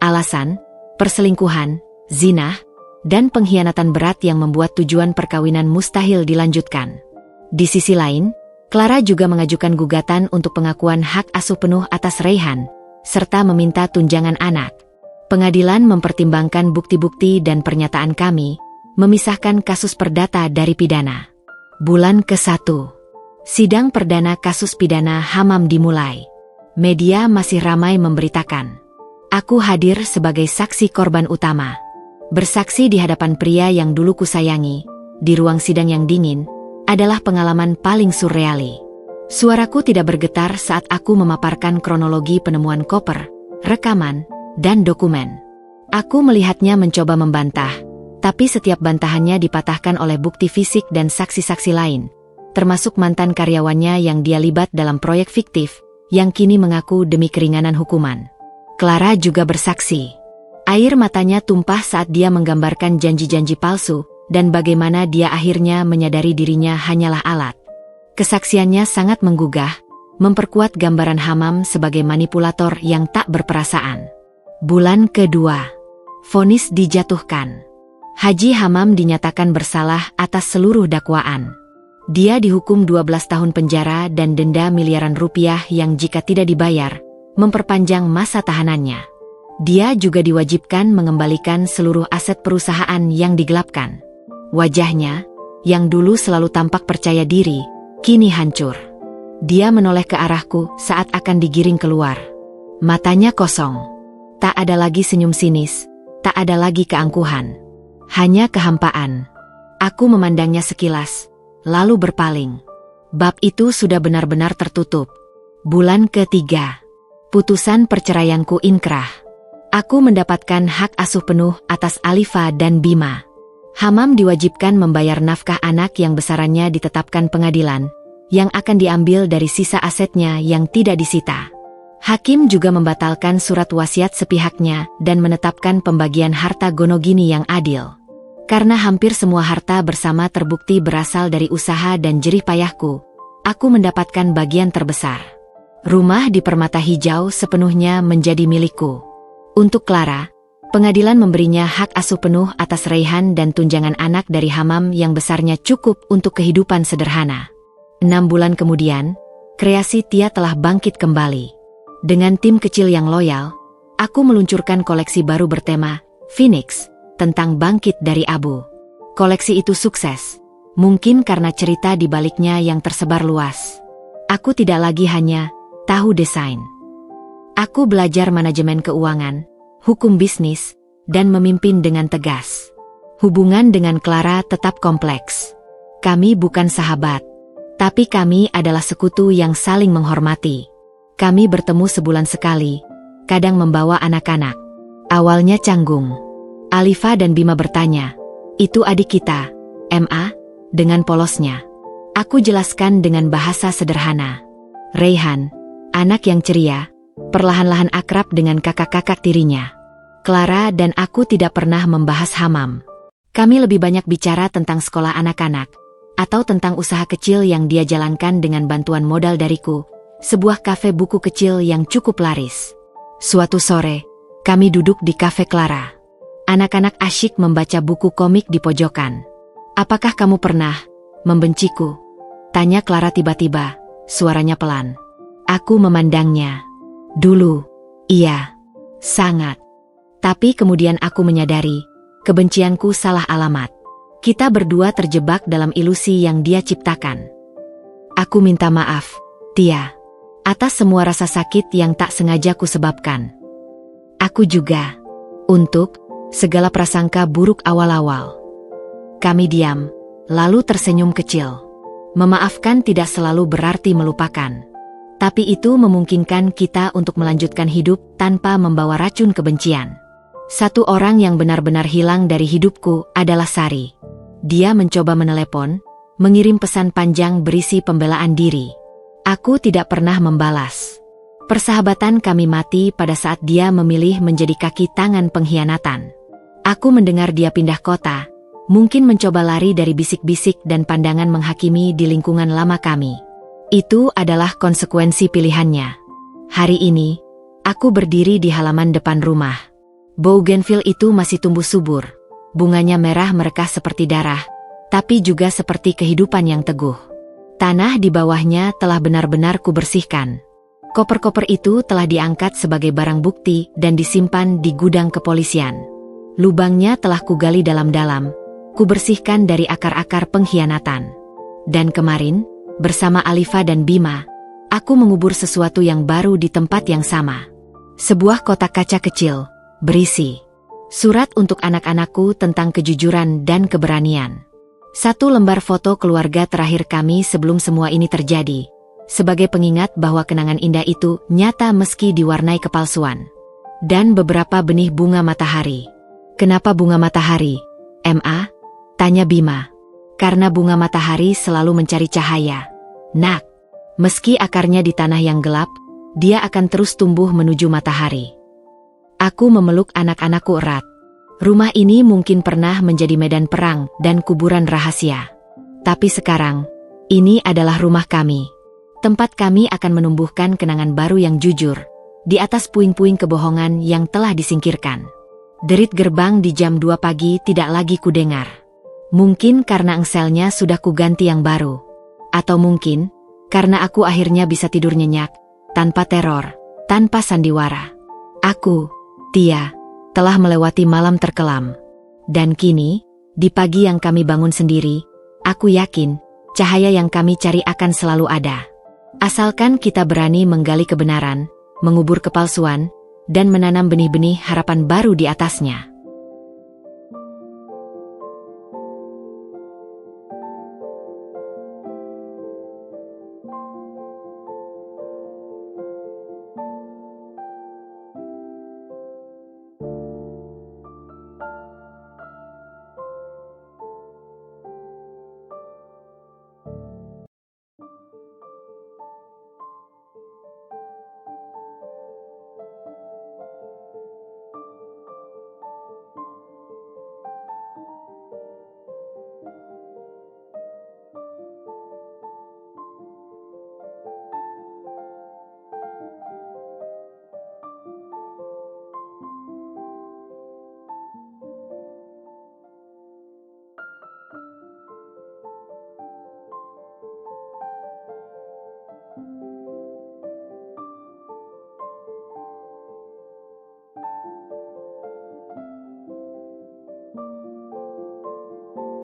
Speaker 1: Alasan, perselingkuhan, zina, dan pengkhianatan berat yang membuat tujuan perkawinan mustahil dilanjutkan. Di sisi lain, Clara juga mengajukan gugatan untuk pengakuan hak asuh penuh atas Raihan, serta meminta tunjangan anak. Pengadilan mempertimbangkan bukti-bukti dan pernyataan kami, memisahkan kasus perdata dari pidana. Bulan ke-1. Sidang perdana kasus pidana Hammam dimulai. Media masih ramai memberitakan. Aku hadir sebagai saksi korban utama. Bersaksi di hadapan pria yang dulu kusayangi, di ruang sidang yang dingin, adalah pengalaman paling surreali. Suaraku tidak bergetar saat aku memaparkan kronologi penemuan koper, rekaman, dan dokumen. Aku melihatnya mencoba membantah, tapi setiap bantahannya dipatahkan oleh bukti fisik dan saksi-saksi lain, termasuk mantan karyawannya yang dia libat dalam proyek fiktif, yang kini mengaku demi keringanan hukuman. Clara juga bersaksi. Air matanya tumpah saat dia menggambarkan janji-janji palsu, dan bagaimana dia akhirnya menyadari dirinya hanyalah alat. Kesaksiannya sangat menggugah, memperkuat gambaran Hammam sebagai manipulator yang tak berperasaan. Bulan kedua. Vonis dijatuhkan. Haji Hammam dinyatakan bersalah atas seluruh dakwaan. Dia dihukum 12 tahun penjara dan denda miliaran rupiah yang jika tidak dibayar, memperpanjang masa tahanannya. Dia juga diwajibkan mengembalikan seluruh aset perusahaan yang digelapkan. Wajahnya, yang dulu selalu tampak percaya diri, kini hancur. Dia menoleh ke arahku saat akan digiring keluar. Matanya kosong. Tak ada lagi senyum sinis, tak ada lagi keangkuhan. Hanya kehampaan. Aku memandangnya sekilas, lalu berpaling. Bab itu sudah benar-benar tertutup. Bulan ketiga. Putusan perceraianku inkrah. Aku mendapatkan hak asuh penuh atas Alifa dan Bima. Hamam diwajibkan membayar nafkah anak yang besarannya ditetapkan pengadilan, yang akan diambil dari sisa asetnya yang tidak disita. Hakim juga membatalkan surat wasiat sepihaknya dan menetapkan pembagian harta gonogini yang adil. Karena hampir semua harta bersama terbukti berasal dari usaha dan jerih payahku, aku mendapatkan bagian terbesar. Rumah di Permata Hijau sepenuhnya menjadi milikku. Untuk Clara, pengadilan memberinya hak asuh penuh atas Raihan dan tunjangan anak dari Hamam yang besarnya cukup untuk kehidupan sederhana. 6 bulan kemudian, kreasi Tia telah bangkit kembali. Dengan tim kecil yang loyal, aku meluncurkan koleksi baru bertema Phoenix, tentang bangkit dari abu. Koleksi itu sukses, mungkin karena cerita di baliknya yang tersebar luas. Aku tidak lagi hanya tahu desain. Aku belajar manajemen keuangan, hukum bisnis, dan memimpin dengan tegas. Hubungan dengan Clara tetap kompleks. Kami bukan sahabat, tapi kami adalah sekutu yang saling menghormati. Kami bertemu sebulan sekali, kadang membawa anak-anak. Awalnya canggung. Alifa dan Bima bertanya, "Itu adik kita, Ma?" dengan polosnya. Aku jelaskan dengan bahasa sederhana. Raihan, anak yang ceria, perlahan-lahan akrab dengan kakak-kakak tirinya. Clara dan aku tidak pernah membahas Hamam. Kami lebih banyak bicara tentang sekolah anak-anak, atau tentang usaha kecil yang dia jalankan dengan bantuan modal dariku, sebuah kafe buku kecil yang cukup laris. Suatu sore, kami duduk di kafe Clara. Anak-anak asyik membaca buku komik di pojokan. "Apakah kamu pernah membenciku?" tanya Clara tiba-tiba, suaranya pelan. Aku memandangnya. Dulu, iya, sangat. Tapi kemudian aku menyadari, kebencianku salah alamat. Kita berdua terjebak dalam ilusi yang dia ciptakan. Aku minta maaf, Tia, atas semua rasa sakit yang tak sengaja kusebabkan. Aku juga, untuk segala prasangka buruk awal-awal. Kami diam, lalu tersenyum kecil. Memaafkan tidak selalu berarti melupakan. Tapi itu memungkinkan kita untuk melanjutkan hidup tanpa membawa racun kebencian. Satu orang yang benar-benar hilang dari hidupku adalah Sari. Dia mencoba menelepon, mengirim pesan panjang berisi pembelaan diri. Aku tidak pernah membalas. Persahabatan kami mati pada saat dia memilih menjadi kaki tangan pengkhianatan. Aku mendengar dia pindah kota, mungkin mencoba lari dari bisik-bisik dan pandangan menghakimi di lingkungan lama kami. Itu adalah konsekuensi pilihannya. Hari ini, aku berdiri di halaman depan rumah. Bougainville itu masih tumbuh subur. Bunganya merah merekah seperti darah, tapi juga seperti kehidupan yang teguh. Tanah di bawahnya telah benar-benar kubersihkan. Koper-koper itu telah diangkat sebagai barang bukti dan disimpan di gudang kepolisian. Lubangnya telah kugali dalam-dalam, kubersihkan dari akar-akar pengkhianatan. Dan kemarin, bersama Alifa dan Bima, aku mengubur sesuatu yang baru di tempat yang sama. Sebuah kotak kaca kecil, berisi surat untuk anak-anakku tentang kejujuran dan keberanian. 1 lembar foto keluarga terakhir kami sebelum semua ini terjadi, sebagai pengingat bahwa kenangan indah itu nyata meski diwarnai kepalsuan. Dan beberapa benih bunga matahari. "Kenapa bunga matahari, Ma?" tanya Bima. "Karena bunga matahari selalu mencari cahaya, Nak. Meski akarnya di tanah yang gelap, dia akan terus tumbuh menuju matahari." Aku memeluk anak-anakku erat. Rumah ini mungkin pernah menjadi medan perang dan kuburan rahasia. Tapi sekarang, ini adalah rumah kami. Tempat kami akan menumbuhkan kenangan baru yang jujur, di atas puing-puing kebohongan yang telah disingkirkan. Derit gerbang di jam 2 pagi tidak lagi kudengar. Mungkin karena engselnya sudah kuganti yang baru. Atau mungkin, karena aku akhirnya bisa tidur nyenyak, tanpa teror, tanpa sandiwara. Aku, Tia, telah melewati malam terkelam. Dan kini, di pagi yang kami bangun sendiri, aku yakin, cahaya yang kami cari akan selalu ada. Asalkan kita berani menggali kebenaran, mengubur kepalsuan, dan menanam benih-benih harapan baru di atasnya.